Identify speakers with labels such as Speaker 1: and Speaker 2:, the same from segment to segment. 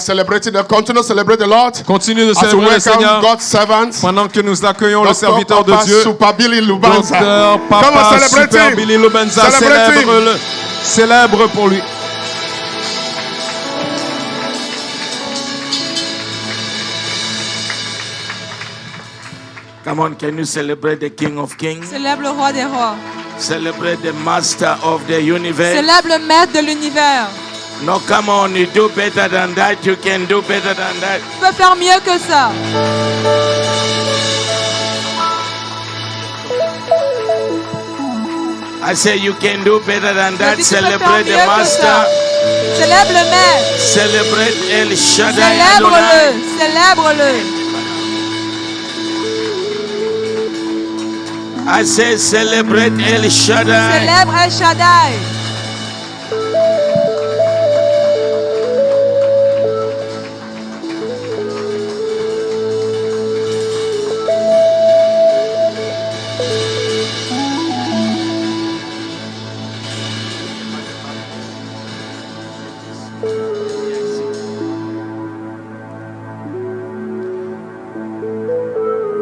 Speaker 1: Celebrating the continue, celebrate the Lord.
Speaker 2: Continue de
Speaker 1: As we
Speaker 2: célébrer le Seigneur
Speaker 1: welcome God's servants.
Speaker 2: pendant que nous accueillons le
Speaker 1: Dr.
Speaker 2: serviteur de
Speaker 1: Papa
Speaker 2: Dieu.
Speaker 1: Super Billy Lubanza.
Speaker 2: Docteur
Speaker 1: Come on,
Speaker 2: Papa
Speaker 1: celebrate
Speaker 2: Super
Speaker 1: him.
Speaker 2: Billy Lubanza,
Speaker 1: Celebrate him.
Speaker 2: célèbre-le. Célèbre pour lui.
Speaker 3: Come on, can you celebrate the King of Kings?
Speaker 4: Célèbre le roi des rois.
Speaker 3: Celebrate the Master of the universe.
Speaker 4: Célèbre le maître de l'univers.
Speaker 3: No, come on, you do better than that. You can do better than that.
Speaker 4: Tu peux faire mieux que ça.
Speaker 3: I say you can do better than that.
Speaker 4: Je dis, tu peux faire
Speaker 3: Celebrate
Speaker 4: mieux
Speaker 3: the
Speaker 4: que
Speaker 3: Master.
Speaker 4: ça. Célèbre le maître.
Speaker 3: Celebrate El Shaddai Adonai.
Speaker 4: Célèbre-le. Célèbre-le.
Speaker 3: I say celebrate El Shaddai.
Speaker 4: Célèbre El Shaddai.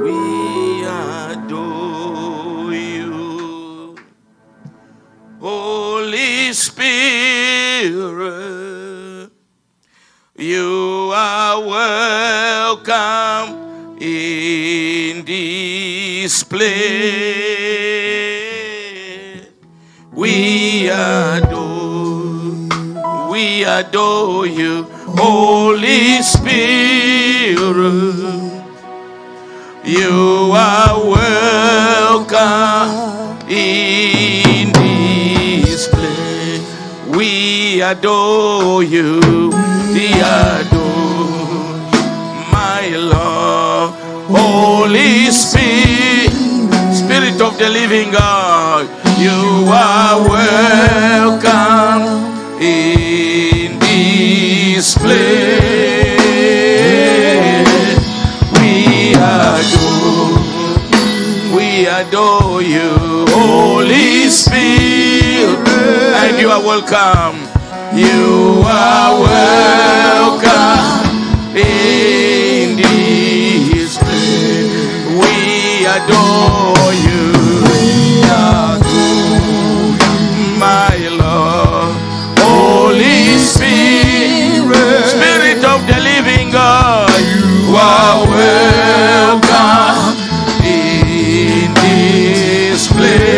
Speaker 3: We adore you, Holy Spirit. You are welcome in this place. We adore you, Holy Spirit. You are welcome in this place. We adore you, we adore my Lord. Holy Spirit, Spirit of the living God, you are welcome in this place. We adore you, Holy Spirit, and you are welcome. You are welcome in this place. We adore you, my Lord. Holy Spirit, Spirit of the living God, you are welcome in this place.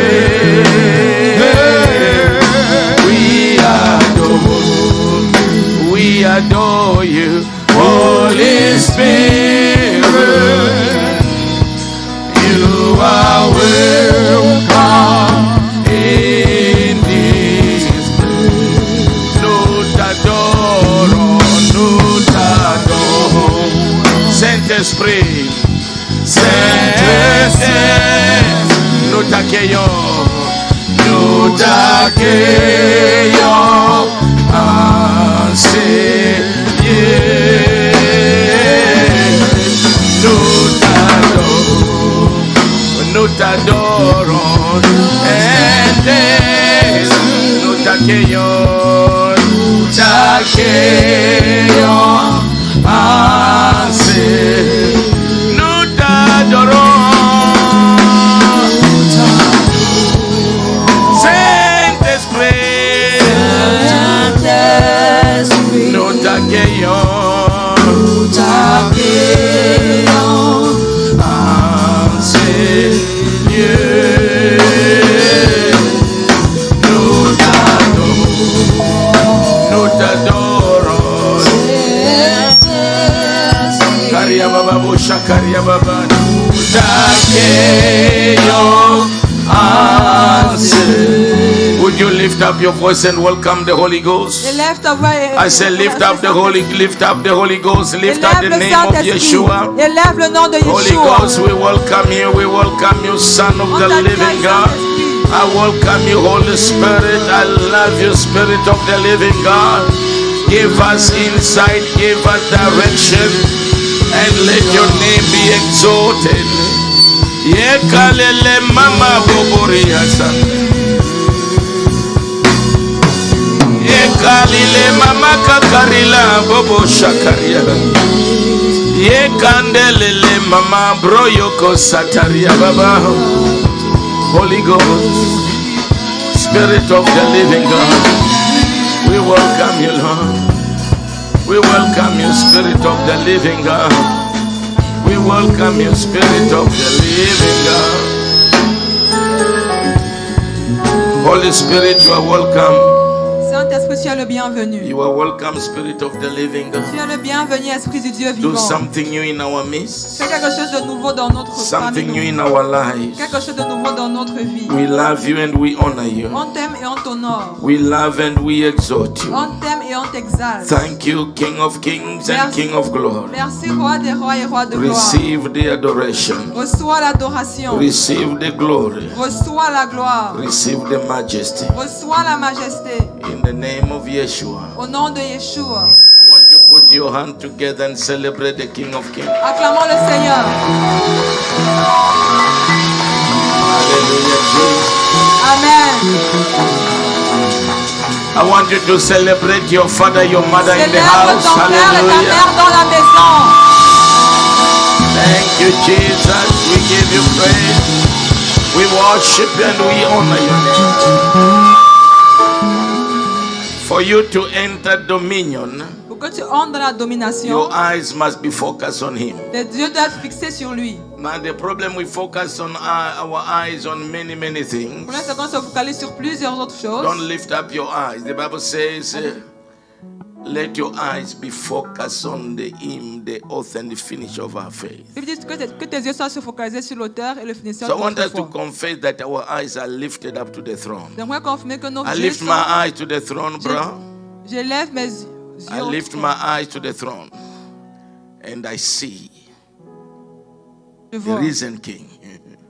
Speaker 3: We adore you, Holy Spirit. You are welcome in this place. Notadoro. Saint Esprit, Saint nous t'accueillons, Seigneur. Nous t'adorons, et nous t'accueillons, nous t'adorons. Saint-Esprit, nous t'accueillons, Seigneur. Nous t'adorons. Karia Baba Bosha, Karia Baba, nous t'accueillons. Would you lift up your voice and welcome the Holy Ghost? I say lift up the Holy Ghost, lift up the name of Yeshua.
Speaker 4: Élève le nom de
Speaker 3: Holy
Speaker 4: Yeshua.
Speaker 3: Ghost, we welcome you, Son of the living God. I welcome you, Holy Spirit. I love you, Spirit of the living God. Give us insight, give us direction, and let your name be exalted. Yekalele mama boboriasa. Kalile mama kakarila bobo shakaria. Ye kandelele mama bro yoko sataria baba. Holy Ghost, Spirit of the living God, we welcome you, Lord. We welcome you, Spirit of the living God. We welcome you, Spirit of the living God. Holy Spirit, you are welcome.
Speaker 4: Saint-Esprit, tu es le bienvenu.
Speaker 3: You are welcome, Spirit of the living God.
Speaker 4: Tu es le bienvenu, Esprit du Dieu
Speaker 3: Do
Speaker 4: vivant.
Speaker 3: something new in our midst.
Speaker 4: Fais quelque chose de nouveau dans notre
Speaker 3: Something new
Speaker 4: famille.
Speaker 3: in our lives.
Speaker 4: Quelque chose de nouveau dans notre vie.
Speaker 3: We love you and we honor you.
Speaker 4: On t'aime et on t'honore.
Speaker 3: We love and we exalt you.
Speaker 4: On t'aime et on t'exalte.
Speaker 3: Thank you, King of Kings and King of Glory.
Speaker 4: Merci, Roi des rois et Roi de gloire.
Speaker 3: Receive the adoration.
Speaker 4: Reçois l'adoration.
Speaker 3: Receive the glory.
Speaker 4: Reçois la gloire.
Speaker 3: Receive the majesty.
Speaker 4: Reçois la majesté.
Speaker 3: In the name of Yeshua.
Speaker 4: Au nom de Yeshua.
Speaker 3: I want you to put your hand together and celebrate the King of Kings.
Speaker 4: Acclamons le Seigneur.
Speaker 3: Hallelujah, Jesus.
Speaker 4: Amen.
Speaker 3: I want you to celebrate your father, your mother in the
Speaker 4: Célèbre
Speaker 3: house.
Speaker 4: ton père et ta
Speaker 3: Hallelujah.
Speaker 4: mère dans la maison.
Speaker 3: Thank you, Jesus. We give you praise. We worship and we honor your name. For you to enter dominion,
Speaker 4: Pour que tu entres dans la domination,
Speaker 3: your eyes must be focused on him.
Speaker 4: tes yeux doivent être fixés sur lui.
Speaker 3: Now the problem, we focus on our eyes on many things.
Speaker 4: Pour l'instant, on se focalise sur plusieurs autres choses.
Speaker 3: Don't lift up your eyes. The Bible says, let your eyes be focused on the him, the author and the finisher of our faith.
Speaker 4: Il dit que tes yeux soient focalisés sur l'auteur et le finisseur
Speaker 3: So I
Speaker 4: de
Speaker 3: want
Speaker 4: notre
Speaker 3: us to
Speaker 4: foi.
Speaker 3: confess that our eyes are lifted up to the throne.
Speaker 4: J'aimerais confirmer que nos
Speaker 3: I
Speaker 4: yeux
Speaker 3: lift
Speaker 4: sont...
Speaker 3: my eyes to the throne, bro.
Speaker 4: J'élève mes yeux.
Speaker 3: I
Speaker 4: au
Speaker 3: lift
Speaker 4: trône.
Speaker 3: my eyes to the throne and I see
Speaker 4: Je
Speaker 3: the
Speaker 4: vois
Speaker 3: risen King.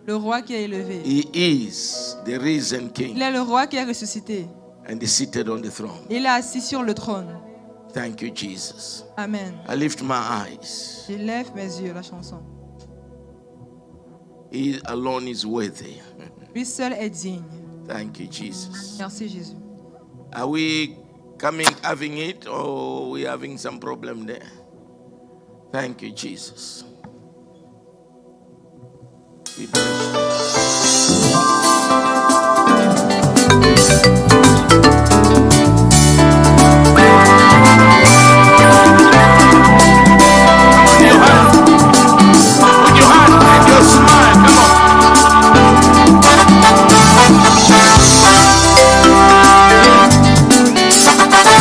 Speaker 4: le roi qui est élevé.
Speaker 3: He is the risen
Speaker 4: Il
Speaker 3: King
Speaker 4: est le roi qui est ressuscité.
Speaker 3: and is seated on the throne.
Speaker 4: Il est assis sur le trône.
Speaker 3: Thank you, Jesus.
Speaker 4: Amen.
Speaker 3: I lift my eyes.
Speaker 4: J'élève mes yeux, la chanson.
Speaker 3: He alone is worthy.
Speaker 4: Lui seul est digne.
Speaker 3: Thank you, Jesus.
Speaker 4: Merci Jésus.
Speaker 3: Are we having it, or we having some problem there? Thank you, Jesus. We bless you. Put your hand and your smile. Come on.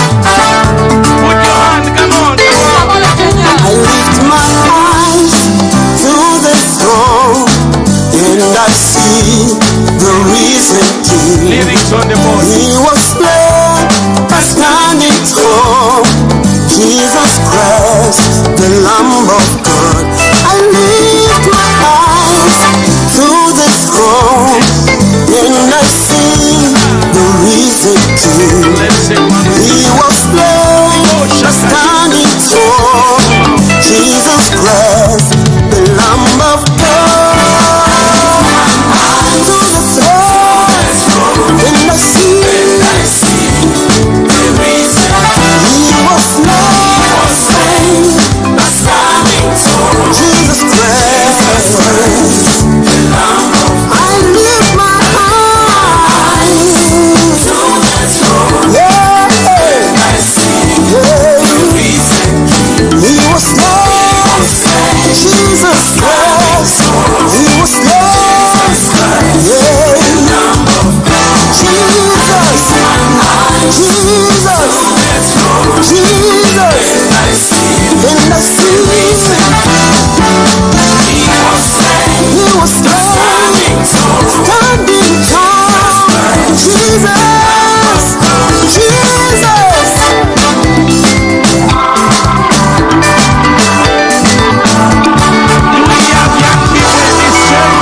Speaker 3: Put your hand. Come on.
Speaker 4: Acclamons le Seigneur.
Speaker 5: I lift my eyes to the throne and I see the risen King.
Speaker 3: Lyrics on the board.
Speaker 5: He was slain by standing tall. Jesus Christ, the Lamb of God. I lift my eyes to the throne and I see the risen King.
Speaker 3: Let's say one more.
Speaker 5: He was slain by standing tall. Jesus Christ, the Lamb of God. To the throne, and I see the reason. He was slain by standing tall. Jesus Christ, the Lamb of God. I lift my eyes to the throne. Yeah, I see the reason. He was slain, Jesus Christ. He was slain, yeah. Jesus, and I see He was slain, standing tall. Jesus.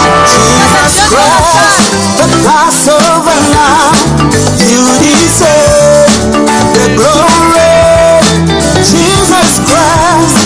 Speaker 5: Jesus Christ, the Passover Lamb, you deserve the glory. Jesus Christ,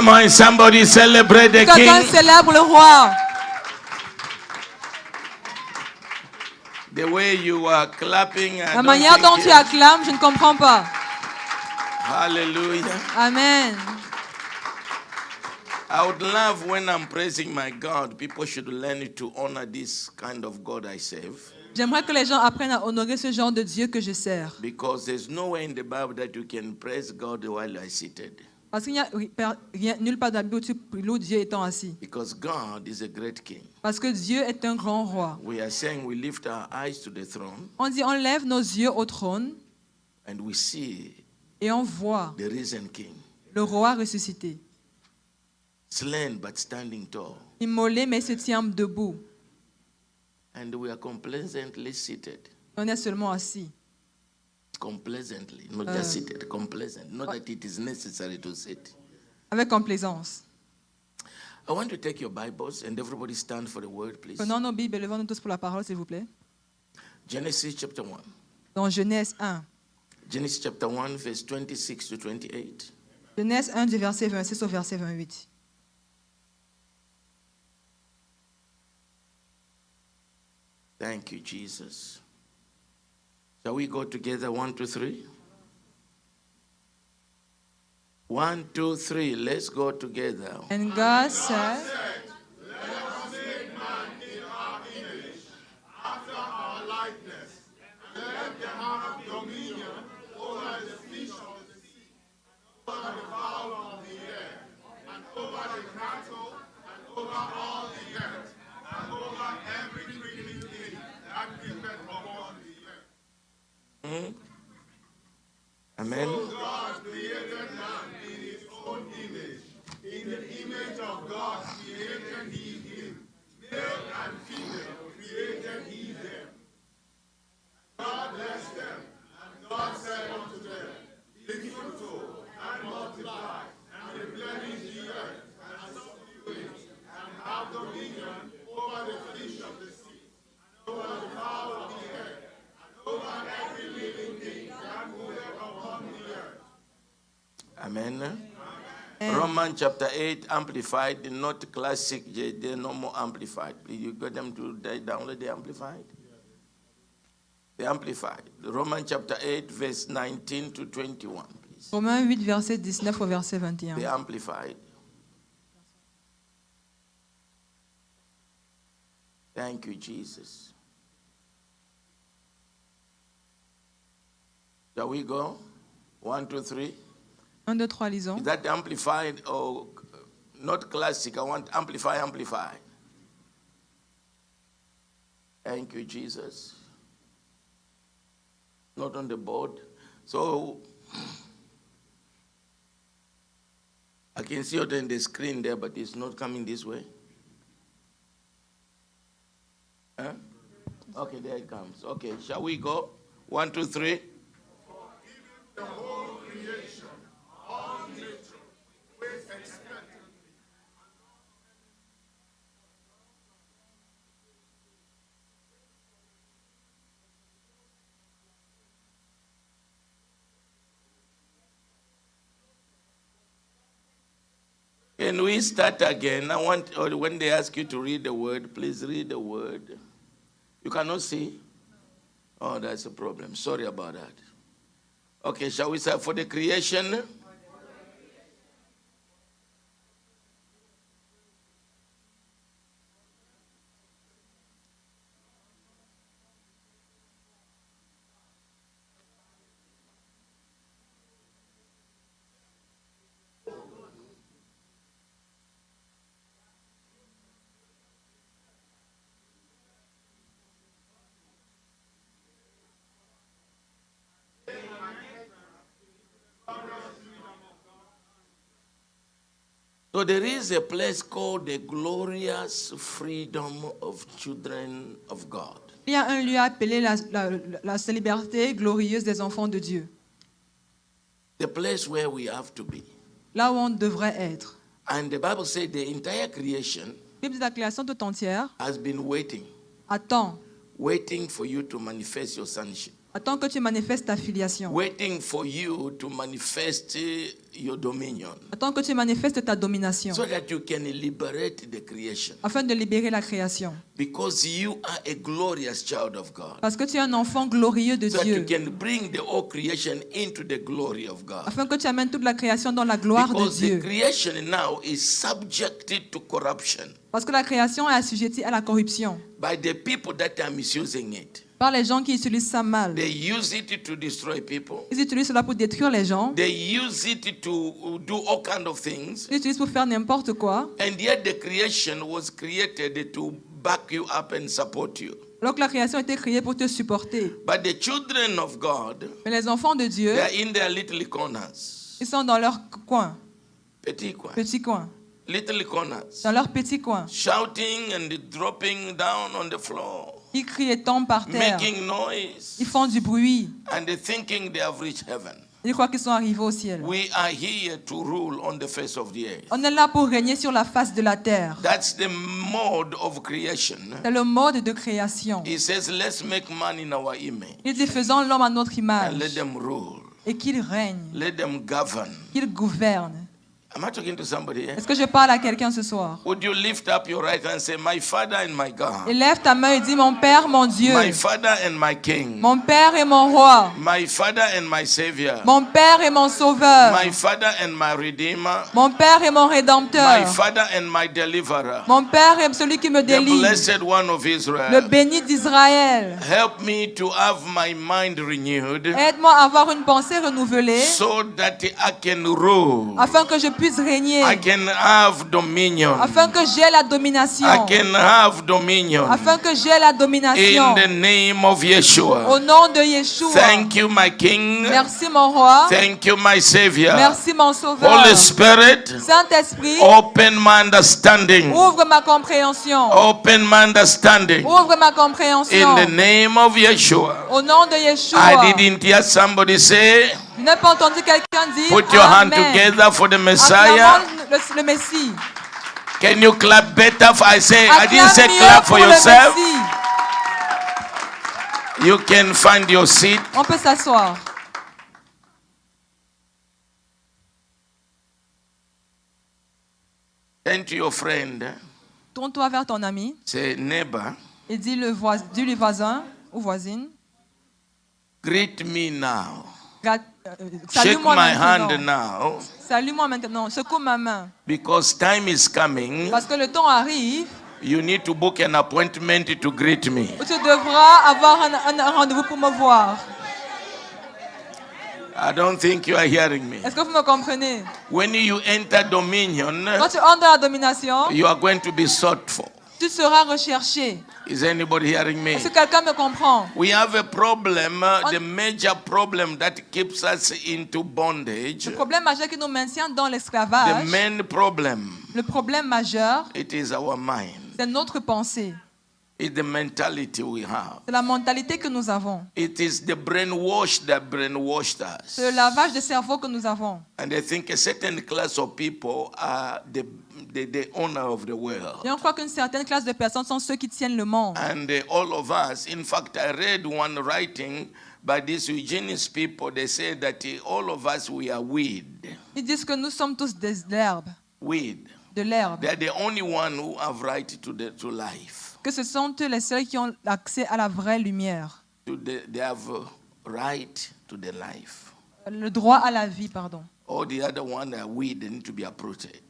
Speaker 3: Come on, somebody celebrate the
Speaker 4: Quelqu'un
Speaker 3: king.
Speaker 4: célèbre le roi.
Speaker 3: The way you are clapping, I
Speaker 4: La
Speaker 3: don't
Speaker 4: manière
Speaker 3: think
Speaker 4: dont
Speaker 3: you-
Speaker 4: tu acclames, je ne comprends pas.
Speaker 3: Hallelujah.
Speaker 4: Amen.
Speaker 3: I would love when I'm praising my God, people should learn to honor this kind of God I serve.
Speaker 4: J'aimerais que les gens apprennent à honorer ce genre de Dieu que je sers.
Speaker 3: Because there's nowhere in the Bible that you can praise God while I seated.
Speaker 4: Parce qu'il n'y a nulle part dans la Bible où tu loues Dieu étant assis.
Speaker 3: Because God is a great king.
Speaker 4: Parce que Dieu est un grand roi.
Speaker 3: We are saying we lift our eyes to the throne
Speaker 4: On dit on lève nos yeux au trône
Speaker 3: and we see
Speaker 4: et on voit
Speaker 3: the risen king.
Speaker 4: le roi ressuscité.
Speaker 3: Slain but standing tall.
Speaker 4: Immolé mais se tient debout.
Speaker 3: And we are complacently seated.
Speaker 4: On est seulement assis.
Speaker 3: Complacently, not just seated, complacent. Not that it is necessary to sit.
Speaker 4: Avec complaisance.
Speaker 3: I want to take your Bibles and everybody stand for the word, please.
Speaker 4: Prenons nos Bibles et levons-nous tous pour la parole, s'il vous plaît.
Speaker 3: Genesis chapter 1.
Speaker 4: Dans Genèse 1.
Speaker 3: Genesis chapter 1, verse 26 to 28.
Speaker 4: Genèse 1 du verset 26 au verset 28.
Speaker 3: Thank you, Jesus. Shall we go together? 1, 2, 3. 1, 2, 3. Let's go together.
Speaker 4: And God said,
Speaker 3: Amen. Amen. Romans chapter 8 amplified, not classic, the normal amplified. Please, you got them to download the amplified? The amplified. Romans chapter 8, verse 19 to 21, please.
Speaker 4: Romains 8, verset 19 au verset 21.
Speaker 3: The amplified. Thank you, Jesus. Shall we go? 1, 2, 3.
Speaker 4: 1, 2, 3, lisons.
Speaker 3: Is that amplified or not classic? I want amplified. Thank you, Jesus. Not on the board. So I can see it on the screen there, but it's not coming this way. Huh? Okay, there it comes. Okay, shall we go? 1, 2, 3. Can we start again? I want, or when they ask you to read the word, please read the word. You cannot see? Oh, that's a problem. Sorry about that. Okay, shall we start for the creation? So there is a place called the glorious freedom of children of God.
Speaker 4: Il y a un lieu appelé la liberté glorieuse des enfants de Dieu.
Speaker 3: The place where we have to be.
Speaker 4: Là où on devrait être.
Speaker 3: And the Bible said the entire creation
Speaker 4: La Bible dit la création toute entière
Speaker 3: has been waiting for you to manifest your sonship.
Speaker 4: Attends que tu manifestes ta filiation.
Speaker 3: Waiting for you to manifest your dominion
Speaker 4: Attends que tu manifestes ta domination
Speaker 3: so that you can liberate the creation.
Speaker 4: afin de libérer la création.
Speaker 3: Because you are a glorious child of God.
Speaker 4: Parce que tu es un enfant glorieux de
Speaker 3: So that you
Speaker 4: Dieu.
Speaker 3: can bring the whole creation into the glory of God.
Speaker 4: Afin que tu amènes toute la création dans la gloire de
Speaker 3: Because the
Speaker 4: Dieu.
Speaker 3: creation now is subjected to corruption
Speaker 4: Parce que la création est assujettie à la corruption
Speaker 3: by the people that are misusing it.
Speaker 4: par les gens qui utilisent ça mal.
Speaker 3: They use it to destroy people.
Speaker 4: Ils utilisent cela pour détruire les gens.
Speaker 3: They use it to do all kinds of things.
Speaker 4: Ils l'utilisent pour faire n'importe quoi.
Speaker 3: And yet the creation was created to back you up and support you.
Speaker 4: Alors que la création a été créée pour te supporter.
Speaker 3: But the children of God,
Speaker 4: Mais les enfants de Dieu,
Speaker 3: they are in their little corners.
Speaker 4: ils sont dans leur coin,
Speaker 3: Petit coin.
Speaker 4: petit coin,
Speaker 3: Little corners.
Speaker 4: dans leur petit coin.
Speaker 3: Shouting and dropping down on the floor.
Speaker 4: Ils crient et tombent par terre.
Speaker 3: Making noise.
Speaker 4: Ils font du bruit.
Speaker 3: And they thinking they have reached heaven.
Speaker 4: Ils croient qu'ils sont arrivés au ciel.
Speaker 3: We are here to rule on the face of the earth.
Speaker 4: On est là pour régner sur la face de la terre.
Speaker 3: That's the mode of creation.
Speaker 4: C'est le mode de création.
Speaker 3: He says, let's make man in our image
Speaker 4: Il dit, faisons l'homme à notre
Speaker 3: and
Speaker 4: image
Speaker 3: let them rule.
Speaker 4: et qu'il règne,
Speaker 3: Let them govern.
Speaker 4: qu'il gouverne.
Speaker 3: Am I talking to somebody here?
Speaker 4: Est-ce que je parle à quelqu'un ce soir?
Speaker 3: Would you lift up your right hand and say, my Father and my God,
Speaker 4: Élève ta main et dis, mon Père, mon Dieu,
Speaker 3: my Father and my King,
Speaker 4: mon Père et mon Roi,
Speaker 3: my Father and my Savior,
Speaker 4: mon Père et mon Sauveur,
Speaker 3: my Father and my Redeemer,
Speaker 4: mon Père et mon
Speaker 3: my
Speaker 4: Rédempteur,
Speaker 3: Father and my Deliverer,
Speaker 4: mon Père est celui qui me
Speaker 3: the
Speaker 4: délivre,
Speaker 3: Blessed One of
Speaker 4: le
Speaker 3: Israel.
Speaker 4: béni d'Israël.
Speaker 3: Help me to have my mind renewed
Speaker 4: Aide-moi à avoir une pensée renouvelée
Speaker 3: so that I can rule.
Speaker 4: afin que je puisse régner,
Speaker 3: I can have dominion.
Speaker 4: afin que j'ai la domination,
Speaker 3: I can have dominion.
Speaker 4: afin que j'ai la domination.
Speaker 3: In the name of Yeshua.
Speaker 4: Au nom de Yeshua.
Speaker 3: Thank you, my King.
Speaker 4: Merci mon Roi.
Speaker 3: Thank you, my Savior.
Speaker 4: Merci mon Sauveur.
Speaker 3: Holy Spirit,
Speaker 4: Saint-Esprit,
Speaker 3: open my understanding.
Speaker 4: ouvre ma compréhension.
Speaker 3: Open my understanding.
Speaker 4: Ouvre ma
Speaker 3: In
Speaker 4: compréhension.
Speaker 3: the name of Yeshua.
Speaker 4: Au nom de Yeshua.
Speaker 3: I didn't hear somebody say,
Speaker 4: Je n'ai pas entendu quelqu'un dire
Speaker 3: put your hand
Speaker 4: Amen.
Speaker 3: together for the
Speaker 4: Acclamons
Speaker 3: Messiah.
Speaker 4: le Messie.
Speaker 3: Can you clap better? I didn't say
Speaker 4: Acclame
Speaker 3: clap
Speaker 4: mieux
Speaker 3: for
Speaker 4: pour le
Speaker 3: yourself.
Speaker 4: Messie.
Speaker 3: You can find your seat.
Speaker 4: On peut s'asseoir.
Speaker 3: Turn to your friend.
Speaker 4: Tourne-toi vers ton ami
Speaker 3: Say, neighbor,
Speaker 4: et dis-le voisin ou voisine.
Speaker 3: greet me now. Shake
Speaker 4: Salue-moi
Speaker 3: my hand
Speaker 4: maintenant.
Speaker 3: now.
Speaker 4: Salue-moi maintenant. Secoue ma main.
Speaker 3: Because time is coming.
Speaker 4: Parce que le temps arrive
Speaker 3: You need to book an appointment to greet me.
Speaker 4: où tu devras avoir un rendez-vous pour me voir.
Speaker 3: I don't think you are hearing me.
Speaker 4: Est-ce que vous me comprenez?
Speaker 3: When you enter dominion,
Speaker 4: Quand tu entres dans la domination,
Speaker 3: you are going to be sought for.
Speaker 4: tu seras recherché.
Speaker 3: Is anybody hearing me?
Speaker 4: Est-ce que quelqu'un me comprend?
Speaker 3: We have a problem, the major problem that keeps us into bondage.
Speaker 4: Le problème majeur qui nous maintient dans
Speaker 3: The
Speaker 4: l'esclavage,
Speaker 3: main problem,
Speaker 4: le problème majeur,
Speaker 3: it is our mind.
Speaker 4: c'est notre pensée.
Speaker 3: It's the mentality we have.
Speaker 4: C'est la mentalité que nous avons.
Speaker 3: It is the brainwash that brainwashed us.
Speaker 4: C'est le lavage de cerveau que nous avons.
Speaker 3: And I think a certain class of people are the owner of the world.
Speaker 4: Et on croit qu'une certaine classe de personnes sont ceux qui tiennent le monde.
Speaker 3: And all of us, in fact, I read one writing by these eugenist people. They say that all of us, we are weed.
Speaker 4: Ils disent que nous sommes tous des herbes,
Speaker 3: Weed.
Speaker 4: de l'herbe.
Speaker 3: They are the only one who have right to life.
Speaker 4: Que ce sont eux les seuls qui ont accès à la vraie lumière.
Speaker 3: They have right to the life.
Speaker 4: Le droit à la vie, pardon.
Speaker 3: All the other ones are weed and need to be uprooted.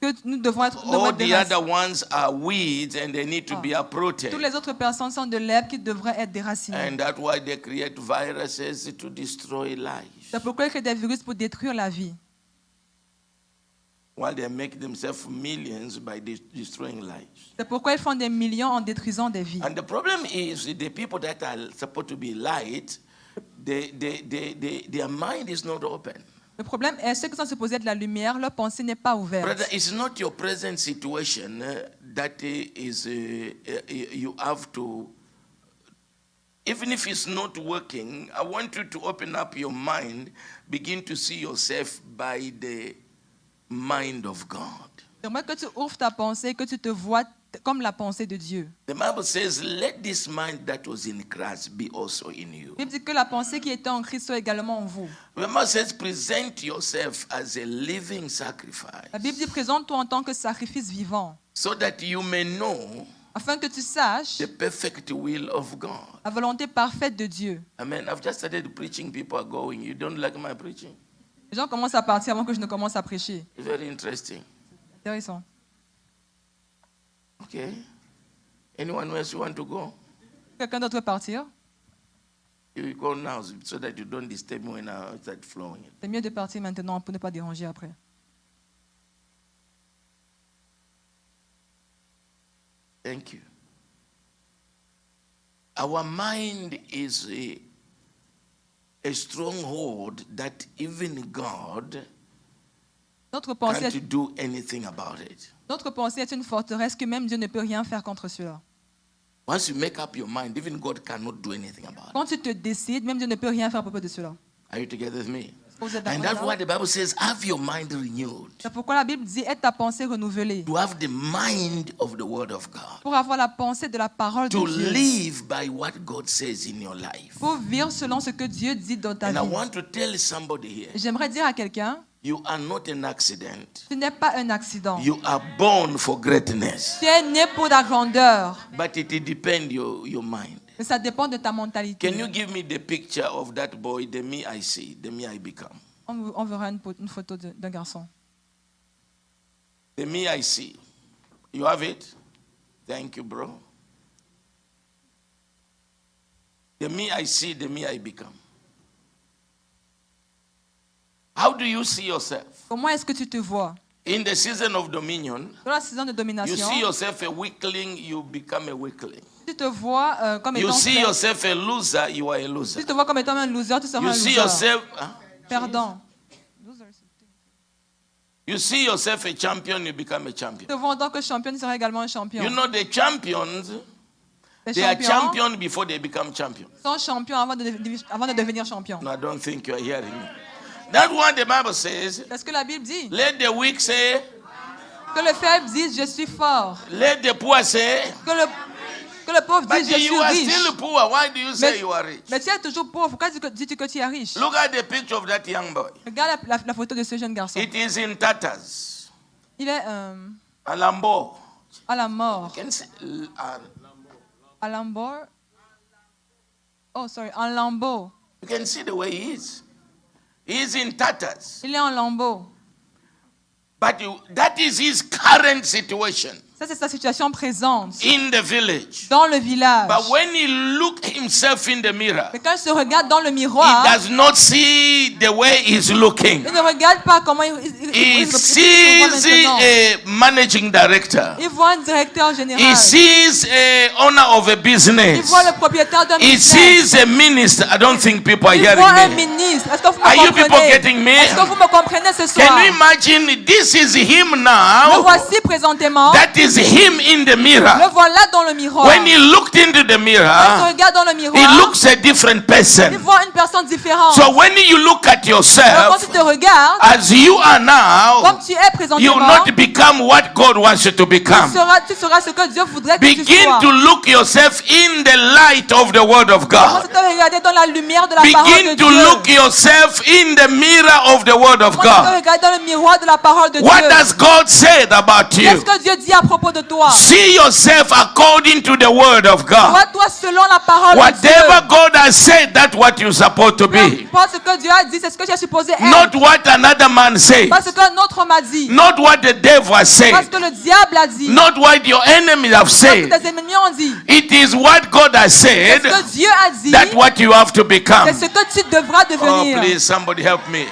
Speaker 4: Que nous devons être
Speaker 3: All the
Speaker 4: déracinés.
Speaker 3: other ones are weeds and they need to be uprooted.
Speaker 4: Toutes les autres personnes sont de l'herbe qui devraient être déracinées.
Speaker 3: And that's why they create viruses to destroy life.
Speaker 4: C'est pourquoi ils créent des virus pour détruire la vie.
Speaker 3: While they make themselves millions by destroying lives.
Speaker 4: C'est pourquoi ils font des millions en détruisant des vies.
Speaker 3: And the problem is the people that are supposed to be light, their mind is not open.
Speaker 4: Le problème est ceux qui sont supposés être la lumière, leur pensée n'est pas ouverte.
Speaker 3: Brother, it's not your present situation that is you have to. Even if it's not working, I want you to open up your mind, begin to see yourself by the mind of God.
Speaker 4: J'aimerais que tu ouvres ta pensée, que tu te vois comme la pensée de Dieu.
Speaker 3: The Bible says, let this mind that was in Christ be also in you.
Speaker 4: La Bible dit que la pensée qui était en Christ soit également en vous.
Speaker 3: The Bible says, present yourself as a living sacrifice,
Speaker 4: La Bible dit présente-toi en tant que sacrifice vivant,
Speaker 3: so that you may know
Speaker 4: afin que tu saches
Speaker 3: the perfect will of God.
Speaker 4: la volonté parfaite de Dieu.
Speaker 3: Amen. I've just started preaching. People are going. You don't like my preaching?
Speaker 4: Les gens commencent à partir avant que je ne commence à prêcher.
Speaker 3: It's very interesting.
Speaker 4: Intéressant.
Speaker 3: Okay. Anyone else you want to go?
Speaker 4: Quelqu'un d'autre veut partir?
Speaker 3: You go now so that you don't disturb me when I start flowing.
Speaker 4: C'est mieux de partir maintenant pour ne pas déranger après.
Speaker 3: Thank you. Our mind is a stronghold that even God
Speaker 4: Notre pensée,
Speaker 3: can't do anything about it.
Speaker 4: notre pensée est une forteresse que même Dieu ne peut rien faire contre cela.
Speaker 3: Once you make up your mind, even God cannot do anything about it.
Speaker 4: Quand tu te décides, même Dieu ne peut rien faire à propos de cela.
Speaker 3: Are you together with me?
Speaker 4: Vous êtes
Speaker 3: And
Speaker 4: d'accord?
Speaker 3: that's why the Bible says, have your mind renewed.
Speaker 4: C'est pourquoi la Bible dit aie ta pensée renouvelée.
Speaker 3: To have the mind of the Word of God.
Speaker 4: Pour avoir la pensée de la parole de
Speaker 3: To
Speaker 4: Dieu.
Speaker 3: live by what God says in your life.
Speaker 4: Pour vivre selon ce que Dieu dit dans ta
Speaker 3: And I
Speaker 4: vie.
Speaker 3: want to tell somebody here,
Speaker 4: J'aimerais dire à quelqu'un,
Speaker 3: you are not an accident.
Speaker 4: ce n'est pas un accident.
Speaker 3: You are born for greatness.
Speaker 4: Tu es né pour la grandeur.
Speaker 3: But it depends your mind.
Speaker 4: Mais ça dépend de ta mentalité.
Speaker 3: Can you give me the picture of that boy, the me I see, the me I become?
Speaker 4: On verra une photo d'un garçon.
Speaker 3: The me I see. You have it? Thank you, bro. The me I see, the me I become. How do you see yourself?
Speaker 4: Comment est-ce que tu te vois?
Speaker 3: In the season of dominion,
Speaker 4: Dans la saison de
Speaker 3: you
Speaker 4: domination,
Speaker 3: see yourself a weakling, you become a weakling.
Speaker 4: tu te vois comme
Speaker 3: You
Speaker 4: étant
Speaker 3: see yourself a loser, you are a
Speaker 4: si
Speaker 3: loser.
Speaker 4: tu te vois comme étant un loser, tu seras
Speaker 3: You
Speaker 4: un
Speaker 3: see
Speaker 4: loser.
Speaker 3: yourself,
Speaker 4: Perdant.
Speaker 3: you see yourself a champion, you become a
Speaker 4: Tu
Speaker 3: champion.
Speaker 4: te vois en tant que champion, tu seras également un champion.
Speaker 3: You know the champions,
Speaker 4: Les
Speaker 3: they are
Speaker 4: champions
Speaker 3: champions before they become champions.
Speaker 4: sont champions avant de devenir champion.
Speaker 3: No, I don't think you are hearing me. That's what the Bible says.
Speaker 4: C'est ce que la Bible dit.
Speaker 3: Let the weak say,
Speaker 4: Que le faible dise, je suis fort.
Speaker 3: let the poor say,
Speaker 4: Que le pauvre
Speaker 3: but
Speaker 4: dise, je suis
Speaker 3: you are
Speaker 4: riche.
Speaker 3: still poor. Why do you say you are rich?
Speaker 4: Mais tu es toujours pauvre. Pourquoi dis-tu que tu es riche?
Speaker 3: Look at the picture of that young boy.
Speaker 4: Regarde la photo de ce jeune garçon.
Speaker 3: It is in tatters.
Speaker 4: Il est
Speaker 3: A Lambo.
Speaker 4: à la mort.
Speaker 3: Can see,
Speaker 4: À Lambeau. Oh, sorry, en lambeau.
Speaker 3: you can see the way he is. He is in tatters.
Speaker 4: Il est en lambeau.
Speaker 3: But that is his current situation
Speaker 4: Ça, c'est sa situation présente
Speaker 3: in the village.
Speaker 4: dans le village.
Speaker 3: But when he looked himself in the mirror,
Speaker 4: Mais quand il se regarde dans le
Speaker 3: he
Speaker 4: miroir,
Speaker 3: does not see the way he's looking.
Speaker 4: il ne regarde pas comment il
Speaker 3: He
Speaker 4: se voit
Speaker 3: sees
Speaker 4: maintenant.
Speaker 3: a managing director.
Speaker 4: Il voit un directeur
Speaker 3: He
Speaker 4: général.
Speaker 3: sees a owner of a
Speaker 4: Il
Speaker 3: business.
Speaker 4: voit le propriétaire d'un
Speaker 3: He
Speaker 4: business.
Speaker 3: sees a minister. I don't think people are
Speaker 4: Il voit un
Speaker 3: hearing me.
Speaker 4: ministre. Est-ce que vous
Speaker 3: Are
Speaker 4: me
Speaker 3: you people
Speaker 4: comprenez?
Speaker 3: getting me?
Speaker 4: Est-ce que vous me comprenez ce soir?
Speaker 3: Can you imagine? This is him
Speaker 4: Le
Speaker 3: now.
Speaker 4: voici présentement.
Speaker 3: That is him in the mirror.
Speaker 4: Le voilà dans le miroir.
Speaker 3: When he looked into the
Speaker 4: Quand il se
Speaker 3: mirror,
Speaker 4: regarde dans le
Speaker 3: he
Speaker 4: miroir,
Speaker 3: looks a different
Speaker 4: il
Speaker 3: person.
Speaker 4: voit une personne différente.
Speaker 3: So when you look at
Speaker 4: Alors, quand
Speaker 3: yourself
Speaker 4: tu te regardes,
Speaker 3: as you are
Speaker 4: comme
Speaker 3: now,
Speaker 4: tu es
Speaker 3: you
Speaker 4: présentement,
Speaker 3: will not become what God wants you to become.
Speaker 4: tu seras ce que Dieu voudrait que tu
Speaker 3: Begin
Speaker 4: sois.
Speaker 3: to look yourself in the light of the Word of
Speaker 4: Commence à
Speaker 3: God.
Speaker 4: te regarder dans la lumière de la parole de
Speaker 3: Begin to
Speaker 4: Dieu.
Speaker 3: look yourself in the mirror of the Word of
Speaker 4: Commence à te
Speaker 3: God.
Speaker 4: regarder dans le miroir de la parole de
Speaker 3: What
Speaker 4: Dieu.
Speaker 3: does God say about you?
Speaker 4: Qu'est-ce que Dieu dit à propos de toi?
Speaker 3: See yourself according to the Word of God.
Speaker 4: Vois-toi selon la parole de
Speaker 3: Whatever
Speaker 4: Dieu.
Speaker 3: God has said, that's what you're supposed to
Speaker 4: Peu
Speaker 3: be.
Speaker 4: importe ce que Dieu a dit, c'est ce que tu es supposé être.
Speaker 3: Not what another man says.
Speaker 4: Pas ce qu'un autre homme a dit.
Speaker 3: Not what the devil has
Speaker 4: Pas ce
Speaker 3: said.
Speaker 4: que le diable a dit.
Speaker 3: Not what your enemies have
Speaker 4: Pas ce que
Speaker 3: said.
Speaker 4: tes ennemis ont dit.
Speaker 3: It is what God has
Speaker 4: C'est
Speaker 3: said.
Speaker 4: ce que Dieu a dit.
Speaker 3: That's what you have to become.
Speaker 4: C'est ce que tu devras
Speaker 3: Oh,
Speaker 4: devenir.
Speaker 3: please, somebody help me.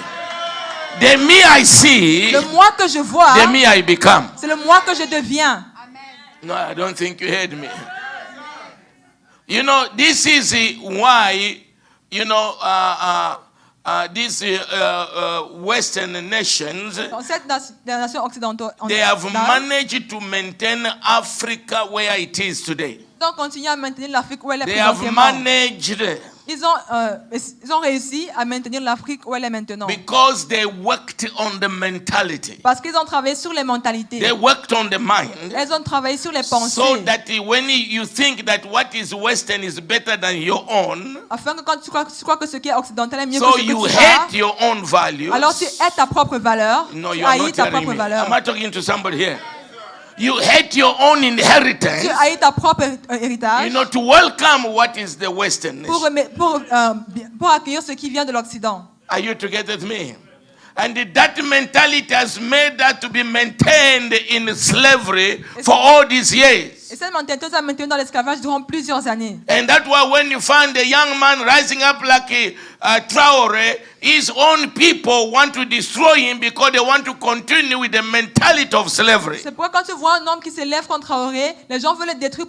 Speaker 3: The me I see,
Speaker 4: Le moi que je vois,
Speaker 3: the me I become.
Speaker 4: c'est le moi que je deviens.
Speaker 3: No, I don't think you heard me. You know, this is why, you know, these Western nations,
Speaker 4: Dans cette nation occidentale,
Speaker 3: they have managed to maintain Africa where it is today.
Speaker 4: ils ont continué à maintenir l'Afrique où elle est
Speaker 3: They have
Speaker 4: présentement.
Speaker 3: managed
Speaker 4: Ils ont réussi à maintenir l'Afrique où elle est maintenant.
Speaker 3: Because they worked on the mentality.
Speaker 4: Parce qu'ils ont travaillé sur les mentalités.
Speaker 3: They worked on the mind.
Speaker 4: Elles ont travaillé sur les pensées.
Speaker 3: So that when you think that what is Western is better than your own,
Speaker 4: Afin que quand tu crois que ce qui est occidental est mieux
Speaker 3: so
Speaker 4: que ce que
Speaker 3: you
Speaker 4: tu
Speaker 3: hate
Speaker 4: as,
Speaker 3: your own values.
Speaker 4: alors tu hais ta propre valeur.
Speaker 3: No,
Speaker 4: Tu
Speaker 3: you are
Speaker 4: haïs
Speaker 3: not
Speaker 4: ta
Speaker 3: hearing
Speaker 4: propre
Speaker 3: me.
Speaker 4: valeur.
Speaker 3: Am I talking to somebody here? You hate your own
Speaker 4: Tu
Speaker 3: inheritance,
Speaker 4: haïs ta propre héritage
Speaker 3: to welcome what is the Western.
Speaker 4: pour accueillir ce qui vient de l'Occident.
Speaker 3: Are you together with me? And that mentality has made that to be maintained in slavery for all these years.
Speaker 4: Et cette mentalité nous a maintenus dans l'esclavage durant plusieurs années.
Speaker 3: And that's why when you find a young man rising up like a Traore, his own people want to destroy him because they want to continue with the mentality of slavery.
Speaker 4: C'est pourquoi quand tu vois un homme qui s'élève contre Traoré, les gens veulent le détruire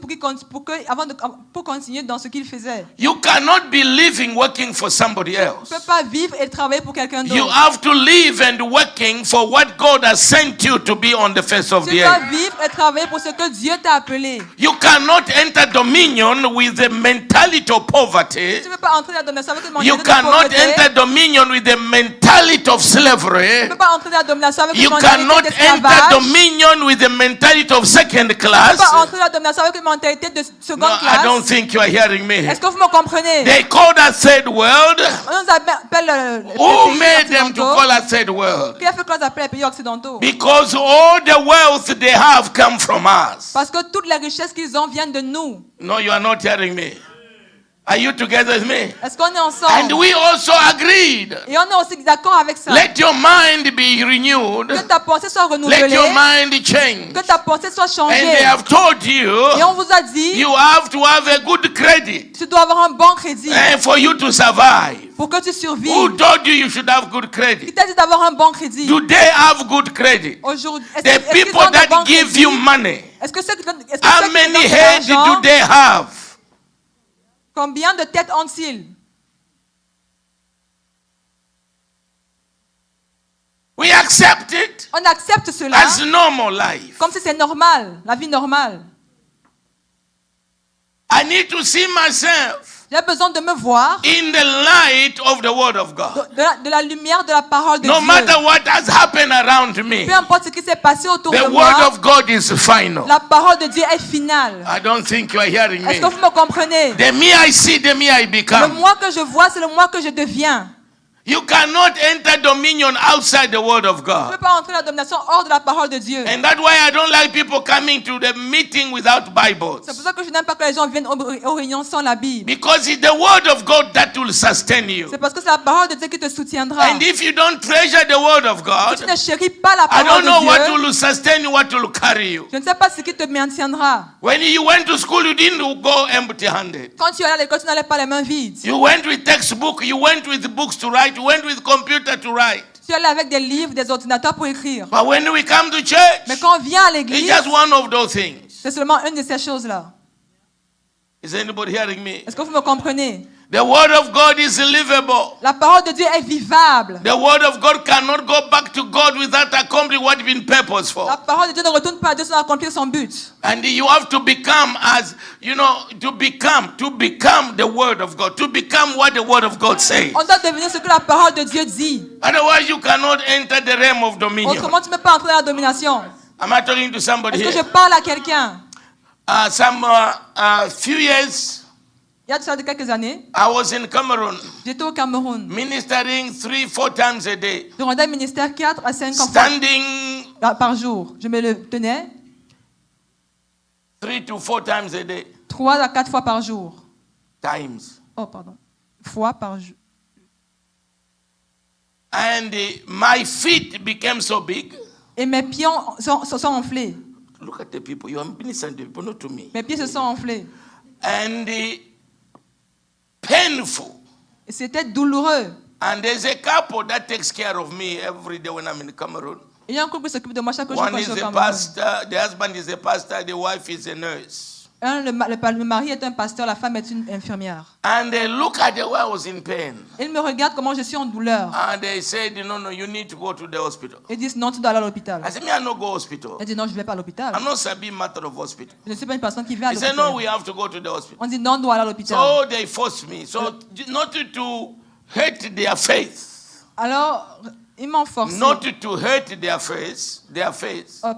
Speaker 4: pour continuer dans ce qu'il faisait.
Speaker 3: You cannot be living working for somebody
Speaker 4: Tu ne
Speaker 3: else.
Speaker 4: peux pas vivre et travailler pour quelqu'un
Speaker 3: You
Speaker 4: d'autre.
Speaker 3: have to live and working for what God has sent you to be on the face of
Speaker 4: Tu
Speaker 3: the
Speaker 4: dois
Speaker 3: earth.
Speaker 4: vivre et travailler pour ce que Dieu t'a appelé.
Speaker 3: You cannot enter dominion with the mentality of poverty.
Speaker 4: Tu ne peux pas entrer dans la domination avec une
Speaker 3: You
Speaker 4: mentalité de
Speaker 3: cannot
Speaker 4: pauvreté.
Speaker 3: enter dominion with the mentality of
Speaker 4: Tu
Speaker 3: slavery.
Speaker 4: ne peux pas entrer dans la domination avec une
Speaker 3: You
Speaker 4: mentalité
Speaker 3: cannot enter
Speaker 4: d'esclavage.
Speaker 3: dominion with the mentality of second
Speaker 4: Tu ne
Speaker 3: class.
Speaker 4: peux pas entrer dans la domination avec une mentalité de
Speaker 3: No,
Speaker 4: seconde
Speaker 3: I don't
Speaker 4: classe.
Speaker 3: think you are hearing me.
Speaker 4: Est-ce que vous me comprenez?
Speaker 3: They called us third world.
Speaker 4: On nous appelle les
Speaker 3: Who
Speaker 4: pays
Speaker 3: made them to
Speaker 4: occidentaux.
Speaker 3: call us third world?
Speaker 4: Qui a fait qu'on les appelle les pays occidentaux?
Speaker 3: Because all the wealth they have come from us.
Speaker 4: Parce que toutes les richesses qu'ils ont viennent de nous.
Speaker 3: No, you are not hearing me. Are you together with me?
Speaker 4: Est-ce qu'on est
Speaker 3: And
Speaker 4: ensemble?
Speaker 3: we also agreed.
Speaker 4: Et on est aussi d'accord avec ça.
Speaker 3: Let your mind be renewed.
Speaker 4: Que ta pensée soit
Speaker 3: Let
Speaker 4: renouvelée.
Speaker 3: your mind change.
Speaker 4: Que ta pensée soit
Speaker 3: And they
Speaker 4: changée.
Speaker 3: have told you
Speaker 4: Et on vous a dit,
Speaker 3: you have to have a good credit
Speaker 4: tu dois avoir un bon crédit
Speaker 3: for you to survive.
Speaker 4: pour que tu
Speaker 3: Who
Speaker 4: survives.
Speaker 3: told you you should have good
Speaker 4: Qui
Speaker 3: credit?
Speaker 4: t'a dit d'avoir un bon crédit?
Speaker 3: Do they have good credit?
Speaker 4: Aujourd'hui,
Speaker 3: The
Speaker 4: est-ce qu'ils
Speaker 3: people
Speaker 4: ont un
Speaker 3: that
Speaker 4: bon
Speaker 3: give
Speaker 4: crédit?
Speaker 3: you money,
Speaker 4: Est-ce que ceux qui donnent est-ce que
Speaker 3: how
Speaker 4: ceux qui
Speaker 3: many
Speaker 4: donnent de
Speaker 3: heads
Speaker 4: l'argent,
Speaker 3: do they have?
Speaker 4: combien de têtes ont-ils?
Speaker 3: We accept it
Speaker 4: On accepte cela
Speaker 3: as normal life.
Speaker 4: comme si c'est normal, la vie normale.
Speaker 3: I need to see myself
Speaker 4: J'ai besoin de me voir
Speaker 3: in the light of the Word of God.
Speaker 4: de la lumière de la parole de
Speaker 3: No
Speaker 4: Dieu.
Speaker 3: matter what has happened around me,
Speaker 4: Peu importe ce qui s'est passé autour
Speaker 3: the
Speaker 4: de
Speaker 3: Word
Speaker 4: moi,
Speaker 3: of God is final.
Speaker 4: la parole de Dieu est finale.
Speaker 3: I don't think you are hearing
Speaker 4: Est-ce
Speaker 3: me.
Speaker 4: que vous me comprenez?
Speaker 3: The me I see, the me I
Speaker 4: Le
Speaker 3: become.
Speaker 4: moi que je vois, c'est le moi que je deviens.
Speaker 3: You cannot enter dominion outside the Word of
Speaker 4: Je ne
Speaker 3: God.
Speaker 4: peux pas entrer dans la domination hors de la parole de Dieu.
Speaker 3: And that's why I don't like people coming to the meeting without Bibles.
Speaker 4: C'est pour ça que je n'aime pas que les gens viennent aux réunions sans la Bible.
Speaker 3: Because it's the Word of God that will sustain you.
Speaker 4: C'est parce que c'est la parole de Dieu qui te soutiendra.
Speaker 3: And if you don't treasure the Word of
Speaker 4: Si
Speaker 3: God,
Speaker 4: tu ne chéris pas la
Speaker 3: I
Speaker 4: parole
Speaker 3: don't know what
Speaker 4: de Dieu,
Speaker 3: will sustain you, what will carry you.
Speaker 4: je ne sais pas ce qui te maintiendra.
Speaker 3: When you went to school, you didn't go empty-handed.
Speaker 4: Quand tu allais à l'école, tu n'allais pas les mains vides.
Speaker 3: You went with textbook, you went with books to write, you went with computer to write.
Speaker 4: Tu allais avec des livres, des ordinateurs pour écrire.
Speaker 3: But when we come to church,
Speaker 4: Mais quand on vient à
Speaker 3: it's
Speaker 4: l'église,
Speaker 3: just one of those things.
Speaker 4: c'est seulement une de ces choses-là.
Speaker 3: Is anybody hearing me?
Speaker 4: Est-ce que vous me comprenez?
Speaker 3: The Word of God is livable.
Speaker 4: La parole de Dieu est vivable.
Speaker 3: The Word of God cannot go back to God without accomplishing what it's been purposed for.
Speaker 4: La parole de Dieu ne retourne pas à Dieu sans accomplir son but.
Speaker 3: And you have to become to become the Word of God, to become what the Word of God says.
Speaker 4: On doit devenir ce que la parole de Dieu dit.
Speaker 3: Otherwise, you cannot enter the realm of dominion.
Speaker 4: Autrement, tu ne peux pas entrer dans la domination.
Speaker 3: Am I talking to somebody
Speaker 4: Est-ce que je
Speaker 3: here?
Speaker 4: parle à quelqu'un?
Speaker 3: Some few years,
Speaker 4: Il y a de ça de quelques années,
Speaker 3: I was in Cameroon,
Speaker 4: j'étais au Cameroun.
Speaker 3: ministering 3-4 times a day,
Speaker 4: Je rendais le ministère 4 à 5 fois
Speaker 3: standing
Speaker 4: par jour. Je me le tenais
Speaker 3: 3 to 4 times a day.
Speaker 4: 3 à 4 fois par jour.
Speaker 3: Times.
Speaker 4: Oh, pardon. Fois par jour.
Speaker 3: And my feet became so big.
Speaker 4: Et mes pieds sont enflés.
Speaker 3: Look at the people. You are ministering to people, not to me.
Speaker 4: Mes pieds se sont enflés.
Speaker 3: And painful.
Speaker 4: Et c'était douloureux.
Speaker 3: And there's a couple that takes care of me every day when I'm in Cameroon.
Speaker 4: Il y a un couple qui s'occupe de moi chaque jour
Speaker 3: One
Speaker 4: quand je
Speaker 3: is
Speaker 4: suis au
Speaker 3: a
Speaker 4: Cameroun.
Speaker 3: pastor, the husband is a pastor, the wife is a nurse.
Speaker 4: Le mari est un pasteur, la femme est une infirmière.
Speaker 3: And they look at the way I was in pain.
Speaker 4: Ils me regardent comment je suis en douleur.
Speaker 3: And they said, no, you need to go to the hospital.
Speaker 4: Ils disent non, tu dois aller à l'hôpital.
Speaker 3: I said, me, I no go hospital.
Speaker 4: Elle dit non, je ne vais pas à l'hôpital.
Speaker 3: I'm not sabi matter of hospital.
Speaker 4: Je ne suis pas une personne qui va à
Speaker 3: He said,
Speaker 4: l'hôpital.
Speaker 3: no, we have to go to the hospital.
Speaker 4: On dit non, on doit aller à l'hôpital.
Speaker 3: So they forced me. So not to hate their faith.
Speaker 4: Alors, ils m'ont forcé.
Speaker 3: Not to hate their faith.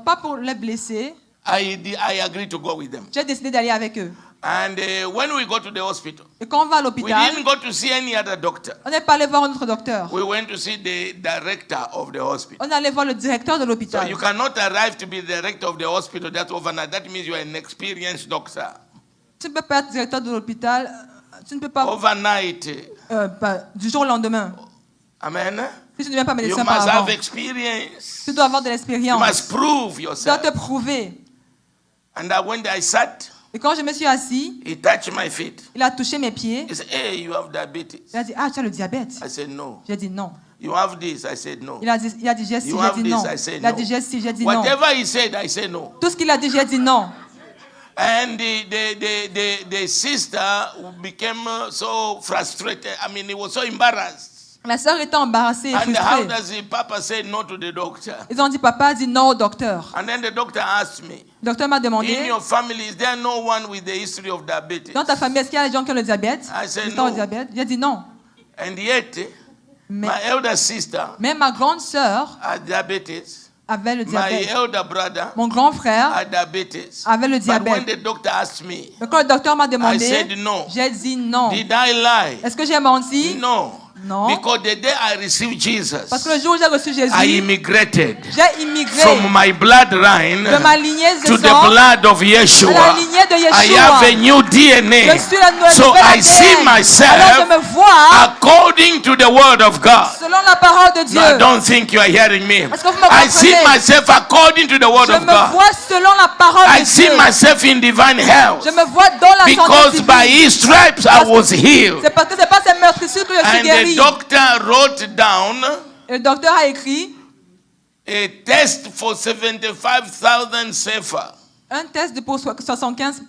Speaker 4: Pas pour les blesser.
Speaker 3: I agreed to go with them.
Speaker 4: J'ai décidé d'aller avec eux.
Speaker 3: And when we go to the hospital,
Speaker 4: Et quand on va à
Speaker 3: we
Speaker 4: l'hôpital,
Speaker 3: didn't go to see any other doctor.
Speaker 4: on n'est pas allé voir un autre docteur.
Speaker 3: We went to see the director of the hospital.
Speaker 4: On est allé voir le directeur de
Speaker 3: So
Speaker 4: l'hôpital.
Speaker 3: you cannot arrive to be the director of the hospital that overnight. That means you are an experienced doctor.
Speaker 4: Tu ne peux pas être directeur de l'hôpital. Tu ne peux pas
Speaker 3: Overnight.
Speaker 4: du jour au lendemain.
Speaker 3: Amen.
Speaker 4: Si tu ne deviens pas
Speaker 3: You
Speaker 4: médecin
Speaker 3: must
Speaker 4: par avant,
Speaker 3: have experience.
Speaker 4: tu dois avoir de
Speaker 3: You
Speaker 4: l'expérience.
Speaker 3: must prove
Speaker 4: Tu dois
Speaker 3: yourself.
Speaker 4: te prouver.
Speaker 3: And when I sat,
Speaker 4: Et quand je me suis assis,
Speaker 3: he touched my feet.
Speaker 4: il a touché mes pieds.
Speaker 3: He said, hey, you have diabetes.
Speaker 4: Il a dit, ah, tu as le diabète.
Speaker 3: I said, no.
Speaker 4: J'ai dit non.
Speaker 3: You have this. I said, no.
Speaker 4: Il a dit, j'ai ci,
Speaker 3: You
Speaker 4: j'ai
Speaker 3: have
Speaker 4: dit
Speaker 3: this.
Speaker 4: non.
Speaker 3: I said,
Speaker 4: Il a
Speaker 3: no.
Speaker 4: dit, j'ai ci, j'ai dit non.
Speaker 3: Whatever he said, I said no.
Speaker 4: Tout ce qu'il a dit, j'ai dit non.
Speaker 3: And the sister became so frustrated. I mean, he was so embarrassed.
Speaker 4: La sœur était embarrassée et
Speaker 3: And how
Speaker 4: frustrée.
Speaker 3: does the papa say no to the doctor?
Speaker 4: Ils ont dit, papa a dit non au docteur.
Speaker 3: And then the doctor asked me,
Speaker 4: Le docteur m'a
Speaker 3: in
Speaker 4: demandé,
Speaker 3: your family, is there no one with the history of diabetes?
Speaker 4: dans ta famille, est-ce qu'il y a des gens qui ont le diabète?
Speaker 3: I said
Speaker 4: L'histoire
Speaker 3: no.
Speaker 4: du diabète? J'ai dit non.
Speaker 3: And yet,
Speaker 4: Mais,
Speaker 3: my elder sister
Speaker 4: mais ma grande sœur
Speaker 3: had diabetes.
Speaker 4: avait le
Speaker 3: My
Speaker 4: diabète.
Speaker 3: elder brother
Speaker 4: Mon grand frère
Speaker 3: had diabetes.
Speaker 4: avait le
Speaker 3: But when
Speaker 4: diabète.
Speaker 3: the doctor asked me,
Speaker 4: Donc, quand le docteur m'a
Speaker 3: I
Speaker 4: demandé,
Speaker 3: said no.
Speaker 4: j'ai dit non.
Speaker 3: Did I lie?
Speaker 4: Est-ce que j'ai menti?
Speaker 3: No.
Speaker 4: Non.
Speaker 3: Because the day I received Jesus,
Speaker 4: Parce que le jour où j'ai reçu Jésus,
Speaker 3: I immigrated
Speaker 4: j'ai immigré
Speaker 3: from my bloodline
Speaker 4: de ma lignée de
Speaker 3: to the
Speaker 4: sang
Speaker 3: blood of
Speaker 4: à la
Speaker 3: Yeshua.
Speaker 4: lignée de
Speaker 3: I
Speaker 4: Yeshua.
Speaker 3: have a new
Speaker 4: Je
Speaker 3: DNA.
Speaker 4: suis la nouvelle
Speaker 3: So I see
Speaker 4: ADN. Alors je
Speaker 3: myself
Speaker 4: me vois
Speaker 3: according to the word of God.
Speaker 4: selon la parole de Dieu.
Speaker 3: No, I don't think you are hearing me.
Speaker 4: Est-ce que vous me
Speaker 3: I see
Speaker 4: comprenez?
Speaker 3: myself according to the word
Speaker 4: Je
Speaker 3: of
Speaker 4: me
Speaker 3: God.
Speaker 4: vois selon la parole
Speaker 3: I
Speaker 4: de
Speaker 3: see
Speaker 4: Dieu.
Speaker 3: myself in divine health.
Speaker 4: Je me vois dans la santé
Speaker 3: Because by
Speaker 4: divine.
Speaker 3: his stripes I was healed.
Speaker 4: C'est parce que c'est pas ces meurtrissures que je suis
Speaker 3: And the
Speaker 4: guéri.
Speaker 3: doctor wrote down
Speaker 4: Le docteur a écrit
Speaker 3: a test for 75,000 CFA.
Speaker 4: un test pour 75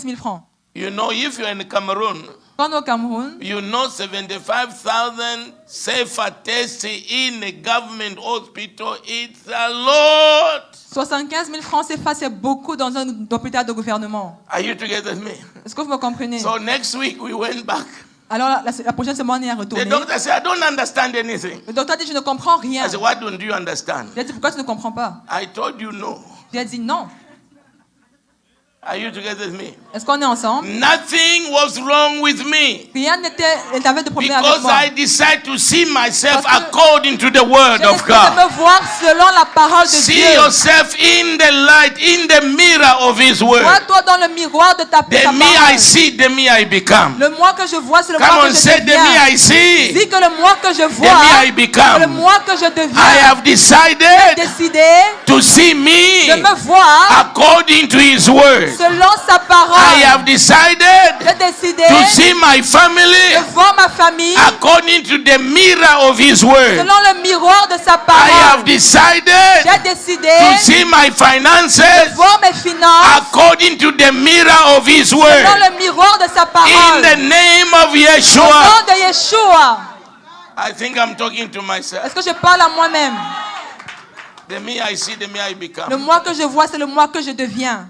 Speaker 4: 000 francs.
Speaker 3: You know, if you're in Cameroon,
Speaker 4: Quand on est au Cameroun,
Speaker 3: you know 75,000 CFA tests in a government hospital, it's a lot.
Speaker 4: 75 000 francs CFA, c'est beaucoup dans un hôpital de gouvernement.
Speaker 3: Are you together with me?
Speaker 4: Est-ce que vous me comprenez?
Speaker 3: So next week we went back.
Speaker 4: Alors la prochaine semaine, on est
Speaker 3: The
Speaker 4: retourné.
Speaker 3: doctor said, I don't understand anything.
Speaker 4: Le docteur dit, je ne comprends rien.
Speaker 3: I said, what don't you understand?
Speaker 4: J'ai dit, pourquoi tu ne comprends pas?
Speaker 3: I told you no.
Speaker 4: J'ai dit non.
Speaker 3: Are you together with me?
Speaker 4: Est-ce qu'on est ensemble?
Speaker 3: Nothing was wrong with me.
Speaker 4: Rien n'avait de problème avec
Speaker 3: Because
Speaker 4: moi.
Speaker 3: I decided to see myself
Speaker 4: Parce que
Speaker 3: according to the word
Speaker 4: J'ai
Speaker 3: of
Speaker 4: décidé
Speaker 3: God.
Speaker 4: de me voir selon la parole de
Speaker 3: See
Speaker 4: Dieu.
Speaker 3: yourself in the light, in the mirror of His word.
Speaker 4: Vois-toi dans le miroir de ta
Speaker 3: The me I
Speaker 4: parole.
Speaker 3: see, the me I become.
Speaker 4: Le moi que je vois, c'est le
Speaker 3: Come
Speaker 4: moi
Speaker 3: on,
Speaker 4: que je
Speaker 3: say the me
Speaker 4: deviens.
Speaker 3: I see,
Speaker 4: Dis que le moi que je
Speaker 3: the
Speaker 4: vois,
Speaker 3: me I
Speaker 4: c'est le
Speaker 3: become.
Speaker 4: moi que je
Speaker 3: I
Speaker 4: deviens.
Speaker 3: have decided
Speaker 4: Décidé
Speaker 3: to see
Speaker 4: de
Speaker 3: me
Speaker 4: me voir
Speaker 3: according to His word.
Speaker 4: selon sa
Speaker 3: I
Speaker 4: parole.
Speaker 3: have decided
Speaker 4: J'ai décidé
Speaker 3: to see my
Speaker 4: de
Speaker 3: family
Speaker 4: voir ma famille
Speaker 3: according to the mirror of His word.
Speaker 4: selon le miroir de sa
Speaker 3: I
Speaker 4: parole.
Speaker 3: have decided
Speaker 4: J'ai décidé
Speaker 3: to see my
Speaker 4: de
Speaker 3: finances
Speaker 4: voir mes finances
Speaker 3: according to the mirror of His
Speaker 4: selon
Speaker 3: word.
Speaker 4: le miroir de sa
Speaker 3: In
Speaker 4: parole.
Speaker 3: the name of
Speaker 4: Au
Speaker 3: Yeshua.
Speaker 4: nom de Yeshua.
Speaker 3: I think I'm talking to myself.
Speaker 4: Est-ce que je parle à moi-même?
Speaker 3: The me I see, the me I
Speaker 4: Le
Speaker 3: become.
Speaker 4: moi que je vois, c'est le moi que je deviens.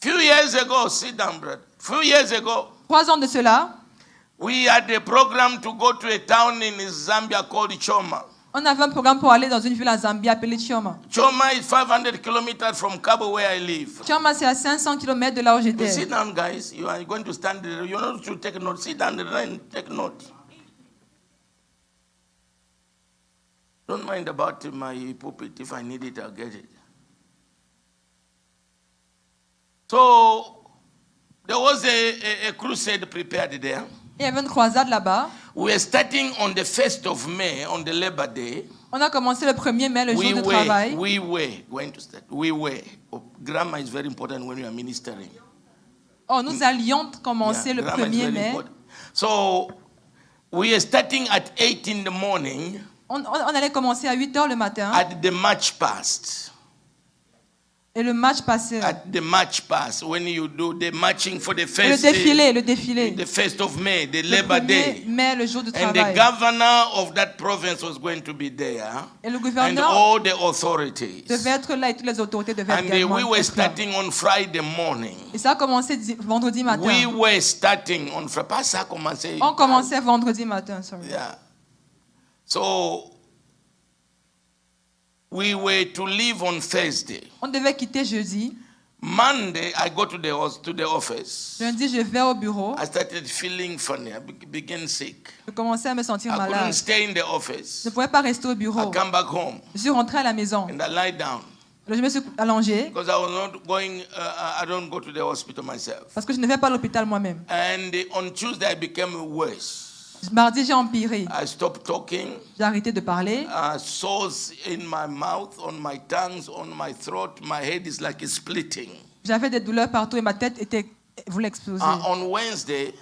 Speaker 3: Few years ago, sit down, brother. Few years ago,
Speaker 4: 3 ans de cela,
Speaker 3: we had a program to go to a town in Zambia called Choma.
Speaker 4: on avait un programme pour aller dans une ville en Zambie appelée Chioma.
Speaker 3: Choma is 500 kilometers from Cabo, where I live.
Speaker 4: Chioma, c'est à 500 km de là où j'étais.
Speaker 3: Sit down, guys. You are going to stand there. You know to take note. Sit down and take note. Don't mind about my pulpit. If I need it, I'll get it. So, there was a crusade prepared there.
Speaker 4: Il y avait une croisade là-bas.
Speaker 3: We were starting on the 1st of May, on the Labor Day.
Speaker 4: On a commencé le 1er mai, le jour de travail.
Speaker 3: We were going to start. We were. Oh, grammar is very important when you are ministering.
Speaker 4: Oh, nous allions commencer
Speaker 3: Yeah,
Speaker 4: le
Speaker 3: grammar is
Speaker 4: 1er
Speaker 3: very
Speaker 4: mai.
Speaker 3: important. So, we are starting at 8 in the morning
Speaker 4: On allait commencer à 8 heures le matin.
Speaker 3: at the march past.
Speaker 4: Et le match passait.
Speaker 3: At the march pass, when you do the marching for the
Speaker 4: Et
Speaker 3: first
Speaker 4: le défilé.
Speaker 3: the 1st of May, the
Speaker 4: Le
Speaker 3: Labor
Speaker 4: 1er
Speaker 3: Day.
Speaker 4: mai, le jour du
Speaker 3: And the
Speaker 4: travail.
Speaker 3: governor of that province was going to be there.
Speaker 4: Et le
Speaker 3: And
Speaker 4: gouverneur
Speaker 3: all the authorities.
Speaker 4: devait être là et toutes les autorités devaient
Speaker 3: And
Speaker 4: également
Speaker 3: we were
Speaker 4: être là.
Speaker 3: starting on Friday morning.
Speaker 4: Et ça a commencé vendredi matin.
Speaker 3: We were starting on Friday. Pas ça a commencé.
Speaker 4: On commençait vendredi matin. Sorry.
Speaker 3: Yeah. So we were to leave on Thursday.
Speaker 4: On devait quitter jeudi.
Speaker 3: Monday, I go to the office.
Speaker 4: Lundi, je vais au bureau.
Speaker 3: I started feeling funny. I began sick.
Speaker 4: Je commençais à me sentir
Speaker 3: I couldn't
Speaker 4: malade.
Speaker 3: stay in the
Speaker 4: Je
Speaker 3: office.
Speaker 4: ne pouvais pas rester au
Speaker 3: I
Speaker 4: bureau.
Speaker 3: come back home
Speaker 4: Je suis rentrée à la maison.
Speaker 3: and I lie down
Speaker 4: Alors, je me suis allongée
Speaker 3: because I was not going. I don't go to the hospital myself.
Speaker 4: parce que je ne vais pas à l'hôpital moi-même.
Speaker 3: And on Tuesday, I became worse.
Speaker 4: Mardi, j'ai empiré.
Speaker 3: I stopped talking.
Speaker 4: J'ai arrêté de parler.
Speaker 3: Sores in my mouth, on my tongues, on my throat. My head is like it's splitting.
Speaker 4: J'avais des douleurs partout et ma tête voulait exploser.
Speaker 3: On Wednesday,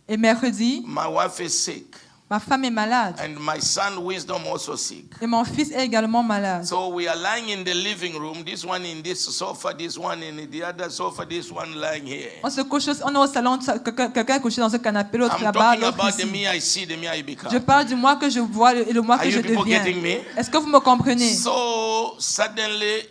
Speaker 4: Et mercredi,
Speaker 3: my wife is sick,
Speaker 4: ma femme est malade.
Speaker 3: and my son Wisdom also sick.
Speaker 4: Et mon fils est également malade.
Speaker 3: So we are lying in the living room. This one in this sofa, this one in the other sofa, this one lying here.
Speaker 4: On se couche, on est au salon, quelqu'un est couché dans ce canapé, l'autre
Speaker 3: I'm
Speaker 4: là-bas,
Speaker 3: talking
Speaker 4: l'autre
Speaker 3: about the
Speaker 4: ici.
Speaker 3: me I see, the me I become.
Speaker 4: Je parle du moi que je vois et le moi
Speaker 3: Are
Speaker 4: que
Speaker 3: you
Speaker 4: je
Speaker 3: people
Speaker 4: deviens.
Speaker 3: getting me?
Speaker 4: Est-ce que vous me comprenez?
Speaker 3: So suddenly,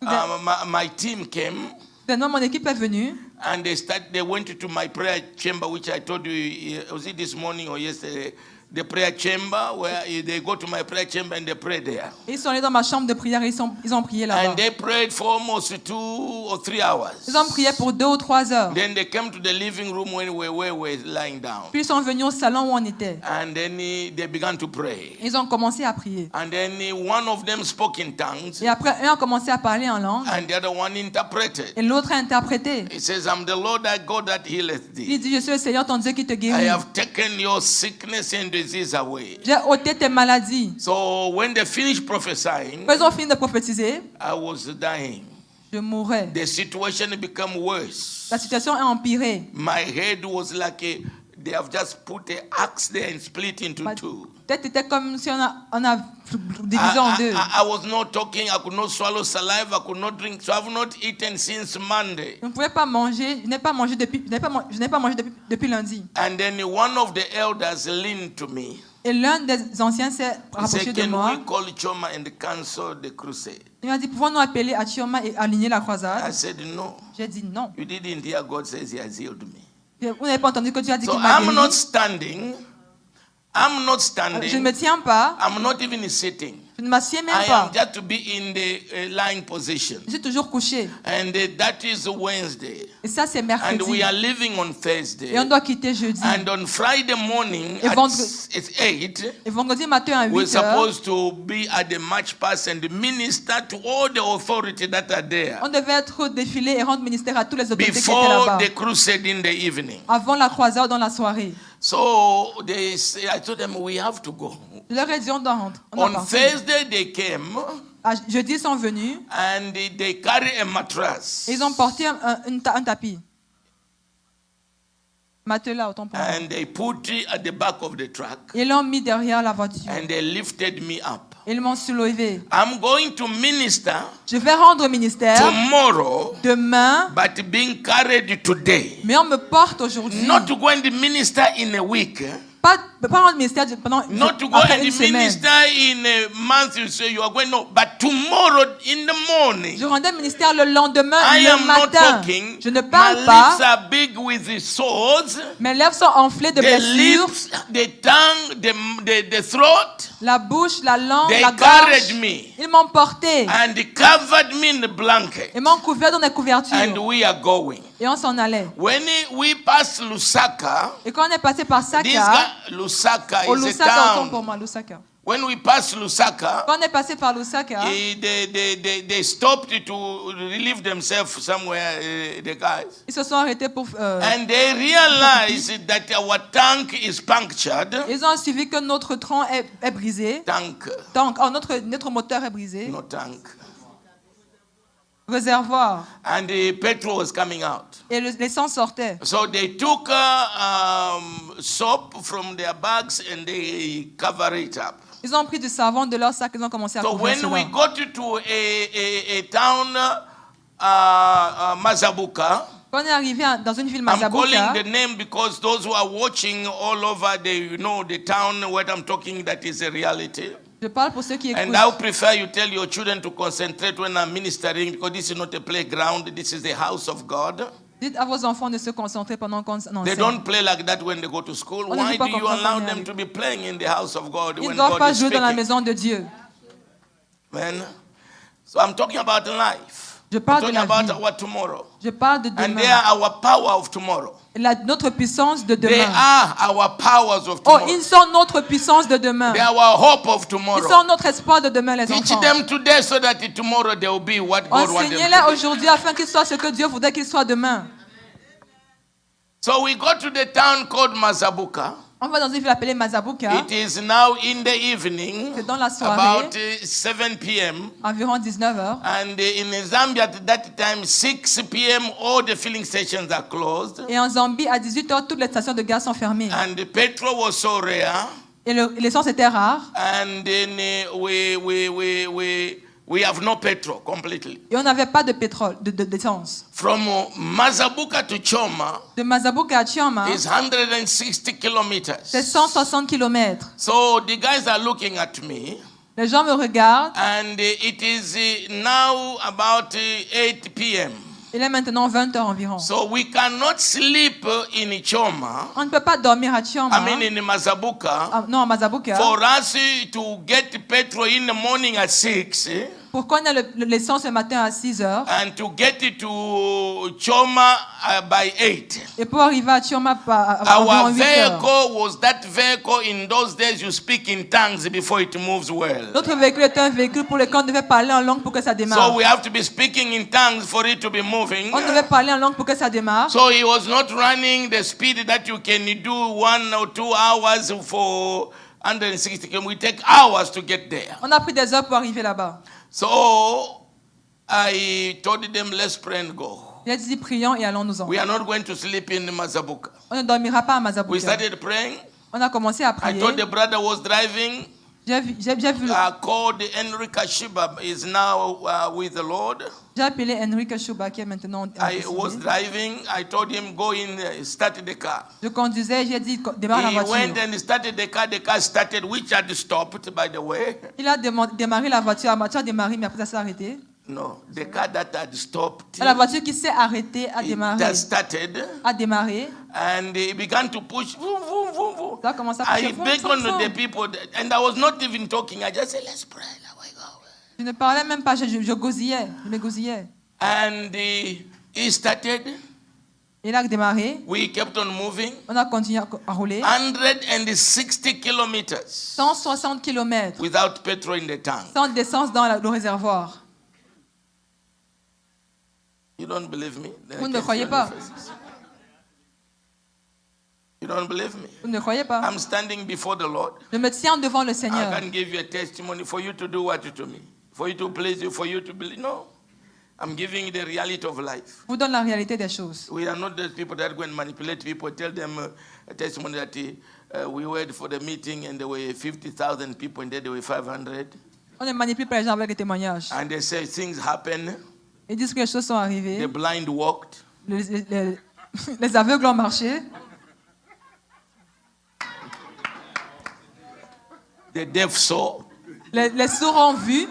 Speaker 3: my team came.
Speaker 4: Maintenant, mon équipe est venue.
Speaker 3: And they went to my prayer chamber, which I told you, was it this morning or yesterday? The prayer chamber, where they go to my prayer chamber and they pray there.
Speaker 4: Ils sont allés dans ma chambre de prière et ils ont prié là-bas.
Speaker 3: And they prayed for almost 2 or 3 hours.
Speaker 4: Ils ont prié pour 2 ou 3 heures.
Speaker 3: Then they came to the living room where we were lying down.
Speaker 4: Puis ils sont venus au salon où on était.
Speaker 3: And then they began to pray.
Speaker 4: Ils ont commencé à prier.
Speaker 3: And then one of them spoke in tongues,
Speaker 4: Et après, un a commencé à parler en langue.
Speaker 3: and the other one interpreted.
Speaker 4: Et l'autre a interprété.
Speaker 3: He says, I'm the Lord thy God that healeth
Speaker 4: Il
Speaker 3: thee.
Speaker 4: dit, je suis le Seigneur ton Dieu qui te
Speaker 3: I
Speaker 4: guérit.
Speaker 3: have taken your sickness and disease away.
Speaker 4: J'ai ôté tes maladies.
Speaker 3: So when they finished prophesying,
Speaker 4: Quand ils ont fini de prophétiser,
Speaker 3: I was dying.
Speaker 4: je mourais.
Speaker 3: The situation became worse.
Speaker 4: La situation a empiré.
Speaker 3: My head was like they have just put an axe there and split into
Speaker 4: Ma
Speaker 3: two.
Speaker 4: tête était comme si on a divisé en deux.
Speaker 3: I was not talking. I could not swallow saliva. I could not drink. So I have not eaten since Monday.
Speaker 4: Je ne pouvais pas manger. Je n'ai pas mangé depuis lundi.
Speaker 3: And then one of the elders leaned to me.
Speaker 4: Et l'un des anciens s'est
Speaker 3: He
Speaker 4: rapproché
Speaker 3: said,
Speaker 4: de
Speaker 3: can
Speaker 4: moi.
Speaker 3: we call Choma and cancel the crusade?
Speaker 4: Il m'a dit, pouvons-nous appeler à Chioma et aligner la
Speaker 3: I
Speaker 4: croisade?
Speaker 3: said, no.
Speaker 4: J'ai dit non.
Speaker 3: You didn't hear God says he has healed me.
Speaker 4: Vous n'avez pas entendu que Dieu a dit
Speaker 3: So
Speaker 4: qu'il m'a
Speaker 3: I'm
Speaker 4: guéri.
Speaker 3: not standing. I'm not
Speaker 4: Je ne me
Speaker 3: standing.
Speaker 4: tiens pas.
Speaker 3: I'm not even sitting.
Speaker 4: Je ne m'assieds même
Speaker 3: I
Speaker 4: pas.
Speaker 3: am just to be in the lying position.
Speaker 4: Je suis toujours couché.
Speaker 3: And that is Wednesday.
Speaker 4: Et ça, c'est
Speaker 3: And
Speaker 4: mercredi.
Speaker 3: we are leaving on Thursday.
Speaker 4: Et on doit quitter jeudi.
Speaker 3: And on Friday morning
Speaker 4: Et
Speaker 3: at
Speaker 4: vendredi-
Speaker 3: it's 8,
Speaker 4: Et vendredi matin à
Speaker 3: we're
Speaker 4: 8 heures,
Speaker 3: supposed to be at the march pass and minister to all the authority that are there
Speaker 4: on devait être défilé et rendre ministère à tous les autorités qui étaient
Speaker 3: before
Speaker 4: là-bas.
Speaker 3: the crusade in the evening.
Speaker 4: Avant la croisade dans la soirée.
Speaker 3: So I told them we have to go.
Speaker 4: Je leur ai dit, on doit rentrer. On doit
Speaker 3: On
Speaker 4: partir.
Speaker 3: Thursday they came
Speaker 4: Jeudi, ils sont venus.
Speaker 3: and they carry a mattress.
Speaker 4: Et ils ont porté un tapis. Matelas, autant pour moi.
Speaker 3: And they put it at the back of the truck
Speaker 4: Et ils l'ont mis derrière la voiture.
Speaker 3: and they lifted me up.
Speaker 4: Ils m'ont soulevé.
Speaker 3: I'm going to minister
Speaker 4: Je vais rendre ministère
Speaker 3: tomorrow,
Speaker 4: demain,
Speaker 3: but being carried today.
Speaker 4: mais on me porte aujourd'hui.
Speaker 3: Not to go and minister in a week.
Speaker 4: Pas rendre ministère pendant
Speaker 3: Not to go
Speaker 4: après
Speaker 3: and
Speaker 4: une semaine.
Speaker 3: minister in a month. You say you are going. No, but tomorrow in the morning.
Speaker 4: Je rendais ministère le lendemain,
Speaker 3: I
Speaker 4: le
Speaker 3: am not
Speaker 4: matin.
Speaker 3: talking.
Speaker 4: Je ne
Speaker 3: My
Speaker 4: parle
Speaker 3: lips
Speaker 4: pas.
Speaker 3: are big with the swords.
Speaker 4: Mes lèvres sont enflées de
Speaker 3: The
Speaker 4: blessures.
Speaker 3: lips, the tongue, the throat.
Speaker 4: La bouche, la langue,
Speaker 3: They
Speaker 4: la
Speaker 3: carried
Speaker 4: gorge.
Speaker 3: me
Speaker 4: Ils m'ont porté.
Speaker 3: and they covered me in the blanket.
Speaker 4: Ils m'ont couvert dans des
Speaker 3: And
Speaker 4: couvertures.
Speaker 3: we are going.
Speaker 4: Et on s'en allait.
Speaker 3: When we pass Lusaka,
Speaker 4: Et quand on est passé par
Speaker 3: this
Speaker 4: Saka,
Speaker 3: guy, Lusaka
Speaker 4: au
Speaker 3: is a
Speaker 4: Lusaka, autant pour
Speaker 3: town.
Speaker 4: moi, Lusaka.
Speaker 3: When we pass Lusaka,
Speaker 4: Quand on est passé par Lusaka,
Speaker 3: they stopped to relieve themselves somewhere, the guys.
Speaker 4: ils se sont arrêtés pour.
Speaker 3: And they realized that our tank is punctured.
Speaker 4: Ils ont suivi que notre tronc est brisé.
Speaker 3: Tank,
Speaker 4: Donc, notre moteur est brisé.
Speaker 3: no tank.
Speaker 4: Réservoir.
Speaker 3: And the petrol was coming out.
Speaker 4: Et l'essence sortait.
Speaker 3: So they took soap from their bags and they cover it up.
Speaker 4: Ils ont pris du savon de leur sac, ils ont commencé à
Speaker 3: So
Speaker 4: couvrir
Speaker 3: when we
Speaker 4: cela.
Speaker 3: got to a town Mazabuka.
Speaker 4: Quand on est arrivé dans une ville
Speaker 3: I'm calling
Speaker 4: Mazabuka,
Speaker 3: the name because those who are watching all over the town, what I'm talking, that is a reality.
Speaker 4: je parle pour ceux qui
Speaker 3: And
Speaker 4: écoutent.
Speaker 3: I would prefer you tell your children to concentrate when I'm ministering, because this is not a playground, this is the house of God.
Speaker 4: Dites à vos enfants de se concentrer pendant qu'on
Speaker 3: They
Speaker 4: enseigne.
Speaker 3: don't play like that when they go to school.
Speaker 4: On ne
Speaker 3: Why
Speaker 4: joue pas
Speaker 3: do you
Speaker 4: comme ça quand
Speaker 3: allow
Speaker 4: on y
Speaker 3: them
Speaker 4: arrive.
Speaker 3: to be playing in the house of God
Speaker 4: Ils
Speaker 3: when
Speaker 4: ne doivent
Speaker 3: God
Speaker 4: pas
Speaker 3: is
Speaker 4: jouer dans la
Speaker 3: speaking?
Speaker 4: maison de Dieu.
Speaker 3: Man. So I'm talking about life.
Speaker 4: Je
Speaker 3: I'm
Speaker 4: parle de
Speaker 3: talking
Speaker 4: la
Speaker 3: about
Speaker 4: vie.
Speaker 3: our tomorrow.
Speaker 4: Je parle de
Speaker 3: And they are
Speaker 4: demain.
Speaker 3: our power of tomorrow.
Speaker 4: Notre puissance de
Speaker 3: They
Speaker 4: demain.
Speaker 3: are our powers of
Speaker 4: Oh,
Speaker 3: tomorrow.
Speaker 4: ils sont notre puissance de demain.
Speaker 3: They are our hope of
Speaker 4: Ils
Speaker 3: tomorrow.
Speaker 4: sont notre espoir de demain, les
Speaker 3: Teach
Speaker 4: enfants.
Speaker 3: them today so that tomorrow they will be what God wants them
Speaker 4: Enseignez-les
Speaker 3: to be.
Speaker 4: aujourd'hui afin qu'ils soient ce que Dieu voudrait qu'ils soient demain.
Speaker 3: So we go to the town called Mazabuka.
Speaker 4: On va dans une ville appelée Mazabuka,
Speaker 3: It is now in the evening,
Speaker 4: c'est dans la
Speaker 3: about
Speaker 4: soirée,
Speaker 3: 7 p.m.
Speaker 4: environ 19h.
Speaker 3: And in Zambia at that time, 6 p.m., all the filling stations are closed.
Speaker 4: Et en Zambie, à 18h, toutes les stations de gaz sont fermées.
Speaker 3: And the petrol was so rare.
Speaker 4: Et l'essence était rare.
Speaker 3: And then we have no petrol completely.
Speaker 4: Et on n'avait pas de pétrole, d'essence.
Speaker 3: From Mazabuka to Choma
Speaker 4: De Mazabuka à Chioma,
Speaker 3: is 160 kilometers.
Speaker 4: c'est 160 km.
Speaker 3: So the guys are looking at me.
Speaker 4: Les gens me regardent.
Speaker 3: And it is now about 8 p.m.
Speaker 4: Il est maintenant 20h environ.
Speaker 3: So we cannot sleep in Choma,
Speaker 4: On ne peut pas dormir à Chioma.
Speaker 3: I mean in Mazabuka,
Speaker 4: Non, à Mazabuka.
Speaker 3: for us to get petrol in the morning at 6
Speaker 4: Pour qu'on ait l'essence le matin à 6h.
Speaker 3: and to get it to Choma by 8.
Speaker 4: Et pour arriver à Chioma à environ
Speaker 3: Our
Speaker 4: 8h.
Speaker 3: vehicle was that vehicle in those days you speak in tongues before it moves well.
Speaker 4: Notre véhicule est un véhicule pour lequel on devait parler en langue pour que ça démarre.
Speaker 3: So we have to be speaking in tongues for it to be moving.
Speaker 4: On devait parler en langue pour que ça démarre.
Speaker 3: So he was not running the speed that you can do 1 or 2 hours for 160 km. We take hours to get there.
Speaker 4: On a pris des heures pour arriver là-bas.
Speaker 3: So I told them, let's pray and go.
Speaker 4: Il a dit, prions et allons-nous-en.
Speaker 3: We are not going to sleep in Mazabuka.
Speaker 4: On ne dormira pas à
Speaker 3: We
Speaker 4: Mazabuka.
Speaker 3: started praying.
Speaker 4: On a commencé à
Speaker 3: I
Speaker 4: prier.
Speaker 3: told the brother was driving.
Speaker 4: J'ai vu,
Speaker 3: Called Henry Kashiba is now with the Lord.
Speaker 4: j'ai appelé Enrique Chouba qui est maintenant
Speaker 3: I was
Speaker 4: décédé.
Speaker 3: driving. I told him go in, start the car.
Speaker 4: Je conduisais, j'ai dit, démarre la
Speaker 3: He went
Speaker 4: voiture.
Speaker 3: and started the car. The car started, which had stopped, by the way.
Speaker 4: Il a démarré la voiture a démarré, mais après ça s'est arrêté.
Speaker 3: No, the car that had stopped,
Speaker 4: Et la voiture qui s'est arrêtée a
Speaker 3: it
Speaker 4: démarré.
Speaker 3: had started,
Speaker 4: A démarré.
Speaker 3: and he began to push. Vroom, vroom, vroom, vroom.
Speaker 4: Ça a commencé à
Speaker 3: I
Speaker 4: pousser.
Speaker 3: begged on the people, and I was not even talking. I just said, let's pray. Now we go.
Speaker 4: Je ne parlais même pas, je gosillais. Je me gosillais.
Speaker 3: And he started.
Speaker 4: Il a démarré.
Speaker 3: We kept on moving.
Speaker 4: On a continué à rouler.
Speaker 3: 160 kilometers
Speaker 4: 160 km
Speaker 3: without petrol in the tank.
Speaker 4: sans d'essence dans le réservoir.
Speaker 3: You don't believe me? Then I
Speaker 4: Vous ne
Speaker 3: can
Speaker 4: croyez
Speaker 3: see on
Speaker 4: pas?
Speaker 3: your faces. You don't believe me?
Speaker 4: Vous ne croyez pas?
Speaker 3: I'm standing before the Lord.
Speaker 4: Je me tiens devant le
Speaker 3: I
Speaker 4: Seigneur.
Speaker 3: can give you a testimony for you to do what to me, for you to please you, for you to believe. No, I'm giving you the reality of life.
Speaker 4: Je vous donne la réalité des choses.
Speaker 3: We are not those people that go and manipulate people, tell them a testimony that we went for the meeting and there were 50,000 people and then there were 500.
Speaker 4: On ne manipule pas les gens avec les témoignages.
Speaker 3: And they say things happen,
Speaker 4: Ils disent que les choses sont
Speaker 3: the
Speaker 4: arrivées.
Speaker 3: blind walked.
Speaker 4: Les aveugles ont marché.
Speaker 3: The deaf saw.
Speaker 4: Les sourds ont vu.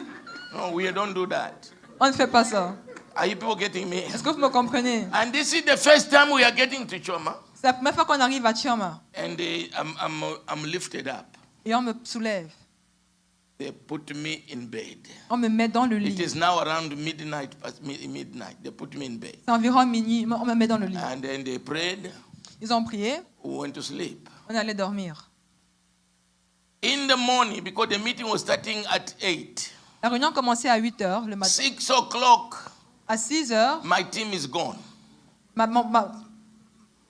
Speaker 3: No, we don't do that.
Speaker 4: On ne fait pas ça.
Speaker 3: Are you people getting me?
Speaker 4: Est-ce que vous me comprenez?
Speaker 3: And this is the first time we are getting to Choma.
Speaker 4: C'est la première fois qu'on arrive à Chioma.
Speaker 3: And I'm lifted up.
Speaker 4: Et on me soulève.
Speaker 3: They put me in bed.
Speaker 4: On me met dans le
Speaker 3: It
Speaker 4: lit.
Speaker 3: is now around midnight, past midnight. They put me in bed.
Speaker 4: C'est environ minuit. On me met dans le lit.
Speaker 3: And then they prayed.
Speaker 4: Ils ont prié.
Speaker 3: We went to sleep.
Speaker 4: On allait dormir.
Speaker 3: In the morning, because the meeting was starting at 8.
Speaker 4: La réunion commençait à 8h le matin.
Speaker 3: 6 o'clock,
Speaker 4: À 6h,
Speaker 3: my team is gone.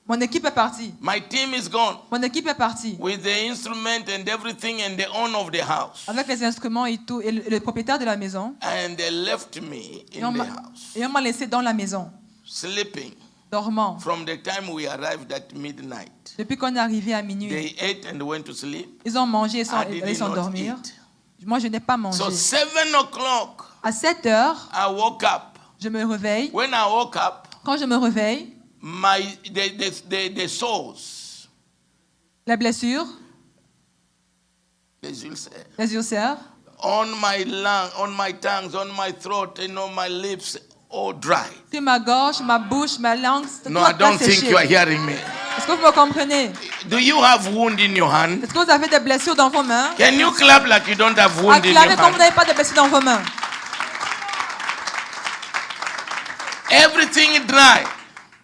Speaker 4: mon équipe est partie.
Speaker 3: My team is gone
Speaker 4: Mon équipe est partie.
Speaker 3: with the instrument and everything and the owner of the house.
Speaker 4: Avec les instruments et tout. Et le propriétaire de la maison.
Speaker 3: And they left me
Speaker 4: Et
Speaker 3: in
Speaker 4: on
Speaker 3: the
Speaker 4: m'a
Speaker 3: house,
Speaker 4: et on m'a laissé dans la maison.
Speaker 3: sleeping
Speaker 4: Dormant.
Speaker 3: from the time we arrived at midnight.
Speaker 4: Depuis qu'on est arrivé à minuit.
Speaker 3: They ate and went to sleep.
Speaker 4: Ils ont mangé et
Speaker 3: I
Speaker 4: sont allés
Speaker 3: did not
Speaker 4: s'endormir.
Speaker 3: eat.
Speaker 4: Moi, je n'ai pas mangé.
Speaker 3: So 7 o'clock,
Speaker 4: À 7h,
Speaker 3: I woke up
Speaker 4: Je me réveille.
Speaker 3: When I woke up,
Speaker 4: Quand je me réveille,
Speaker 3: the sores,
Speaker 4: la blessure,
Speaker 3: les ulcères,
Speaker 4: les ulcères,
Speaker 3: on my lung, on my tongues, on my throat, and on my lips, all dry.
Speaker 4: sur ma gorge, ma bouche, ma langue,
Speaker 3: No,
Speaker 4: tout
Speaker 3: I don't
Speaker 4: a
Speaker 3: think
Speaker 4: séché.
Speaker 3: you are hearing me.
Speaker 4: Est-ce que vous me comprenez?
Speaker 3: Do you have wound in your hand?
Speaker 4: Est-ce que vous avez des blessures dans vos mains?
Speaker 3: Can you clap like you don't have wound in your
Speaker 4: Acclamez comme vous
Speaker 3: hand?
Speaker 4: n'avez pas de blessures dans vos mains.
Speaker 3: Everything dry.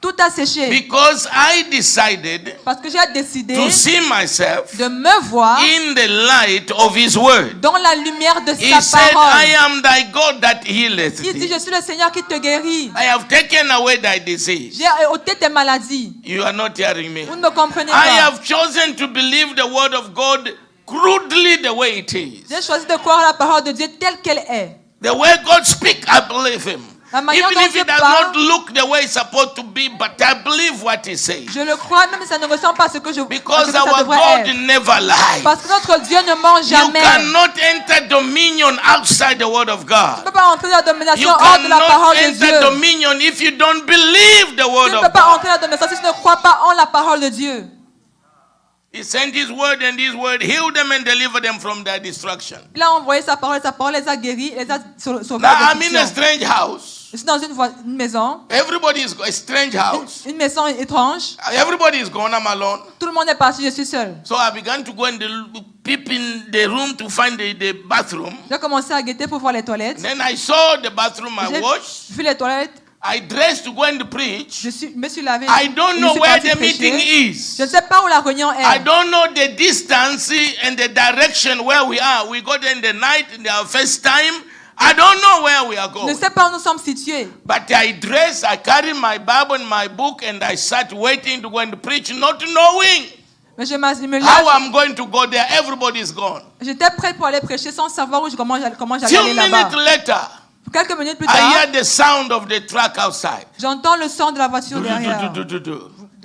Speaker 4: Tout a séché.
Speaker 3: Because I decided
Speaker 4: Parce que j'ai décidé
Speaker 3: to see myself
Speaker 4: de me voir
Speaker 3: in the light of His word.
Speaker 4: dans la lumière de
Speaker 3: He
Speaker 4: sa
Speaker 3: said,
Speaker 4: parole.
Speaker 3: I am thy God that healeth
Speaker 4: Il dit,
Speaker 3: thee.
Speaker 4: je suis le Seigneur qui te guérit.
Speaker 3: I have taken away thy disease.
Speaker 4: J'ai ôté tes maladies.
Speaker 3: You are not hearing me.
Speaker 4: Vous ne me comprenez
Speaker 3: I
Speaker 4: pas.
Speaker 3: have chosen to believe the word of God crudely the way it is.
Speaker 4: J'ai choisi de croire la parole de Dieu telle qu'elle est.
Speaker 3: The way God speaks, I believe Him.
Speaker 4: La manière
Speaker 3: Even
Speaker 4: dont
Speaker 3: if
Speaker 4: Dieu
Speaker 3: it does
Speaker 4: parle,
Speaker 3: not look the way it's supposed to be, but I believe what He says.
Speaker 4: je le crois même si ça ne ressemble pas à ce que je
Speaker 3: Because
Speaker 4: ce que ça
Speaker 3: our
Speaker 4: devrait
Speaker 3: God
Speaker 4: être.
Speaker 3: never lies.
Speaker 4: Parce que notre Dieu ne ment
Speaker 3: You
Speaker 4: jamais.
Speaker 3: cannot enter dominion outside the word of
Speaker 4: Tu ne
Speaker 3: God.
Speaker 4: peux pas entrer dans la
Speaker 3: You
Speaker 4: domination hors de la
Speaker 3: cannot
Speaker 4: parole de
Speaker 3: enter
Speaker 4: Dieu.
Speaker 3: dominion if you don't believe the
Speaker 4: Tu
Speaker 3: word
Speaker 4: ne
Speaker 3: of
Speaker 4: peux pas
Speaker 3: God.
Speaker 4: entrer dans la domination si tu ne crois pas en la parole de Dieu.
Speaker 3: He sent His word, and His word healed them and delivered them from their destruction.
Speaker 4: Il a envoyé sa parole les a guéris, les a sauvés
Speaker 3: Now
Speaker 4: de
Speaker 3: I'm in a
Speaker 4: destruction.
Speaker 3: strange house.
Speaker 4: Je suis dans une maison,
Speaker 3: Everybody is a strange house.
Speaker 4: une maison étrange.
Speaker 3: Everybody is gone. I'm alone.
Speaker 4: Tout le monde est parti, je suis seul.
Speaker 3: So I began to go and peep in the room to find the bathroom.
Speaker 4: J'ai commencé à guetter pour voir les toilettes.
Speaker 3: Then I saw the bathroom. I
Speaker 4: J'ai
Speaker 3: washed.
Speaker 4: vu les toilettes.
Speaker 3: I dressed to go and preach.
Speaker 4: Me suis lavé.
Speaker 3: I don't
Speaker 4: je
Speaker 3: know
Speaker 4: suis
Speaker 3: where
Speaker 4: parti
Speaker 3: the meeting
Speaker 4: prêcher.
Speaker 3: is.
Speaker 4: Je ne sais pas où la réunion
Speaker 3: I
Speaker 4: est.
Speaker 3: don't know the distance and the direction where we are. We got in the night in our first time. I don't know where we are
Speaker 4: Je ne
Speaker 3: going.
Speaker 4: sais pas où nous sommes situés.
Speaker 3: But I dressed, I carried my Bible and my book, and I sat waiting to go and preach, not knowing
Speaker 4: Mais je me
Speaker 3: how
Speaker 4: lâche.
Speaker 3: I'm going to go there. Everybody is gone.
Speaker 4: J'étais prêt pour aller prêcher sans savoir comment j'allais
Speaker 3: Few
Speaker 4: aller là-bas.
Speaker 3: minutes later,
Speaker 4: Quelques minutes plus
Speaker 3: I
Speaker 4: tard,
Speaker 3: hear the sound of the truck outside.
Speaker 4: j'entends le son de la voiture derrière.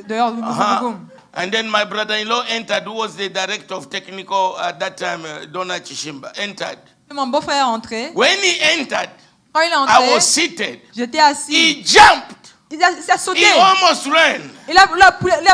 Speaker 4: Dehors, boum, boum,
Speaker 3: Uh-huh.
Speaker 4: boum.
Speaker 3: And then my brother-in-law entered, who was the director of technical at that time, Donna Chishimba, entered.
Speaker 4: Mon beau-frère est entré.
Speaker 3: When he entered,
Speaker 4: Quand il est
Speaker 3: I
Speaker 4: entré,
Speaker 3: was seated.
Speaker 4: j'étais assis.
Speaker 3: He jumped.
Speaker 4: Il a sauté.
Speaker 3: He almost ran.
Speaker 4: Il a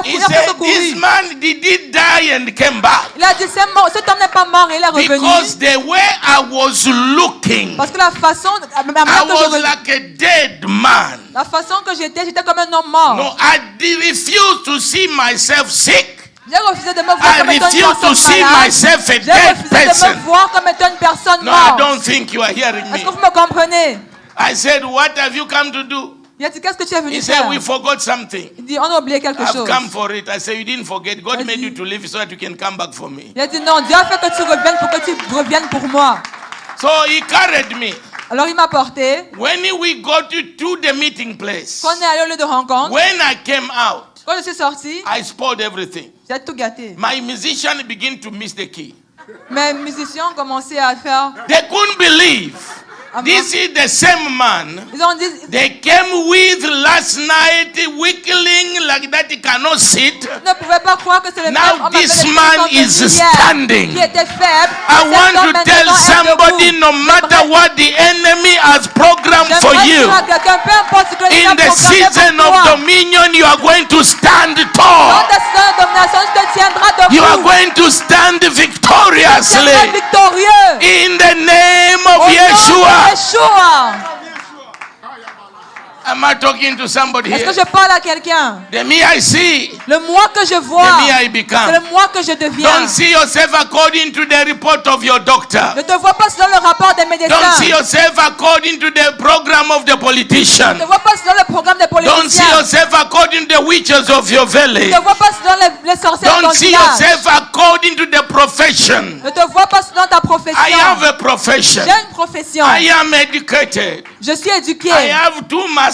Speaker 3: He
Speaker 4: presque
Speaker 3: said,
Speaker 4: couru.
Speaker 3: this man, did he die and came back?
Speaker 4: Il a dit, c'est mort. Cet homme n'est pas mort, il est revenu.
Speaker 3: Because the way I was looking,
Speaker 4: Parce que la façon,
Speaker 3: I was like a dead man.
Speaker 4: la façon que j'étais comme un homme mort.
Speaker 3: No, I refused to see myself sick.
Speaker 4: J'ai refusé de me voir
Speaker 3: I
Speaker 4: comme étant une
Speaker 3: refuse to
Speaker 4: personne
Speaker 3: see
Speaker 4: malade.
Speaker 3: myself a
Speaker 4: J'ai
Speaker 3: dead
Speaker 4: refusé de
Speaker 3: person.
Speaker 4: me voir comme étant une personne
Speaker 3: No, I
Speaker 4: morte.
Speaker 3: don't think you are hearing
Speaker 4: Est-ce
Speaker 3: me.
Speaker 4: que vous me comprenez?
Speaker 3: I said, what have you come to do?
Speaker 4: Il a dit, qu'est-ce que tu es venu
Speaker 3: He
Speaker 4: faire?
Speaker 3: said, we forgot something.
Speaker 4: Il dit, on a oublié quelque
Speaker 3: I've
Speaker 4: chose.
Speaker 3: come for it. I said, you didn't forget. God
Speaker 4: Vas-y.
Speaker 3: made you to live so that you can come back for me.
Speaker 4: Il a dit, non, Dieu a fait que tu reviennes pour que tu reviennes pour moi.
Speaker 3: So he carried me.
Speaker 4: Alors il m'a porté.
Speaker 3: When we got to the meeting place,
Speaker 4: Quand on est allé au lieu de rencontre,
Speaker 3: when I came out,
Speaker 4: quand je suis sorti,
Speaker 3: I spoiled everything.
Speaker 4: j'ai tout gâté.
Speaker 3: My musician began to miss the key.
Speaker 4: Mes musiciens ont commencé à faire.
Speaker 3: They couldn't believe. This is the same man
Speaker 4: Ils ont dit,
Speaker 3: they came with last night, wiggling like that he cannot sit.
Speaker 4: ils ne pouvaient pas croire que c'est le
Speaker 3: Now
Speaker 4: même homme
Speaker 3: this
Speaker 4: avec les
Speaker 3: man
Speaker 4: personnes
Speaker 3: is
Speaker 4: d'hier,
Speaker 3: standing.
Speaker 4: qui était faible.
Speaker 3: I
Speaker 4: Cet
Speaker 3: want
Speaker 4: homme
Speaker 3: to
Speaker 4: maintenant
Speaker 3: tell
Speaker 4: est
Speaker 3: somebody,
Speaker 4: debout.
Speaker 3: no matter what the enemy has programmed for
Speaker 4: J'aimerais
Speaker 3: you,
Speaker 4: dire à quelqu'un, peu importe ce que les
Speaker 3: in
Speaker 4: gens
Speaker 3: the
Speaker 4: programment
Speaker 3: season
Speaker 4: pour
Speaker 3: of
Speaker 4: toi,
Speaker 3: dominion, you are going to stand
Speaker 4: dans
Speaker 3: tall.
Speaker 4: ta saison de domination, tu te tiendras debout.
Speaker 3: You are going to stand
Speaker 4: Tu seras
Speaker 3: victoriously
Speaker 4: victorieux.
Speaker 3: in the name of
Speaker 4: Au nom de
Speaker 3: Yeshua.
Speaker 4: Yeshua.
Speaker 3: Am I talking to somebody
Speaker 4: Est-ce
Speaker 3: here?
Speaker 4: que je parle à quelqu'un?
Speaker 3: The me I see,
Speaker 4: Le moi que je vois,
Speaker 3: the me I
Speaker 4: c'est
Speaker 3: become.
Speaker 4: le moi que je deviens.
Speaker 3: Don't see yourself according to the report of your doctor.
Speaker 4: Ne te vois pas selon le rapport des médecins.
Speaker 3: Don't see yourself according to the program of the politician.
Speaker 4: Ne te vois pas selon le programme des
Speaker 3: Don't see
Speaker 4: politiciens.
Speaker 3: yourself according to the witches of your village.
Speaker 4: Ne te vois pas selon les sorciers de ton
Speaker 3: Don't see
Speaker 4: village.
Speaker 3: yourself according to the profession.
Speaker 4: Ne te vois pas selon ta profession.
Speaker 3: I have a profession.
Speaker 4: J'ai une profession.
Speaker 3: I am educated.
Speaker 4: Je suis éduqué.
Speaker 3: I have 2 masters.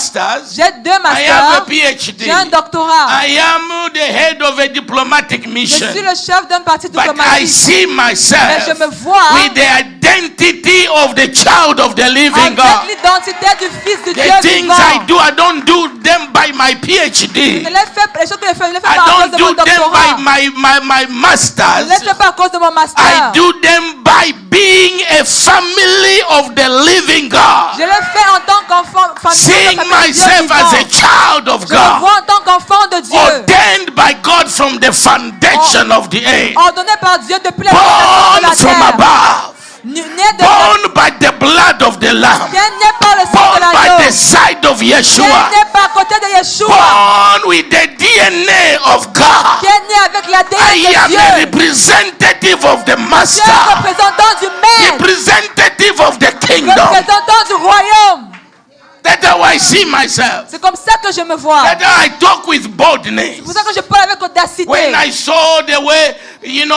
Speaker 4: J'ai 2
Speaker 3: I have a
Speaker 4: masters.
Speaker 3: PhD.
Speaker 4: J'ai un doctorat.
Speaker 3: I am the head of a diplomatic
Speaker 4: Je
Speaker 3: mission.
Speaker 4: suis le chef d'un parti
Speaker 3: But I
Speaker 4: diplomatique.
Speaker 3: see
Speaker 4: Mais
Speaker 3: myself
Speaker 4: je me vois
Speaker 3: with the identity of the child of the living
Speaker 4: avec
Speaker 3: God.
Speaker 4: l'identité du Fils de Dieu
Speaker 3: The things I
Speaker 4: vivant.
Speaker 3: do, I don't do them by my
Speaker 4: Je
Speaker 3: PhD.
Speaker 4: ne l'ai fait, les choses que je fais, je ne les fais
Speaker 3: I
Speaker 4: pas à cause
Speaker 3: don't
Speaker 4: de mon
Speaker 3: do them
Speaker 4: doctorat.
Speaker 3: by my
Speaker 4: Je ne
Speaker 3: masters.
Speaker 4: les fais pas à cause de mon
Speaker 3: I
Speaker 4: master.
Speaker 3: do them by being a family of the living
Speaker 4: Je
Speaker 3: God.
Speaker 4: le fais en tant qu'enfant,
Speaker 3: Seeing myself as a child of
Speaker 4: Je me
Speaker 3: God.
Speaker 4: vois en tant qu'enfant de Dieu,
Speaker 3: Ordained by God from the foundation of the age.
Speaker 4: ordonné par Dieu depuis la fondation de
Speaker 3: Born
Speaker 4: la
Speaker 3: from
Speaker 4: terre.
Speaker 3: above.
Speaker 4: Né de
Speaker 3: Born by the blood of the Lamb.
Speaker 4: qui est né par le sang de
Speaker 3: Born by
Speaker 4: l'agneau.
Speaker 3: the side of
Speaker 4: Qui est
Speaker 3: Yeshua.
Speaker 4: né par à côté de Yeshua.
Speaker 3: Born with the DNA of
Speaker 4: Qui
Speaker 3: God.
Speaker 4: est né avec la
Speaker 3: I
Speaker 4: déesse
Speaker 3: am
Speaker 4: de Dieu.
Speaker 3: a representative of the
Speaker 4: Je suis
Speaker 3: Master.
Speaker 4: un représentant du maître.
Speaker 3: Representative of the kingdom.
Speaker 4: Représentant du royaume.
Speaker 3: That's how I see myself.
Speaker 4: C'est comme ça que je me vois.
Speaker 3: That's how I talk with boldness.
Speaker 4: C'est pour ça que je parle avec audacité.
Speaker 3: When I saw the way,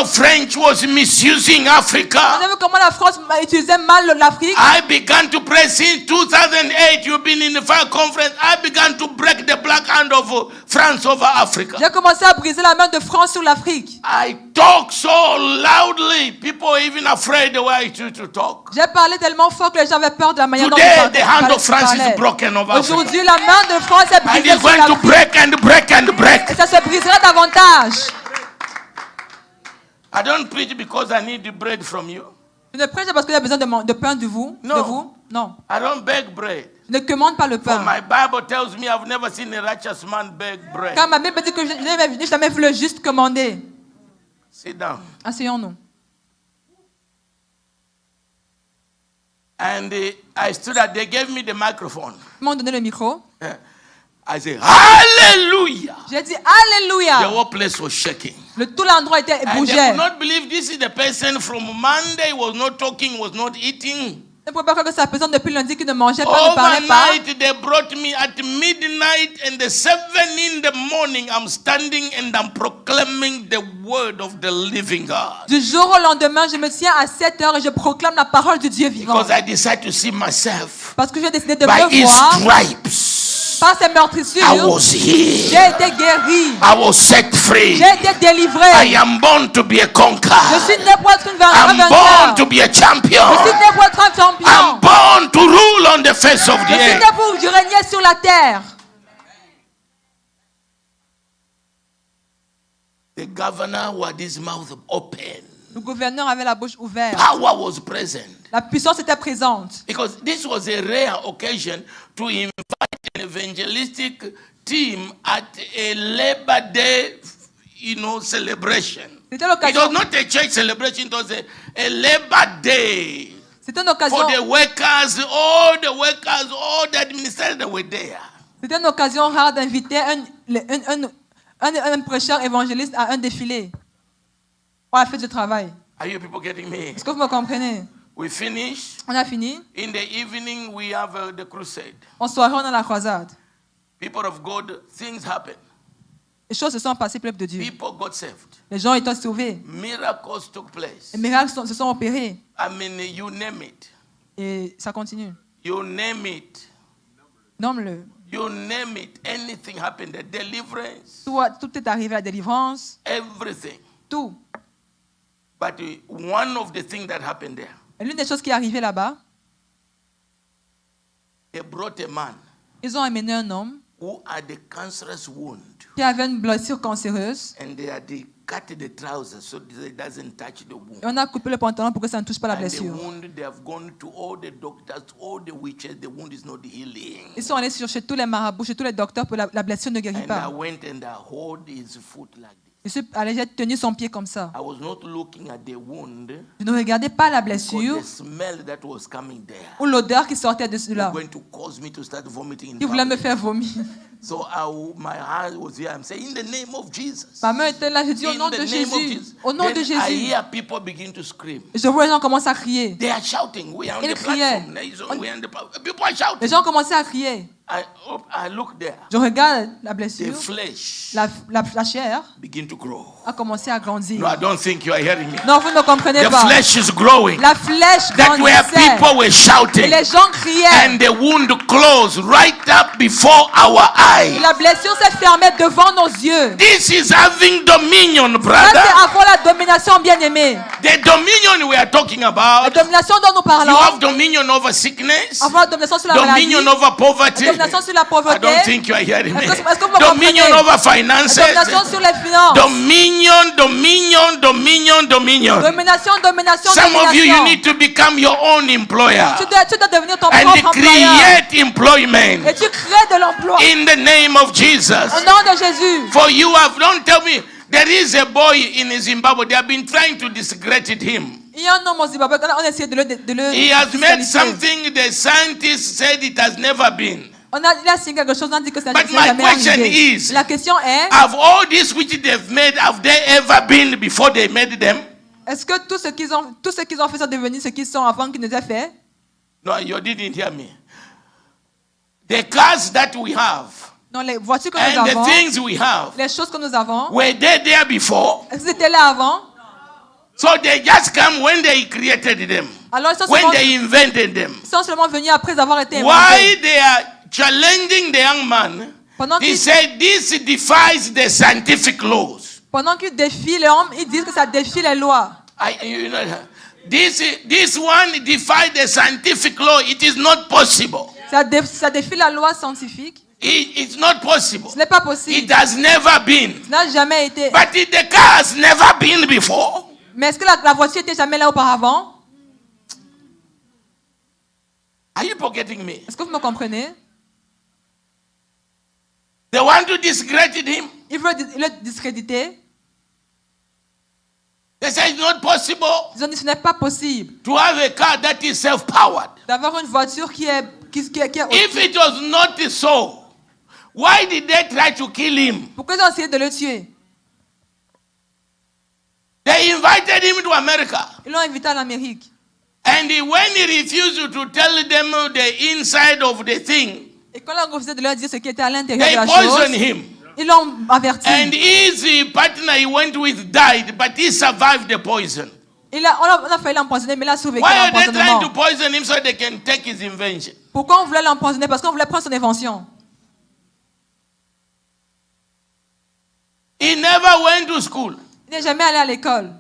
Speaker 3: French was misusing
Speaker 4: On
Speaker 3: Africa,
Speaker 4: a vu comment la France utilisait mal l'Afrique.
Speaker 3: I began to pray. Since 2008, you've been in the fire conference. I began to break the black hand of France over Africa.
Speaker 4: J'ai commencé à briser la main de France sur l'Afrique.
Speaker 3: I talk so loudly, people are even afraid the way I used to talk.
Speaker 4: J'ai parlé tellement fort que les gens avaient peur de la manière dont
Speaker 3: Today,
Speaker 4: je
Speaker 3: the hand
Speaker 4: parlais.
Speaker 3: of France is broken over Africa.
Speaker 4: Aujourd'hui, la main de France est
Speaker 3: And
Speaker 4: brisée
Speaker 3: it's
Speaker 4: sur
Speaker 3: going to
Speaker 4: l'Afrique.
Speaker 3: break and break and break.
Speaker 4: Et ça se brisera davantage.
Speaker 3: I don't preach because I need the bread from you.
Speaker 4: Je ne prêche pas parce qu'il y a besoin de pain de vous.
Speaker 3: No.
Speaker 4: De vous. Non.
Speaker 3: I don't beg bread.
Speaker 4: Je ne commande pas le
Speaker 3: For
Speaker 4: pain.
Speaker 3: my Bible tells me I've never seen a righteous man beg bread.
Speaker 4: Car ma Bible dit que je n'ai jamais vu le juste commander.
Speaker 3: Sit down.
Speaker 4: Asseyons-nous.
Speaker 3: And I stood up. They gave me the microphone.
Speaker 4: Ils m'ont donné le micro.
Speaker 3: I said, Hallelujah.
Speaker 4: J'ai dit
Speaker 3: The
Speaker 4: Alléluia.
Speaker 3: whole place was shaking.
Speaker 4: Tout l'endroit était
Speaker 3: And they
Speaker 4: bougeait.
Speaker 3: could not believe this is the person from Monday was not talking, was not eating.
Speaker 4: Ne pouvez pas croire que c'est la personne depuis lundi qui ne mangeait pas, ne parlait pas.
Speaker 3: Overnight, they brought me at midnight and the 7 in the morning. I'm standing and I'm proclaiming the word of the living God.
Speaker 4: Du jour au lendemain, je me tiens à 7 heures et je proclame la parole du Dieu vivant.
Speaker 3: Because I decided to see myself
Speaker 4: Parce que j'ai décidé de
Speaker 3: by
Speaker 4: me
Speaker 3: his
Speaker 4: voir
Speaker 3: stripes.
Speaker 4: par ses meurtrissures.
Speaker 3: I was healed.
Speaker 4: J'ai été guéri.
Speaker 3: I was set free.
Speaker 4: J'ai été délivré.
Speaker 3: I am born to be a
Speaker 4: Je
Speaker 3: conqueror.
Speaker 4: suis né pour être un
Speaker 3: I'm born
Speaker 4: vainqueur.
Speaker 3: to be a
Speaker 4: Je suis
Speaker 3: champion.
Speaker 4: né pour être un champion.
Speaker 3: I'm born to rule on the face of
Speaker 4: Je
Speaker 3: the
Speaker 4: suis né
Speaker 3: earth.
Speaker 4: pour régner sur la terre.
Speaker 3: The governor had his mouth open.
Speaker 4: Le gouverneur avait la bouche ouverte.
Speaker 3: Power was present.
Speaker 4: La puissance était présente.
Speaker 3: Because this was a rare occasion to invite an evangelistic team at a Labor Day, celebration.
Speaker 4: C'était
Speaker 3: It was
Speaker 4: l'occasion.
Speaker 3: not a church celebration, it was a Labor Day.
Speaker 4: C'était une
Speaker 3: For
Speaker 4: occasion.
Speaker 3: the workers, all the administrators that were there.
Speaker 4: C'était une occasion rare d'inviter un prêcheur évangéliste à un défilé. Pour la fête du travail.
Speaker 3: Are you people getting me?
Speaker 4: Est-ce que vous me comprenez?
Speaker 3: We finish.
Speaker 4: On a fini.
Speaker 3: In the evening, we have the crusade.
Speaker 4: En soirée, on a la croisade.
Speaker 3: People of God, things happen.
Speaker 4: Les choses se sont passées, peuple de Dieu.
Speaker 3: People got saved.
Speaker 4: Les gens étaient sauvés.
Speaker 3: Miracles took place.
Speaker 4: Les miracles se sont opérés.
Speaker 3: I mean, you name it.
Speaker 4: Et ça continue.
Speaker 3: You name it.
Speaker 4: Nomme-le.
Speaker 3: You name it. Anything happened. The deliverance.
Speaker 4: Tout est arrivé, la délivrance.
Speaker 3: Everything.
Speaker 4: Tout.
Speaker 3: But one of the things that happened there,
Speaker 4: Et l'une des choses qui est arrivée là-bas,
Speaker 3: they brought a man
Speaker 4: ils ont amené un homme
Speaker 3: who had a cancerous wound.
Speaker 4: qui avait une blessure cancéreuse.
Speaker 3: And they had cut the trousers so that it doesn't touch the wound.
Speaker 4: Et on a coupé le pantalon pour que ça ne touche pas la
Speaker 3: And the
Speaker 4: blessure.
Speaker 3: wound, they have gone to all the doctors, all the witches. The wound is not healing.
Speaker 4: Ils sont allés chez tous les marabouts, chez tous les docteurs pour la blessure ne guérit
Speaker 3: And I
Speaker 4: pas.
Speaker 3: went and I hold his foot like this.
Speaker 4: Je suis allé, j'ai tenu son pied comme ça.
Speaker 3: I was not looking at the wound
Speaker 4: Je ne regardais pas la
Speaker 3: because
Speaker 4: blessure
Speaker 3: the smell that was coming there
Speaker 4: ou l'odeur qui sortait de
Speaker 3: was
Speaker 4: celui-là.
Speaker 3: going to cause me to start vomiting in
Speaker 4: Il voulait me
Speaker 3: public.
Speaker 4: faire vomir.
Speaker 3: So my hand was here. I'm saying, in the name of Jesus.
Speaker 4: Ma main était là, je dis au nom
Speaker 3: In
Speaker 4: de
Speaker 3: the name of
Speaker 4: Jésus.
Speaker 3: Jesus.
Speaker 4: Au nom
Speaker 3: Then
Speaker 4: de
Speaker 3: I
Speaker 4: Jésus.
Speaker 3: hear people begin to scream.
Speaker 4: Je vois les gens commencer à crier.
Speaker 3: They are shouting. We are on
Speaker 4: Ils
Speaker 3: the
Speaker 4: criaient.
Speaker 3: platform. We are on the people are
Speaker 4: Les
Speaker 3: shouting.
Speaker 4: gens commençaient à crier.
Speaker 3: I look there.
Speaker 4: Je regarde la
Speaker 3: The
Speaker 4: blessure.
Speaker 3: flesh
Speaker 4: La chair
Speaker 3: begin to grow.
Speaker 4: a commencé à grandir.
Speaker 3: No, I don't think you are hearing me.
Speaker 4: Non, vous ne comprenez
Speaker 3: The
Speaker 4: pas.
Speaker 3: flesh is growing.
Speaker 4: La flèche
Speaker 3: That where people
Speaker 4: grandissait.
Speaker 3: were
Speaker 4: Et
Speaker 3: shouting.
Speaker 4: les gens criaient.
Speaker 3: And the wound closed right up before our eyes.
Speaker 4: La blessure s'est fermée devant nos yeux.
Speaker 3: This is having dominion,
Speaker 4: Ça,
Speaker 3: brother.
Speaker 4: c'est avoir la domination, bien-aimé.
Speaker 3: The dominion we are talking
Speaker 4: La
Speaker 3: about.
Speaker 4: domination dont nous
Speaker 3: You have
Speaker 4: parlons.
Speaker 3: dominion over sickness,
Speaker 4: Avoir la domination sur la maladie.
Speaker 3: dominion over poverty.
Speaker 4: La domination sur la
Speaker 3: I
Speaker 4: pauvreté.
Speaker 3: don't think you are hearing me.
Speaker 4: Est-ce que vous me
Speaker 3: Dominion
Speaker 4: comprenez?
Speaker 3: over
Speaker 4: La
Speaker 3: finances.
Speaker 4: domination sur les finances.
Speaker 3: Dominion, dominion, dominion, dominion.
Speaker 4: Domination, domination,
Speaker 3: Some of you, you
Speaker 4: domination.
Speaker 3: need to become your own employer
Speaker 4: Tu dois devenir ton
Speaker 3: and
Speaker 4: propre employeur.
Speaker 3: create employment
Speaker 4: Et tu crées de l'emploi.
Speaker 3: in the name of Jesus.
Speaker 4: Au nom de Jésus.
Speaker 3: For you have, don't tell me, there is a boy in Zimbabwe, they have been trying to discredit him.
Speaker 4: Il y a un homme au Zimbabwe, on a essayé de le
Speaker 3: He has made
Speaker 4: disqualifier.
Speaker 3: something the scientists said it has never been.
Speaker 4: Il a signé quelque chose, on a dit que ça
Speaker 3: But
Speaker 4: n'est
Speaker 3: my
Speaker 4: jamais
Speaker 3: question
Speaker 4: arrivé.
Speaker 3: is,
Speaker 4: La question est,
Speaker 3: Have all this which they've made, have they ever been before they made them?
Speaker 4: est-ce que tout ce qu'ils ont fait sont devenus ce qu'ils sont avant qu'ils ne aient fait?
Speaker 3: No, you didn't hear me. The cars that we have
Speaker 4: Non, les voitures que nous
Speaker 3: and the
Speaker 4: avons,
Speaker 3: things we have,
Speaker 4: les choses que nous avons,
Speaker 3: were they there before?
Speaker 4: est-ce qu'ils étaient là avant?
Speaker 3: So they just come when they created them,
Speaker 4: Alors ils
Speaker 3: when they invented them.
Speaker 4: sont seulement venus après avoir été
Speaker 3: Why
Speaker 4: inventés.
Speaker 3: they are challenging the young man?
Speaker 4: Pendant
Speaker 3: He
Speaker 4: qu'ils
Speaker 3: said this defies the scientific laws.
Speaker 4: défient l'homme, ils disent que ça défie les lois.
Speaker 3: You know, this one defies the scientific law. It is not possible.
Speaker 4: Ça défie la loi scientifique.
Speaker 3: It's not possible.
Speaker 4: Ce n'est pas
Speaker 3: It
Speaker 4: possible.
Speaker 3: has never been.
Speaker 4: Ça n'a jamais été.
Speaker 3: But the car has never been before.
Speaker 4: Mais est-ce que la voiture était jamais là auparavant?
Speaker 3: Are you forgetting me?
Speaker 4: Est-ce que vous me comprenez?
Speaker 3: They want to discredit him.
Speaker 4: Ils veulent le discréditer.
Speaker 3: They say it's not possible
Speaker 4: Ils ont dit que ce n'est pas possible
Speaker 3: to have a car that is self-powered.
Speaker 4: d'avoir une voiture qui est
Speaker 3: If it was not so, why did they try to kill him?
Speaker 4: Pourquoi ils ont essayé de le tuer?
Speaker 3: They invited him to America.
Speaker 4: Ils l'ont invité en Amérique.
Speaker 3: And when he refused to tell them the inside of the thing,
Speaker 4: Et quand ils ont refusé de leur dire ce qui était à l'intérieur
Speaker 3: they
Speaker 4: de la
Speaker 3: poisoned
Speaker 4: chose,
Speaker 3: him.
Speaker 4: ils l'ont averti.
Speaker 3: And his partner he went with died, but he survived the poison.
Speaker 4: On a failli l'empoisonner, mais il a survécu
Speaker 3: Why
Speaker 4: à
Speaker 3: are they trying
Speaker 4: l'empoisonnement.
Speaker 3: to poison him so they can take his invention?
Speaker 4: Pourquoi on voulait l'empoisonner? Parce qu'on voulait prendre son invention.
Speaker 3: He never went to school.
Speaker 4: Il n'est jamais allé à l'école.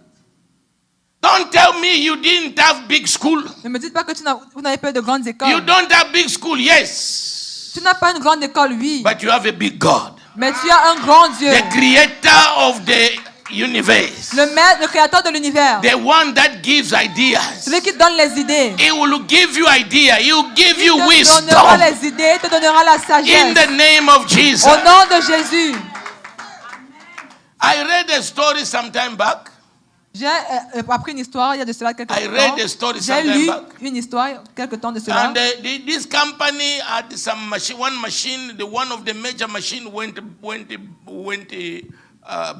Speaker 3: Don't tell me you didn't have big school.
Speaker 4: Ne me dites pas que vous n'avez pas de grandes
Speaker 3: You
Speaker 4: écoles.
Speaker 3: don't have big school, yes.
Speaker 4: Tu n'as pas une grande école, oui.
Speaker 3: But you have a big God.
Speaker 4: Mais tu as un grand Dieu.
Speaker 3: The creator of the universe.
Speaker 4: Le maître, le créateur de l'univers.
Speaker 3: The one that gives ideas.
Speaker 4: Celui qui donne les idées.
Speaker 3: He will give you idea. He will give
Speaker 4: Il
Speaker 3: you
Speaker 4: te
Speaker 3: wisdom.
Speaker 4: donnera les idées, il te donnera la
Speaker 3: In
Speaker 4: sagesse.
Speaker 3: the name of Jesus.
Speaker 4: Au nom de Jésus.
Speaker 3: I read a story some time back.
Speaker 4: J'ai appris une histoire il y a de cela quelques
Speaker 3: I read the
Speaker 4: temps.
Speaker 3: story
Speaker 4: J'ai
Speaker 3: sometime
Speaker 4: lu
Speaker 3: back.
Speaker 4: une histoire quelque temps de cela.
Speaker 3: And this company had some machine. One machine, one of the major machine went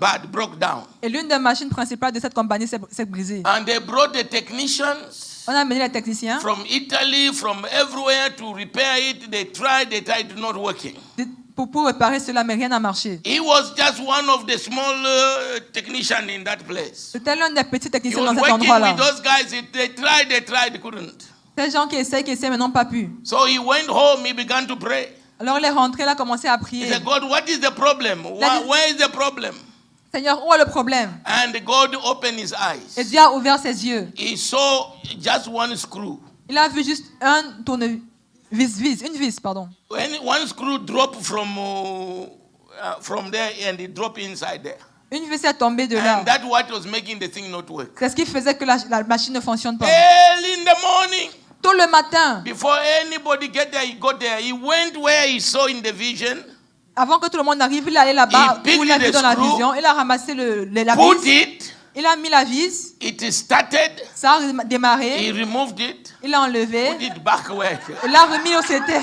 Speaker 3: bad, broke down.
Speaker 4: Et l'une des machines principales de cette compagnie s'est brisée.
Speaker 3: And they brought the technicians
Speaker 4: On a amené les techniciens
Speaker 3: from Italy, from everywhere to repair it. They tried, not working.
Speaker 4: pour réparer cela, mais rien n'a marché.
Speaker 3: He was just one of the small technicians in that place.
Speaker 4: C'était l'un des petits
Speaker 3: He
Speaker 4: techniciens
Speaker 3: was
Speaker 4: dans cet
Speaker 3: working
Speaker 4: endroit-là.
Speaker 3: with those guys. They tried, couldn't.
Speaker 4: Ces gens qui essaient, mais n'ont pas pu.
Speaker 3: So he went home. He began to pray.
Speaker 4: Alors il est rentré, il a commencé à
Speaker 3: He
Speaker 4: prier.
Speaker 3: said, God, what is the problem? Where is the problem?
Speaker 4: Seigneur, où est le problème?
Speaker 3: And God opened his
Speaker 4: Et
Speaker 3: eyes.
Speaker 4: Dieu a ouvert ses yeux.
Speaker 3: He saw just one screw.
Speaker 4: Il a vu juste une vis, pardon.
Speaker 3: When one screw dropped from there and it dropped inside there.
Speaker 4: Une vis est tombée de là.
Speaker 3: And that's what was making the thing not work.
Speaker 4: C'est ce qui faisait que la machine ne fonctionne pas.
Speaker 3: Early in the morning,
Speaker 4: Tôt le matin,
Speaker 3: before anybody get there, he got there. He went where he saw in the vision,
Speaker 4: avant que tout le monde arrive, il est allé là-bas
Speaker 3: He picked
Speaker 4: où il a vu
Speaker 3: the
Speaker 4: dans la
Speaker 3: screw,
Speaker 4: vision. Il a ramassé la
Speaker 3: put
Speaker 4: vis.
Speaker 3: it,
Speaker 4: Il a mis la vis.
Speaker 3: it started,
Speaker 4: Ça a démarré.
Speaker 3: he removed it,
Speaker 4: Il l'a enlevé.
Speaker 3: put it back where it
Speaker 4: Il l'a remis où c'était.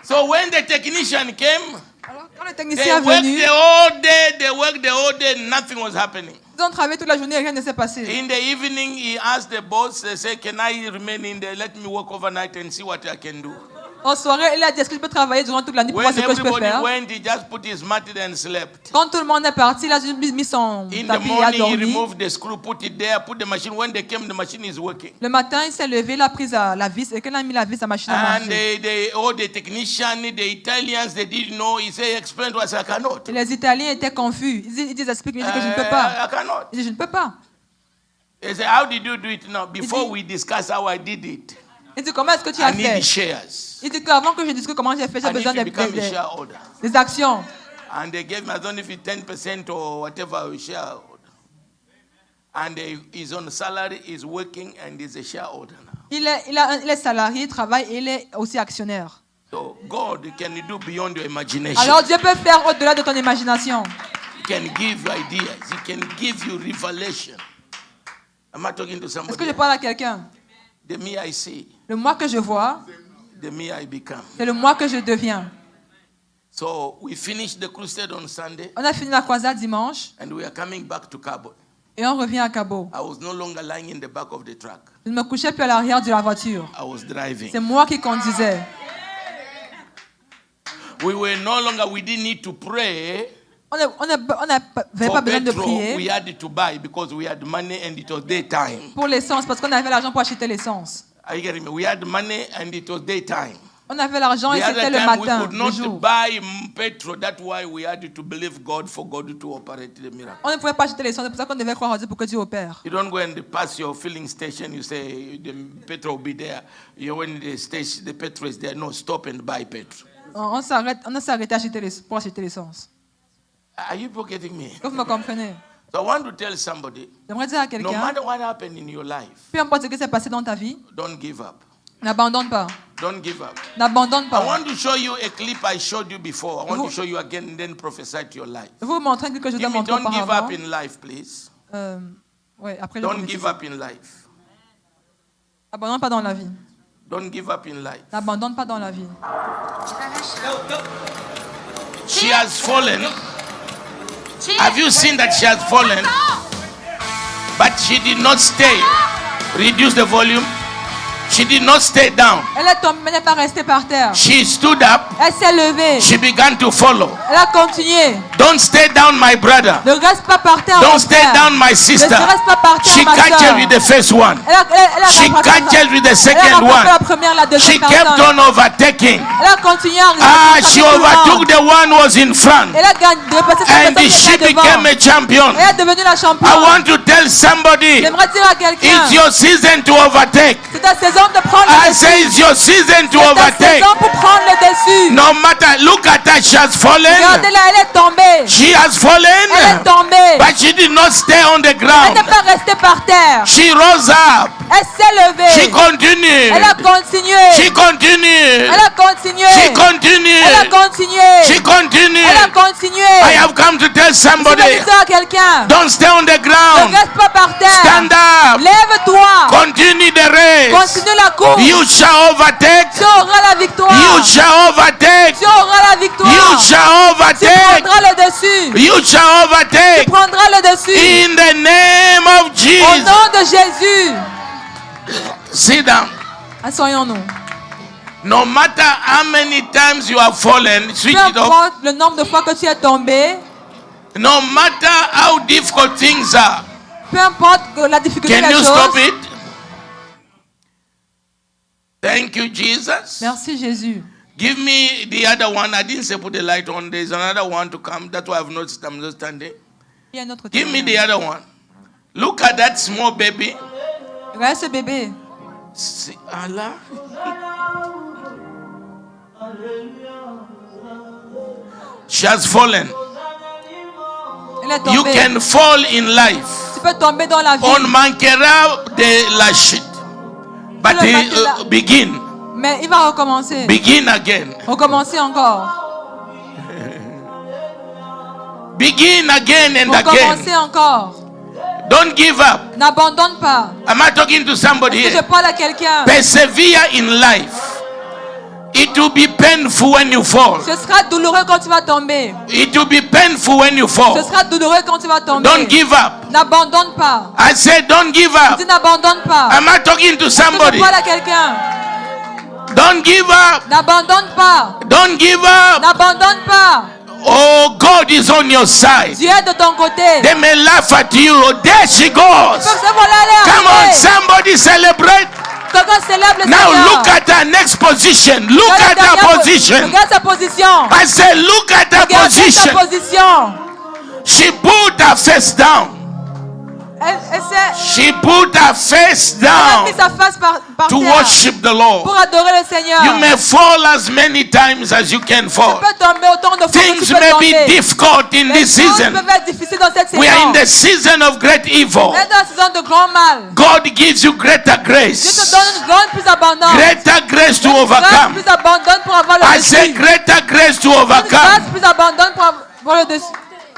Speaker 3: So when the technician came,
Speaker 4: Alors, quand le
Speaker 3: they
Speaker 4: technicien est
Speaker 3: worked
Speaker 4: venu,
Speaker 3: the whole day, nothing was happening.
Speaker 4: ils ont travaillé toute la journée et rien ne s'est passé.
Speaker 3: In the evening, he asked the boss, they said, can I remain in there? Let me work overnight and see what I can do.
Speaker 4: En soirée, il a dit, est-ce que je peux travailler durant toute la nuit pour voir
Speaker 3: When
Speaker 4: ce que je peux
Speaker 3: everybody
Speaker 4: faire?
Speaker 3: went, he just put his mat and slept.
Speaker 4: Quand tout le monde est parti, il a juste mis son
Speaker 3: In the
Speaker 4: tapis et a
Speaker 3: morning, he
Speaker 4: dormi.
Speaker 3: removed the screw, put it there, put the machine. When they came, the machine is working.
Speaker 4: Le matin, il s'est levé, il a pris la vis et quand il a mis la vis, la machine a
Speaker 3: And
Speaker 4: marché.
Speaker 3: all the technicians, the Italians, they didn't know. He said, explain to us, I cannot.
Speaker 4: Et les Italiens étaient confus. Ils disent, explique-moi, il dit que je ne peux pas.
Speaker 3: I cannot.
Speaker 4: Il dit, je ne peux pas.
Speaker 3: He said, how did you do it now? Before we discuss how I did it,
Speaker 4: Il dit, comment est-ce que tu
Speaker 3: I
Speaker 4: as
Speaker 3: need
Speaker 4: fait?
Speaker 3: the shares.
Speaker 4: Il dit qu'avant que je discute comment j'ai fait, j'ai
Speaker 3: I need
Speaker 4: besoin
Speaker 3: to become a shareholder.
Speaker 4: des actions.
Speaker 3: And they gave me, I don't know if it's 10% or whatever shareholder. And he's on salary, he's working, and he's a shareholder now.
Speaker 4: Il est salarié, il travaille et il est aussi actionnaire.
Speaker 3: So God can do beyond your imagination.
Speaker 4: Alors Dieu peut faire au-delà de ton imagination.
Speaker 3: He can give you ideas. He can give you revelation. Am I talking to
Speaker 4: Est-ce que
Speaker 3: somebody?
Speaker 4: je parle à quelqu'un?
Speaker 3: The me I see,
Speaker 4: Le moi que je vois,
Speaker 3: the me I become.
Speaker 4: c'est le moi que je deviens.
Speaker 3: So we finished the crusade on Sunday,
Speaker 4: On a fini la croisade dimanche
Speaker 3: and we are coming back to Cabo.
Speaker 4: et on revient à Cabo.
Speaker 3: I was no longer lying in the back of the truck.
Speaker 4: Je ne me couchais plus à l'arrière de la voiture.
Speaker 3: I was driving.
Speaker 4: C'est moi qui conduisais.
Speaker 3: We didn't need to pray
Speaker 4: On n'avait
Speaker 3: for
Speaker 4: pas besoin de
Speaker 3: petrol. We
Speaker 4: prier
Speaker 3: had to buy because we had money and it was daytime.
Speaker 4: pour l'essence parce qu'on avait l'argent pour acheter l'essence.
Speaker 3: Are you getting me? We had money and it was daytime.
Speaker 4: On avait l'argent et
Speaker 3: The
Speaker 4: c'était
Speaker 3: other
Speaker 4: le
Speaker 3: time
Speaker 4: matin,
Speaker 3: we could
Speaker 4: le
Speaker 3: not
Speaker 4: jour.
Speaker 3: buy petrol. That's why we had to believe God for God to operate the miracle.
Speaker 4: On ne pouvait pas acheter l'essence, c'est pour ça qu'on devait croire en Dieu pour que Dieu opère.
Speaker 3: You don't go and pass your filling station. You say the petrol will be there. You when the station, the petrol is there. No, stop and buy petrol.
Speaker 4: On a s'arrêté pour acheter l'essence.
Speaker 3: Are you getting me?
Speaker 4: Est-ce que vous me comprenez?
Speaker 3: So I want to tell somebody,
Speaker 4: J'aimerais dire à
Speaker 3: no
Speaker 4: quelqu'un,
Speaker 3: matter what happened in your life,
Speaker 4: peu importe ce qui s'est passé dans ta vie,
Speaker 3: don't give up.
Speaker 4: n'abandonne pas.
Speaker 3: Don't give up.
Speaker 4: N'abandonne
Speaker 3: I
Speaker 4: pas.
Speaker 3: want to show you a clip I showed you before. I want to
Speaker 4: Vous-
Speaker 3: show you again and then prophesy to your life.
Speaker 4: Je vais vous montrer quelque chose que je dois
Speaker 3: Give me,
Speaker 4: montrer
Speaker 3: don't give
Speaker 4: auparavant.
Speaker 3: up in life, please.
Speaker 4: Ouais, après je
Speaker 3: Don't
Speaker 4: vais
Speaker 3: give
Speaker 4: vous
Speaker 3: up in life.
Speaker 4: N'abandonne pas dans la vie.
Speaker 3: Don't give up in life.
Speaker 4: N'abandonne pas dans la vie.
Speaker 3: She has fallen. Have you seen that she has fallen? But she did not stay. Reduce the volume. She did not stay down.
Speaker 4: Elle est tombée, mais elle n'est pas restée par terre.
Speaker 3: She stood up.
Speaker 4: Elle s'est levée.
Speaker 3: She began to follow.
Speaker 4: Elle a continué.
Speaker 3: Don't stay down, my brother.
Speaker 4: Ne reste pas par terre.
Speaker 3: Don't
Speaker 4: mon
Speaker 3: stay
Speaker 4: frère.
Speaker 3: down, my sister.
Speaker 4: Ne reste pas par terre,
Speaker 3: She
Speaker 4: ma
Speaker 3: catches
Speaker 4: soeur.
Speaker 3: with the first one.
Speaker 4: Elle a
Speaker 3: She
Speaker 4: rattrapé
Speaker 3: catches with the
Speaker 4: elle a
Speaker 3: second
Speaker 4: rattrapé
Speaker 3: one.
Speaker 4: la première, la deuxième
Speaker 3: She kept
Speaker 4: personne.
Speaker 3: on overtaking.
Speaker 4: Elle a continué à
Speaker 3: She overtook the one who was in front.
Speaker 4: Elle a gagné, dépassé cette
Speaker 3: And
Speaker 4: personne
Speaker 3: she
Speaker 4: qui était devant.
Speaker 3: became a champion.
Speaker 4: Elle est devenue la
Speaker 3: I
Speaker 4: championne.
Speaker 3: want to tell somebody,
Speaker 4: J'aimerais dire à quelqu'un,
Speaker 3: it's your season to overtake.
Speaker 4: c'est ta saison de prendre
Speaker 3: I
Speaker 4: le dessus.
Speaker 3: say it's your season to
Speaker 4: C'est ta
Speaker 3: overtake.
Speaker 4: saison pour prendre le dessus.
Speaker 3: No matter, look at her, she has fallen.
Speaker 4: Regardez-la, elle est tombée.
Speaker 3: She has
Speaker 4: Elle est
Speaker 3: fallen,
Speaker 4: tombée.
Speaker 3: but she did not stay on the
Speaker 4: Elle
Speaker 3: ground.
Speaker 4: n'est pas restée par terre.
Speaker 3: She rose up.
Speaker 4: Elle s'est
Speaker 3: She
Speaker 4: levée.
Speaker 3: continued.
Speaker 4: Elle a continué.
Speaker 3: She continued.
Speaker 4: Elle a continué.
Speaker 3: She
Speaker 4: Elle a
Speaker 3: continued.
Speaker 4: continué.
Speaker 3: She
Speaker 4: Elle a
Speaker 3: continued.
Speaker 4: continué.
Speaker 3: I have come to tell
Speaker 4: Je
Speaker 3: somebody,
Speaker 4: vais dire à quelqu'un,
Speaker 3: don't stay on the
Speaker 4: ne
Speaker 3: ground.
Speaker 4: reste pas par terre.
Speaker 3: Stand up.
Speaker 4: Lève-toi.
Speaker 3: Continue the race.
Speaker 4: Continue la course.
Speaker 3: You shall overtake.
Speaker 4: Tu auras la victoire.
Speaker 3: You shall overtake.
Speaker 4: Tu auras la victoire.
Speaker 3: You shall
Speaker 4: Tu
Speaker 3: overtake.
Speaker 4: prendras le dessus.
Speaker 3: You shall
Speaker 4: Tu
Speaker 3: overtake.
Speaker 4: prendras le dessus.
Speaker 3: In the name of
Speaker 4: Au
Speaker 3: Jesus.
Speaker 4: nom de Jésus.
Speaker 3: Sit down.
Speaker 4: Asseyons-nous.
Speaker 3: No matter how many times you have fallen, switch
Speaker 4: Peu
Speaker 3: it off.
Speaker 4: importe le nombre de fois que tu es tombé,
Speaker 3: No matter how difficult things are,
Speaker 4: peu importe la difficulté
Speaker 3: can
Speaker 4: des
Speaker 3: you stop
Speaker 4: choses.
Speaker 3: it? Thank you, Jesus.
Speaker 4: Merci Jésus.
Speaker 3: Give me the other one. I didn't say put the light on. There's another one to come. That's why I've noticed I'm not standing.
Speaker 4: Il y a un autre
Speaker 3: Give me the
Speaker 4: témoignage.
Speaker 3: other one. Look at that small baby.
Speaker 4: Regarde ce bébé.
Speaker 3: See, Allah. She has fallen.
Speaker 4: Elle est
Speaker 3: You
Speaker 4: tombée.
Speaker 3: can fall in life.
Speaker 4: Tu peux tomber dans la vie.
Speaker 3: On manquera de la chute. But
Speaker 4: Le manquera.
Speaker 3: begin.
Speaker 4: Mais il va recommencer.
Speaker 3: Begin again.
Speaker 4: Recommencer encore.
Speaker 3: Begin again and
Speaker 4: Recommencer
Speaker 3: again.
Speaker 4: encore.
Speaker 3: Don't give up.
Speaker 4: N'abandonne pas.
Speaker 3: Am I talking to somebody
Speaker 4: Si je
Speaker 3: here?
Speaker 4: parle à quelqu'un,
Speaker 3: Persevere in life. It will be painful when you fall.
Speaker 4: ce sera douloureux quand tu vas tomber.
Speaker 3: It will be painful when you
Speaker 4: Ce
Speaker 3: fall.
Speaker 4: sera douloureux quand tu vas tomber.
Speaker 3: Don't give up.
Speaker 4: N'abandonne pas.
Speaker 3: I said don't give up.
Speaker 4: Dis n'abandonne pas.
Speaker 3: Am I talking to
Speaker 4: Si je
Speaker 3: somebody?
Speaker 4: parle à quelqu'un,
Speaker 3: Don't give up.
Speaker 4: N'abandonne pas.
Speaker 3: Don't give up.
Speaker 4: N'abandonne pas.
Speaker 3: Oh, God is on your side.
Speaker 4: Dieu est de ton côté.
Speaker 3: They may laugh at you. Oh, there she goes.
Speaker 4: Comme ça, voilà, elle est
Speaker 3: Come on,
Speaker 4: arrivée.
Speaker 3: somebody celebrate.
Speaker 4: Quelqu'un célèbre le
Speaker 3: Now
Speaker 4: Seigneur.
Speaker 3: look at her next position. Look
Speaker 4: Regarde
Speaker 3: at
Speaker 4: la
Speaker 3: her
Speaker 4: dernière
Speaker 3: position.
Speaker 4: Regarde sa position.
Speaker 3: I said, look at her
Speaker 4: Regarde sa
Speaker 3: position.
Speaker 4: position.
Speaker 3: She put her face down.
Speaker 4: Elle s'est...
Speaker 3: She put her face
Speaker 4: Elle a
Speaker 3: down
Speaker 4: mis sa face par
Speaker 3: to
Speaker 4: terre
Speaker 3: worship the Lord.
Speaker 4: pour adorer le Seigneur.
Speaker 3: You may fall as many times as you can
Speaker 4: Tu
Speaker 3: fall.
Speaker 4: peux tomber autant de fois que
Speaker 3: Things
Speaker 4: tu peux
Speaker 3: may be
Speaker 4: tomber.
Speaker 3: difficult in
Speaker 4: Les
Speaker 3: this
Speaker 4: choses
Speaker 3: season.
Speaker 4: peuvent être difficiles dans cette saison.
Speaker 3: We are in the season of great evil.
Speaker 4: On est dans la saison de grand mal.
Speaker 3: God gives you greater
Speaker 4: Dieu te
Speaker 3: grace.
Speaker 4: donne une grande plus abondante.
Speaker 3: Greater grace to
Speaker 4: Une grâce
Speaker 3: overcome.
Speaker 4: plus abondante pour avoir le
Speaker 3: I
Speaker 4: dessus.
Speaker 3: say greater grace to
Speaker 4: Une grâce
Speaker 3: overcome.
Speaker 4: plus abondante pour avoir le dessus.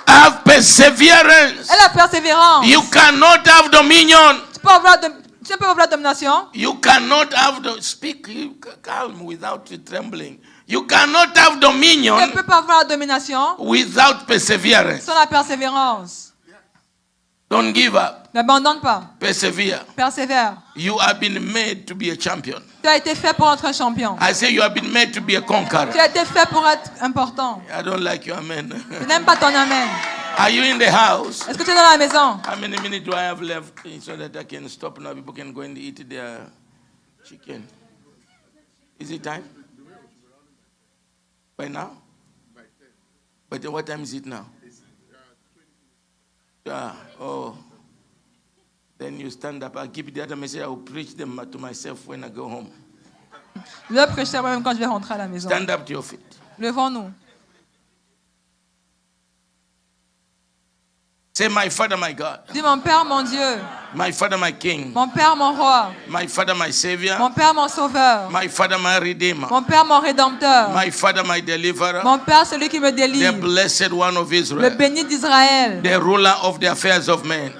Speaker 3: Have perseverance.
Speaker 4: Et la persévérance.
Speaker 3: You cannot have dominion.
Speaker 4: Tu peux avoir domination.
Speaker 3: You cannot have speak calm without trembling. You cannot have
Speaker 4: Tu ne
Speaker 3: dominion
Speaker 4: peux pas avoir la domination
Speaker 3: without perseverance.
Speaker 4: sans la persévérance.
Speaker 3: Don't give up.
Speaker 4: N'abandonne pas.
Speaker 3: Persevere.
Speaker 4: Persévère.
Speaker 3: You have been made to be a champion.
Speaker 4: Tu as été fait pour être un champion.
Speaker 3: I say you have been made to be a conqueror.
Speaker 4: Tu as été fait pour être important.
Speaker 3: I don't like your amen.
Speaker 4: Je n'aime pas ton amen.
Speaker 3: Are you in the house?
Speaker 4: Est-ce que tu es dans la maison?
Speaker 3: How many minutes do I have left so that I can stop now? People can go and eat their chicken. Is it time? By now? But what time is it now? Oh. Then you stand up. I'll keep the other message. I will preach them to myself when I go home.
Speaker 4: Je vais prêcher moi-même quand je vais rentrer à la maison.
Speaker 3: Stand up to your feet.
Speaker 4: Levons-nous.
Speaker 3: Say, my Father, my God.
Speaker 4: Dis mon Père, mon Dieu.
Speaker 3: My Father, my King.
Speaker 4: Mon Père, mon Roi.
Speaker 3: My Father, my Savior.
Speaker 4: Mon Père, mon Sauveur.
Speaker 3: My Father, my Redeemer.
Speaker 4: Mon Père, mon Rédempteur.
Speaker 3: My Father, my Deliverer.
Speaker 4: Mon Père, celui qui me
Speaker 3: The
Speaker 4: délivre.
Speaker 3: blessed one of
Speaker 4: Le
Speaker 3: Israel.
Speaker 4: béni d'Israël.
Speaker 3: The ruler of the affairs of men.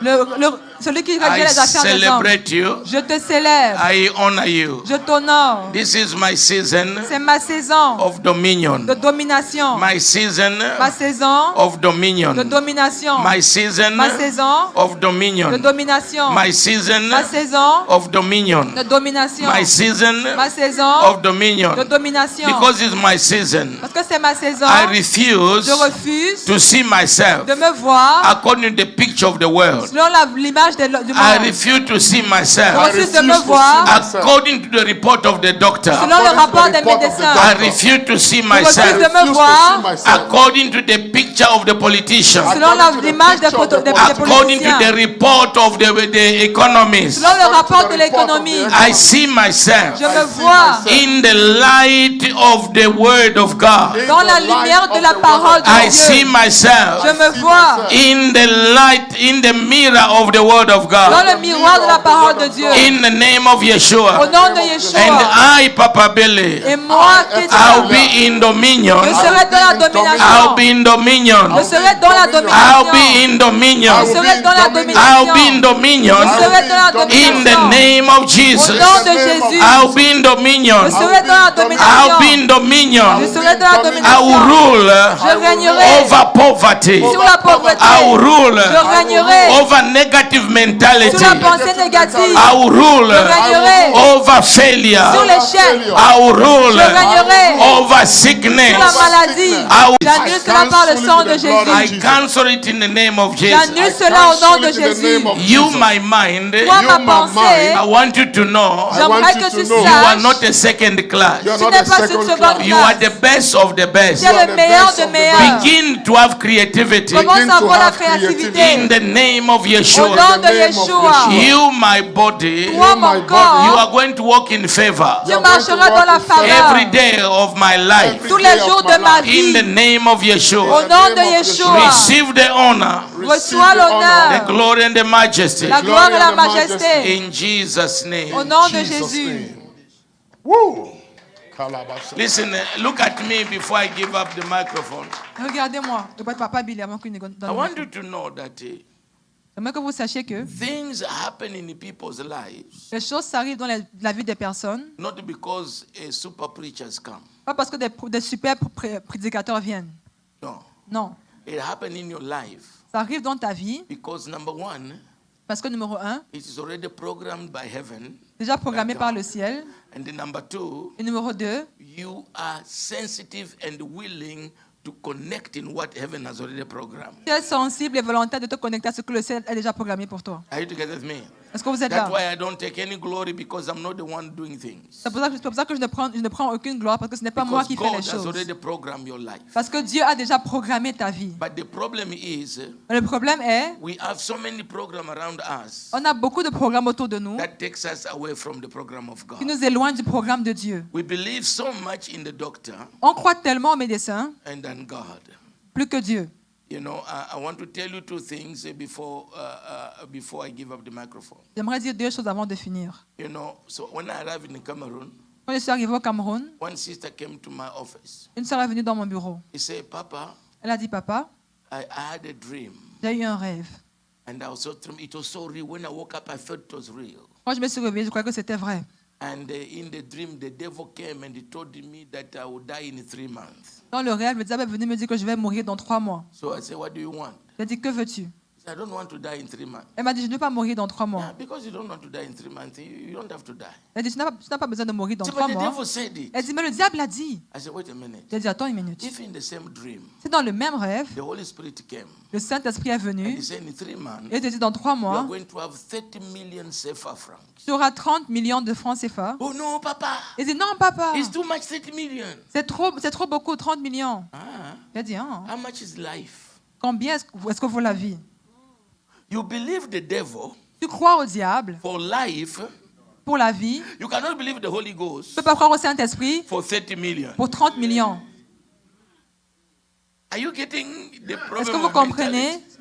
Speaker 4: Celui qui régule
Speaker 3: I
Speaker 4: les affaires des hommes.
Speaker 3: celebrate you.
Speaker 4: Je te célèbre.
Speaker 3: I honor you.
Speaker 4: Je t'honore.
Speaker 3: This is my season
Speaker 4: C'est ma saison
Speaker 3: of dominion.
Speaker 4: de domination.
Speaker 3: My season
Speaker 4: Ma saison
Speaker 3: of dominion.
Speaker 4: de domination.
Speaker 3: My season
Speaker 4: Ma saison
Speaker 3: of
Speaker 4: de
Speaker 3: dominion.
Speaker 4: domination.
Speaker 3: My season
Speaker 4: Ma saison
Speaker 3: of dominion.
Speaker 4: de domination.
Speaker 3: My season
Speaker 4: Ma saison
Speaker 3: of dominion.
Speaker 4: de domination.
Speaker 3: Because it's my season.
Speaker 4: Parce que c'est ma saison.
Speaker 3: I refuse
Speaker 4: Je refuse
Speaker 3: to see myself
Speaker 4: de me voir
Speaker 3: according to the picture of the world.
Speaker 4: selon l'image du
Speaker 3: I
Speaker 4: monde.
Speaker 3: refuse to see
Speaker 4: Je
Speaker 3: myself
Speaker 4: refuse de me voir
Speaker 3: according to the report of the doctor.
Speaker 4: selon le rapport des médecins.
Speaker 3: I refuse to see
Speaker 4: Je refuse
Speaker 3: myself
Speaker 4: de me voir
Speaker 3: according to the picture of the politician.
Speaker 4: selon l'image des
Speaker 3: According to the
Speaker 4: politiciens.
Speaker 3: report of the economists.
Speaker 4: Selon le rapport de l'économie.
Speaker 3: I see myself
Speaker 4: Je me vois
Speaker 3: in the light of the word of God.
Speaker 4: dans la lumière de la parole
Speaker 3: I
Speaker 4: de
Speaker 3: see
Speaker 4: Dieu.
Speaker 3: myself
Speaker 4: Je me vois
Speaker 3: in the light, in the mirror of the word of
Speaker 4: dans
Speaker 3: God.
Speaker 4: le miroir de la parole de Dieu.
Speaker 3: In the name of
Speaker 4: Au
Speaker 3: Yeshua.
Speaker 4: nom de
Speaker 3: And
Speaker 4: Yeshua.
Speaker 3: I, Papa Billy,
Speaker 4: Et moi,
Speaker 3: I'll be in dominion.
Speaker 4: je serai dans la
Speaker 3: I'll
Speaker 4: domination.
Speaker 3: be in dominion.
Speaker 4: Je serai dans la
Speaker 3: I'll
Speaker 4: domination.
Speaker 3: be in dominion.
Speaker 4: Je serai dans la
Speaker 3: I'll
Speaker 4: domination.
Speaker 3: be in dominion.
Speaker 4: Je serai dans la
Speaker 3: In the
Speaker 4: domination.
Speaker 3: name of
Speaker 4: Au
Speaker 3: Jesus.
Speaker 4: nom de Jésus.
Speaker 3: I'll be in dominion.
Speaker 4: Je serai dans la
Speaker 3: I'll be
Speaker 4: domination.
Speaker 3: in dominion.
Speaker 4: Je serai dans la
Speaker 3: I will
Speaker 4: domination.
Speaker 3: rule
Speaker 4: Je régnerai
Speaker 3: over poverty.
Speaker 4: sur la pauvreté.
Speaker 3: I will rule
Speaker 4: Je régnerai
Speaker 3: over negative mentality.
Speaker 4: sur la pensée négative.
Speaker 3: I will rule
Speaker 4: Je régnerai
Speaker 3: over
Speaker 4: sur
Speaker 3: failure.
Speaker 4: l'échec.
Speaker 3: I will rule
Speaker 4: Je régnerai
Speaker 3: over
Speaker 4: sur
Speaker 3: sickness.
Speaker 4: la maladie.
Speaker 3: I will-
Speaker 4: J'annule cela par le sang de
Speaker 3: I
Speaker 4: Jésus.
Speaker 3: cancel it in the name of Jesus.
Speaker 4: J'annule cela au nom de Jésus.
Speaker 3: You, my mind,
Speaker 4: Toi, ma pensée,
Speaker 3: I want you to know
Speaker 4: j'aimerais que tu
Speaker 3: you are
Speaker 4: saches,
Speaker 3: not a second class.
Speaker 4: tu n'es pas une seconde
Speaker 3: You are
Speaker 4: classe.
Speaker 3: the best of the best.
Speaker 4: Tu es le meilleur de meilleurs.
Speaker 3: Begin to have creativity
Speaker 4: Commence à avoir la créativité.
Speaker 3: in the name of
Speaker 4: Au
Speaker 3: Yeshua.
Speaker 4: nom de Yeshua.
Speaker 3: You, my body,
Speaker 4: Toi, mon
Speaker 3: you
Speaker 4: corps,
Speaker 3: are going to walk in favor
Speaker 4: tu marcheras dans la
Speaker 3: every
Speaker 4: faveur
Speaker 3: day of my life.
Speaker 4: tous les jours de ma
Speaker 3: In
Speaker 4: vie.
Speaker 3: the name of
Speaker 4: Au
Speaker 3: Yeshua.
Speaker 4: nom de Yeshua.
Speaker 3: Receive the honor,
Speaker 4: Reçois
Speaker 3: the
Speaker 4: l'honneur,
Speaker 3: glory, and the majesty.
Speaker 4: la gloire et la majesté.
Speaker 3: In Jesus' name.
Speaker 4: Au nom de Jésus.
Speaker 1: Woo.
Speaker 3: Listen, look at me before I give up the microphone.
Speaker 4: Regardez-moi. Je peux être papa Billy avant qu'il ne donne
Speaker 3: I
Speaker 4: le
Speaker 3: want
Speaker 4: micro.
Speaker 3: you to know that
Speaker 4: J'aimerais que vous sachiez que
Speaker 3: things happen in people's lives
Speaker 4: les choses arrivent dans la vie des personnes,
Speaker 3: not because a super preachers come.
Speaker 4: pas parce que des super prédicateurs viennent.
Speaker 3: No.
Speaker 4: Non.
Speaker 3: It happened in your life
Speaker 4: Ça arrive dans ta vie
Speaker 3: because number one,
Speaker 4: Parce que numéro 1,
Speaker 3: it is already programmed by heaven.
Speaker 4: déjà programmé par le ciel.
Speaker 3: And the number 2,
Speaker 4: Et numéro 2,
Speaker 3: you are sensitive and willing to connect in what heaven has already programmed.
Speaker 4: tu es sensible et volontaire de te connecter à ce que le ciel a déjà programmé pour toi.
Speaker 3: Are you together with me?
Speaker 4: Est-ce que vous êtes
Speaker 3: That's
Speaker 4: là?
Speaker 3: why I don't take any glory, because I'm not the one doing things.
Speaker 4: C'est pour ça que je ne prends aucune gloire, parce que ce n'est pas moi
Speaker 3: Because
Speaker 4: qui fais les
Speaker 3: God has
Speaker 4: choses.
Speaker 3: already programmed your life.
Speaker 4: Parce que Dieu a déjà programmé ta vie.
Speaker 3: But the problem is,
Speaker 4: Mais le problème est,
Speaker 3: we have so many programs around us
Speaker 4: on a beaucoup de programmes autour de nous
Speaker 3: that takes us away from the program of
Speaker 4: qui
Speaker 3: God.
Speaker 4: nous éloignent du programme de Dieu.
Speaker 3: We believe so much in the doctor
Speaker 4: On croit tellement aux médecins,
Speaker 3: and in God.
Speaker 4: plus que Dieu.
Speaker 3: You know, I want to tell you 2 things before I give up the microphone.
Speaker 4: J'aimerais dire 2 choses avant de finir.
Speaker 3: You know, so when I arrived in Cameroon,
Speaker 4: Quand je suis arrivée au Cameroun,
Speaker 3: one sister came to my office.
Speaker 4: une sœur est venue dans mon bureau.
Speaker 3: She said, Papa,
Speaker 4: Elle a dit, papa,
Speaker 3: I had a dream.
Speaker 4: j'ai eu un rêve.
Speaker 3: And it was so real. When I woke up, I felt it was real.
Speaker 4: Quand je me suis réveillée, je croyais que c'était vrai.
Speaker 3: And in the dream, the devil came and he told me that I would die in 3 months.
Speaker 4: Dans le rêve, le diable est venu me dire que je vais mourir dans 3 mois.
Speaker 3: So I said, what do you want?
Speaker 4: J'ai dit, que veux-tu?
Speaker 3: He said, I don't want to die in 3 months.
Speaker 4: Elle m'a dit, je ne veux pas mourir dans 3 mois.
Speaker 3: Yeah, because you don't want to die in 3 months, you don't have to die.
Speaker 4: Elle dit, tu n'as pas besoin de mourir dans
Speaker 3: See,
Speaker 4: 3
Speaker 3: but the
Speaker 4: mois.
Speaker 3: devil said it.
Speaker 4: Elle dit, mais le diable l'a dit.
Speaker 3: I said, wait a minute.
Speaker 4: J'ai dit, attends une minute.
Speaker 3: If in the same dream,
Speaker 4: C'est dans le même rêve,
Speaker 3: the Holy Spirit came
Speaker 4: le Saint-Esprit est
Speaker 3: and
Speaker 4: venu
Speaker 3: he said, in 3 months,
Speaker 4: et te dit, dans 3
Speaker 3: you are
Speaker 4: mois,
Speaker 3: going to have 30 million CFA francs.
Speaker 4: tu auras 30 millions de francs CFA.
Speaker 3: Oh no, Papa.
Speaker 4: Elle dit, non, papa,
Speaker 3: It's too much, 30 million.
Speaker 4: c'est trop beaucoup, 30 millions.
Speaker 3: Ah,
Speaker 4: J'ai dit, ah,
Speaker 3: how much is life?
Speaker 4: combien est-ce que vaut la vie?
Speaker 3: You believe the devil
Speaker 4: Tu crois au diable
Speaker 3: for life.
Speaker 4: pour la vie.
Speaker 3: You cannot believe the Holy
Speaker 4: Tu ne
Speaker 3: Ghost
Speaker 4: peux pas croire au Saint-Esprit
Speaker 3: for 30 million.
Speaker 4: pour 30 millions.
Speaker 3: Are you getting the problem?
Speaker 4: Est-ce que vous
Speaker 3: of
Speaker 4: comprenez?
Speaker 3: mentality?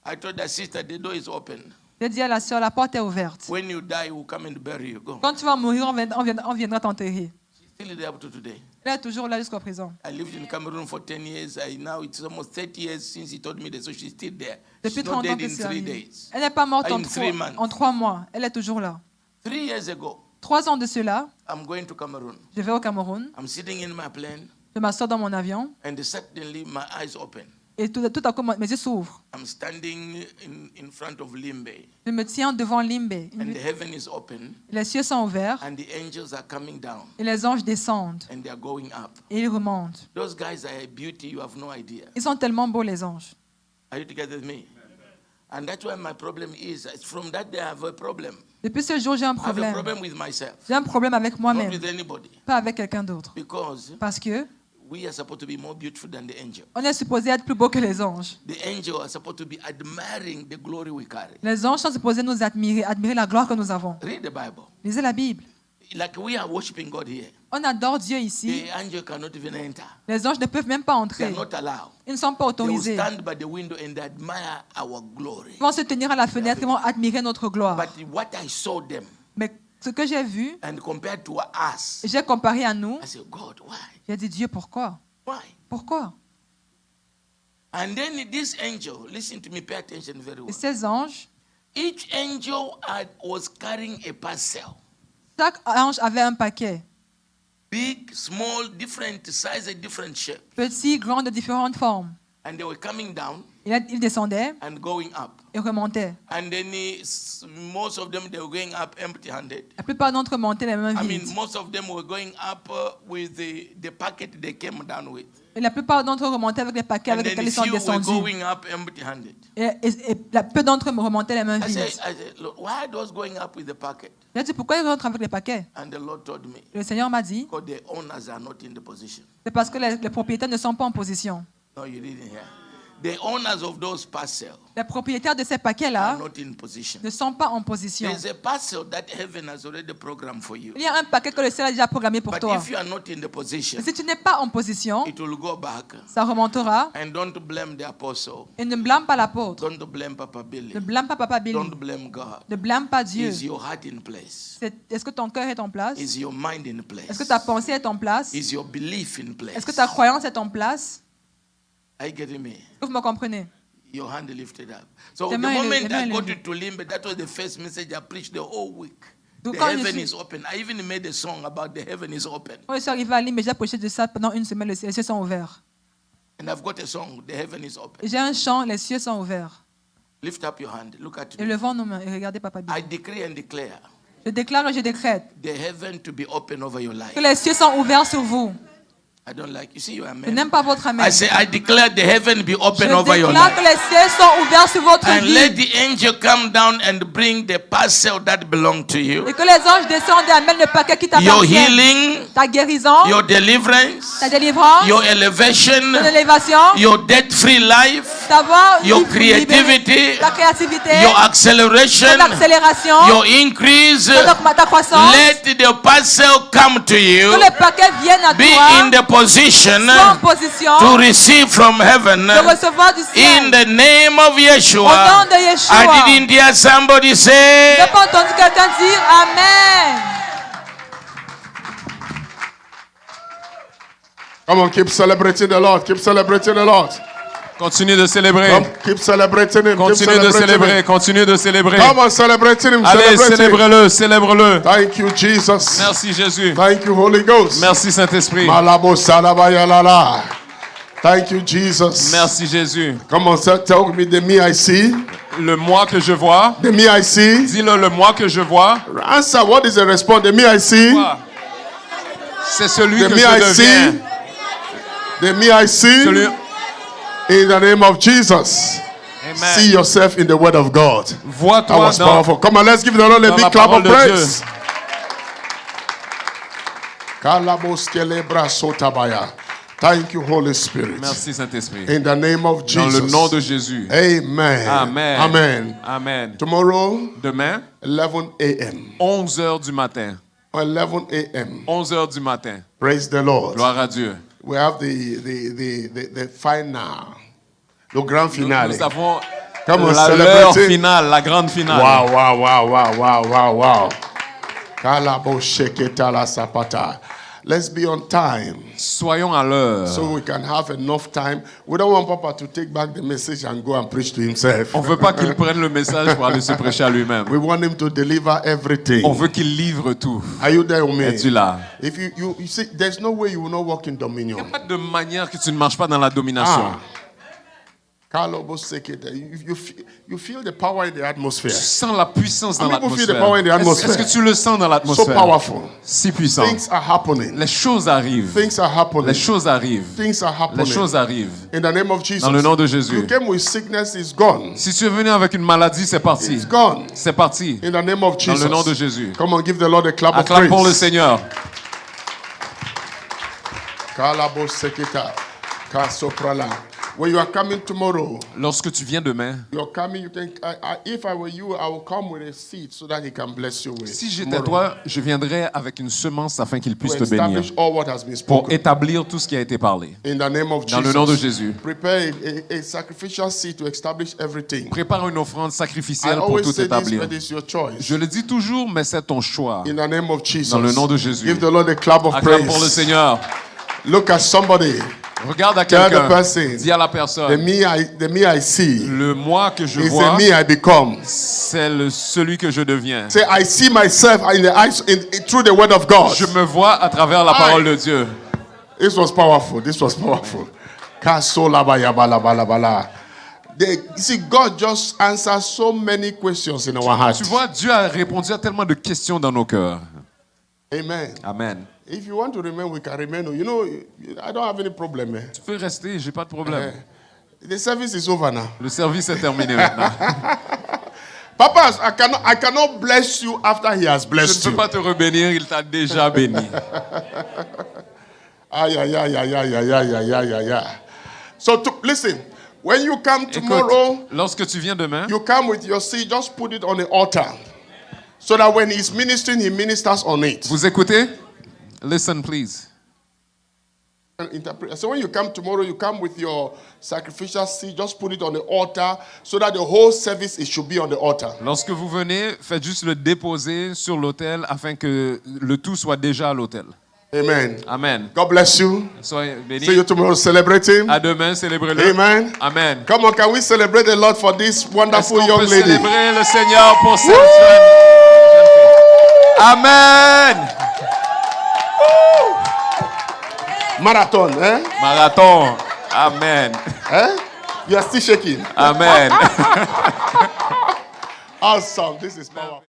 Speaker 3: I told the sister, the door is open.
Speaker 4: J'ai dit à la sœur, la porte est ouverte.
Speaker 3: When you die, we'll come and bury you. Go.
Speaker 4: Quand tu vas mourir, on viendra t'enterrer.
Speaker 3: She's still there up to today.
Speaker 4: Elle est toujours là jusqu'à présent.
Speaker 3: I lived in Cameroon for 10 years. Now it's almost 30 years since he told me that, so she's still there.
Speaker 4: Depuis
Speaker 3: She's not
Speaker 4: 30 ans
Speaker 3: dead
Speaker 4: que
Speaker 3: in
Speaker 4: c'est
Speaker 3: 3
Speaker 4: arrivé.
Speaker 3: days.
Speaker 4: Elle n'est pas morte
Speaker 3: In 3 months.
Speaker 4: en 3 mois. Elle est toujours là.
Speaker 3: 3 years ago,
Speaker 4: 3 ans de cela,
Speaker 3: I'm going to Cameroon.
Speaker 4: je vais au Cameroun.
Speaker 3: I'm sitting in my plane,
Speaker 4: Je m'assois dans mon avion
Speaker 3: and suddenly my eyes open.
Speaker 4: et tout à coup, mes yeux s'ouvrent.
Speaker 3: I'm standing in front of Limbe,
Speaker 4: Je me tiens devant Limbe.
Speaker 3: and the heaven is open,
Speaker 4: Les cieux sont ouverts
Speaker 3: and the angels are coming down,
Speaker 4: et les anges descendent
Speaker 3: and they are going up.
Speaker 4: et ils remontent.
Speaker 3: Those guys are a beauty, you have no idea.
Speaker 4: Ils sont tellement beaux, les anges.
Speaker 3: Are you together with me? And that's why my problem is, from that day I have a problem.
Speaker 4: Depuis ce jour, j'ai un
Speaker 3: I have a
Speaker 4: problème.
Speaker 3: problem with myself,
Speaker 4: J'ai un problème avec
Speaker 3: not
Speaker 4: moi-même,
Speaker 3: with anybody.
Speaker 4: pas avec quelqu'un d'autre.
Speaker 3: Because
Speaker 4: Parce que
Speaker 3: we are supposed to be more beautiful than the angel.
Speaker 4: on est supposé être plus beau que les anges.
Speaker 3: The angel are supposed to be admiring the glory we carry.
Speaker 4: Les anges sont supposés nous admirer la gloire que nous avons.
Speaker 3: Read the Bible.
Speaker 4: Lisez la Bible.
Speaker 3: Like we are worshiping God here.
Speaker 4: On adore Dieu ici.
Speaker 3: The angel cannot even enter.
Speaker 4: Les anges ne peuvent même pas
Speaker 3: They are
Speaker 4: entrer.
Speaker 3: not allowed.
Speaker 4: Ils ne sont pas
Speaker 3: They will
Speaker 4: autorisés.
Speaker 3: stand by the window and admire our glory.
Speaker 4: Ils vont se tenir à la fenêtre, ils vont admirer notre gloire.
Speaker 3: But what I saw them
Speaker 4: Mais ce que j'ai vu,
Speaker 3: and compared to us,
Speaker 4: j'ai comparé à nous.
Speaker 3: I said, God, why?
Speaker 4: J'ai dit, Dieu, pourquoi?
Speaker 3: Why?
Speaker 4: Pourquoi?
Speaker 3: And then this angel, listen to me, pay attention very well.
Speaker 4: Et ces anges,
Speaker 3: Each angel was carrying a parcel.
Speaker 4: chaque ange avait un paquet.
Speaker 3: Big, small, different size and different shape.
Speaker 4: Petit, grand, de différentes formes.
Speaker 3: And they were coming down
Speaker 4: Il descendait
Speaker 3: and going up.
Speaker 4: et remontait.
Speaker 3: And then most of them, they were going up empty-handed.
Speaker 4: La plupart d'entre eux montaient les mains
Speaker 3: I mean,
Speaker 4: vides.
Speaker 3: most of them were going up with the packet they came down with.
Speaker 4: Et la plupart d'entre eux remontaient avec les paquets
Speaker 3: And
Speaker 4: avec
Speaker 3: then
Speaker 4: lesquels ils sont
Speaker 3: few were
Speaker 4: descendus.
Speaker 3: going up empty-handed.
Speaker 4: Et peu d'entre eux me remontaient les mains
Speaker 3: I
Speaker 4: vides.
Speaker 3: said, look, why are those going up with the packet?
Speaker 4: J'ai dit, pourquoi ils rentrent avec les paquets?
Speaker 3: And the Lord told me,
Speaker 4: Le Seigneur m'a dit,
Speaker 3: because the owners are not in the position.
Speaker 4: c'est parce que les propriétaires ne sont pas en position.
Speaker 3: No, you didn't hear. The owners of those parcels
Speaker 4: Les propriétaires de ces
Speaker 3: are
Speaker 4: paquets-là
Speaker 3: not in position.
Speaker 4: ne sont pas en position.
Speaker 3: There's a parcel that heaven has already programmed for you.
Speaker 4: Il y a un paquet que le ciel a déjà programmé pour
Speaker 3: But
Speaker 4: toi.
Speaker 3: if you are not in the position,
Speaker 4: Mais si tu n'es pas en position,
Speaker 3: it will go back.
Speaker 4: ça remontera.
Speaker 3: And don't blame the apostle.
Speaker 4: Et ne blâme pas l'apôtre.
Speaker 3: Don't blame Papa Billy.
Speaker 4: Ne blâme pas Papa Billy.
Speaker 3: Don't blame God.
Speaker 4: Ne blâme pas Dieu.
Speaker 3: Is your heart in place?
Speaker 4: Est-ce que ton cœur est en place?
Speaker 3: Is your mind in
Speaker 4: Est-ce que
Speaker 3: place?
Speaker 4: ta pensée est en place?
Speaker 3: Is your belief in place?
Speaker 4: Est-ce que ta croyance est en place?
Speaker 3: Are you getting me?
Speaker 4: Est-ce que vous me comprenez?
Speaker 3: Your hand lifted up. So
Speaker 4: Les
Speaker 3: the
Speaker 4: mains
Speaker 3: moment
Speaker 4: élevées,
Speaker 3: I got
Speaker 4: élevées.
Speaker 3: to Limbe, that was the first message I preached the whole week.
Speaker 4: Donc
Speaker 3: The
Speaker 4: quand je
Speaker 3: heaven
Speaker 4: suis-
Speaker 3: is open. I even made a song about the heaven is open.
Speaker 4: Quand je suis arrivé à Lille, mais j'ai prêché de ça pendant une semaine, les cieux sont ouverts.
Speaker 3: And I've got a song, the heaven is open.
Speaker 4: Et j'ai un chant, les cieux sont ouverts.
Speaker 3: Lift up your hand. Look at
Speaker 4: Et
Speaker 3: me.
Speaker 4: levons nos mains et regardez Papa Bill.
Speaker 3: I decree and declare
Speaker 4: Je déclare et je décrète
Speaker 3: the heaven to be open over your life.
Speaker 4: que les cieux sont ouverts sur vous.
Speaker 3: I don't like. You see your
Speaker 4: Je
Speaker 3: amen.
Speaker 4: n'aime pas votre amen.
Speaker 3: I say I declare the heaven be
Speaker 4: Je
Speaker 3: open over your
Speaker 4: déclare que
Speaker 3: life.
Speaker 4: les cieux sont ouverts sur votre
Speaker 3: And let
Speaker 4: vie.
Speaker 3: the angel come down and bring the parcel that belong to you.
Speaker 4: Et que les anges descendent et amènent le paquet qui
Speaker 3: Your
Speaker 4: t'appartient.
Speaker 3: healing,
Speaker 4: Ta guérison,
Speaker 3: your deliverance,
Speaker 4: ta délivrance,
Speaker 3: your elevation,
Speaker 4: ton élévation,
Speaker 3: your debt-free life,
Speaker 4: savoir
Speaker 3: your creativity,
Speaker 4: ta créativité,
Speaker 3: your acceleration,
Speaker 4: ton accélération,
Speaker 3: your increase.
Speaker 4: ta croissance.
Speaker 3: Let the parcel come to
Speaker 4: Que
Speaker 3: you.
Speaker 4: le paquet vienne à
Speaker 3: Be in
Speaker 4: toi.
Speaker 3: the position
Speaker 4: Sois en position
Speaker 3: to receive from heaven.
Speaker 4: de recevoir du ciel.
Speaker 3: In the name of
Speaker 4: Au nom
Speaker 3: Yeshua.
Speaker 4: de Yeshua.
Speaker 3: I didn't hear somebody say,
Speaker 4: Je n'ai pas entendu quelqu'un dire Amen.
Speaker 1: Come on, keep celebrating the Lord. Keep celebrating the Lord.
Speaker 2: Continue de célébrer.
Speaker 1: Come, keep celebrating Him. Keep
Speaker 2: Continue de
Speaker 1: celebrating
Speaker 2: célébrer.
Speaker 1: Him.
Speaker 2: Continue de célébrer.
Speaker 1: Come on, celebrating Him.
Speaker 2: Allez,
Speaker 1: Celebrating Him.
Speaker 2: célèbre-le, célèbre-le.
Speaker 1: Thank you, Jesus.
Speaker 2: Merci Jésus.
Speaker 1: Thank you, Holy Ghost.
Speaker 2: Merci Saint-Esprit.
Speaker 1: Malabo salabaya lala. Thank you, Jesus.
Speaker 2: Merci Jésus.
Speaker 1: Come on, tell me the me I see.
Speaker 2: Le moi que je vois.
Speaker 1: The me I see.
Speaker 2: Dis-le, le moi que je vois.
Speaker 1: Answer. What is the response? The me I see.
Speaker 2: Quoi? C'est celui
Speaker 1: The
Speaker 2: que
Speaker 1: me
Speaker 2: je
Speaker 1: I
Speaker 2: deviens.
Speaker 1: see. The me I see.
Speaker 2: Celui...
Speaker 1: In the name of Jesus.
Speaker 2: Amen.
Speaker 1: See yourself in the Word of God. That
Speaker 2: Vois-toi
Speaker 1: was
Speaker 2: dans...
Speaker 1: powerful. Come on, let's give the Lord a
Speaker 2: dans
Speaker 1: big
Speaker 2: la
Speaker 1: clap of
Speaker 2: parole de
Speaker 1: praise. Kalabos kelebra sotabaya. Thank you, Holy Spirit.
Speaker 2: Merci Saint-Esprit.
Speaker 1: In the name of
Speaker 2: Dans
Speaker 1: Jesus.
Speaker 2: le nom de Jésus.
Speaker 1: Amen.
Speaker 2: Amen.
Speaker 1: Amen.
Speaker 2: Amen.
Speaker 1: Tomorrow,
Speaker 2: Demain,
Speaker 1: 11 a.m.
Speaker 2: 11h du matin.
Speaker 1: 11 a.m.
Speaker 2: 11h du matin.
Speaker 1: Praise the Lord.
Speaker 2: Gloire à Dieu.
Speaker 1: We have the final, the grand finale.
Speaker 2: Nous avons
Speaker 1: Come on,
Speaker 2: l'heure
Speaker 1: celebrate it.
Speaker 2: finale, la grande finale.
Speaker 1: Wow, wow, wow, wow, wow, wow, wow. Kalabo sheketala sapata. Let's be on time
Speaker 2: Soyons à l'heure.
Speaker 1: so we can have enough time. We don't want Papa to take back the message and go and preach to himself.
Speaker 2: On veut pas qu'il prenne le message pour aller se prêcher à lui-même.
Speaker 1: We want him to deliver everything.
Speaker 2: On veut qu'il livre tout.
Speaker 1: Are you there with me?
Speaker 2: Es-tu là?
Speaker 1: If you see, there's no way you will not walk in dominion.
Speaker 2: Pas de manière que tu ne marches pas dans la domination.
Speaker 1: Kalobo sekete. You feel the power in the atmosphere.
Speaker 2: Tu sens la puissance dans
Speaker 1: How many people feel the power in the
Speaker 2: l'atmosphère.
Speaker 1: atmosphere?
Speaker 2: Est-ce que tu le sens dans
Speaker 1: So
Speaker 2: l'atmosphère?
Speaker 1: powerful.
Speaker 2: Si puissant.
Speaker 1: Things are happening.
Speaker 2: Les choses arrivent.
Speaker 1: Things are happening.
Speaker 2: Les choses arrivent.
Speaker 1: Things are
Speaker 2: Les
Speaker 1: happening.
Speaker 2: choses arrivent.
Speaker 1: In the name of Jesus.
Speaker 2: Dans le nom de Jésus.
Speaker 1: You came with sickness, it's gone.
Speaker 2: Si tu es venu avec une maladie, c'est parti.
Speaker 1: It's gone.
Speaker 2: C'est parti.
Speaker 1: In the name of
Speaker 2: Dans
Speaker 1: Jesus.
Speaker 2: le nom de Jésus.
Speaker 1: Come on, give the Lord a clap of
Speaker 2: Acclame pour le
Speaker 1: praise.
Speaker 2: Seigneur.
Speaker 1: Kalabo seketa. Kasoprala. When you are coming tomorrow,
Speaker 2: Lorsque tu viens demain,
Speaker 1: you're coming, you can, if I were you, I will come with a seed so that he can bless you with.
Speaker 2: si j'étais
Speaker 1: tomorrow.
Speaker 2: toi, je viendrais avec une semence afin qu'il puisse
Speaker 1: To
Speaker 2: te bénir.
Speaker 1: establish all what has been
Speaker 2: Pour
Speaker 1: spoken.
Speaker 2: établir tout ce qui a été parlé.
Speaker 1: In the name of
Speaker 2: Dans
Speaker 1: Jesus.
Speaker 2: le nom de Jésus.
Speaker 1: Prepare a sacrificial seed to establish everything.
Speaker 2: Prépare une offrande
Speaker 1: I
Speaker 2: sacrificielle pour
Speaker 1: always
Speaker 2: tout
Speaker 1: say this,
Speaker 2: établir.
Speaker 1: but it's your choice.
Speaker 2: Je le dis toujours, mais c'est ton choix.
Speaker 1: In the name of Jesus.
Speaker 2: Dans le nom de Jésus.
Speaker 1: Give the Lord a clap of
Speaker 2: Acclame pour le
Speaker 1: praise.
Speaker 2: Seigneur.
Speaker 1: Look at somebody.
Speaker 2: Regarde à
Speaker 1: Tell the
Speaker 2: quelqu'un.
Speaker 1: person.
Speaker 2: Dis à la
Speaker 1: The
Speaker 2: personne.
Speaker 1: me I see
Speaker 2: Le moi que je
Speaker 1: is the
Speaker 2: vois,
Speaker 1: me I become.
Speaker 2: c'est celui que je deviens.
Speaker 1: Say, I see myself in the eyes through the word of God.
Speaker 2: Je me vois à travers la parole de Dieu.
Speaker 1: This was powerful. This was powerful. Kasolabaya. You see, God just answers so many questions in our hearts.
Speaker 2: Tu vois, Dieu a répondu à tellement de questions dans nos cœurs.
Speaker 1: Amen.
Speaker 2: Amen.
Speaker 1: If you want to remain, we can remain. You know, I don't have any problem.
Speaker 2: Tu peux rester, j'ai pas de problème.
Speaker 1: The service is over now.
Speaker 2: Le service est terminé maintenant.
Speaker 1: Papas, I cannot bless you after he has
Speaker 2: Je
Speaker 1: blessed
Speaker 2: ne peux
Speaker 1: you.
Speaker 2: pas te rebénir, il t'a déjà béni.
Speaker 1: So listen, when you come tomorrow,
Speaker 2: Écoute, lorsque tu viens demain,
Speaker 1: you come with your seed, just put it on the altar. So that when he's ministering, he ministers on it.
Speaker 2: vous écoutez? Listen, please.
Speaker 1: So when you come tomorrow, you come with your sacrificial seed, just put it on the altar so that the whole service, it should be on the altar.
Speaker 2: Lorsque vous venez, faites juste le déposer sur l'autel afin que le tout soit déjà à l'autel.
Speaker 1: Amen.
Speaker 2: Amen.
Speaker 1: God bless you.
Speaker 2: Soyez bénis.
Speaker 1: See you tomorrow. Celebrate him.
Speaker 2: À demain, célébrez-le.
Speaker 1: Amen.
Speaker 2: Amen.
Speaker 1: Come on, can we celebrate the Lord for this
Speaker 2: Est-ce
Speaker 1: wonderful
Speaker 2: qu'on
Speaker 1: young
Speaker 2: peut
Speaker 1: lady?
Speaker 2: célébrer le Seigneur pour cette jeune fille? Amen.
Speaker 1: Marathon, eh?
Speaker 2: Marathon. Amen.
Speaker 1: Eh? You are still shaking.
Speaker 2: Amen.
Speaker 1: Awesome. This is powerful.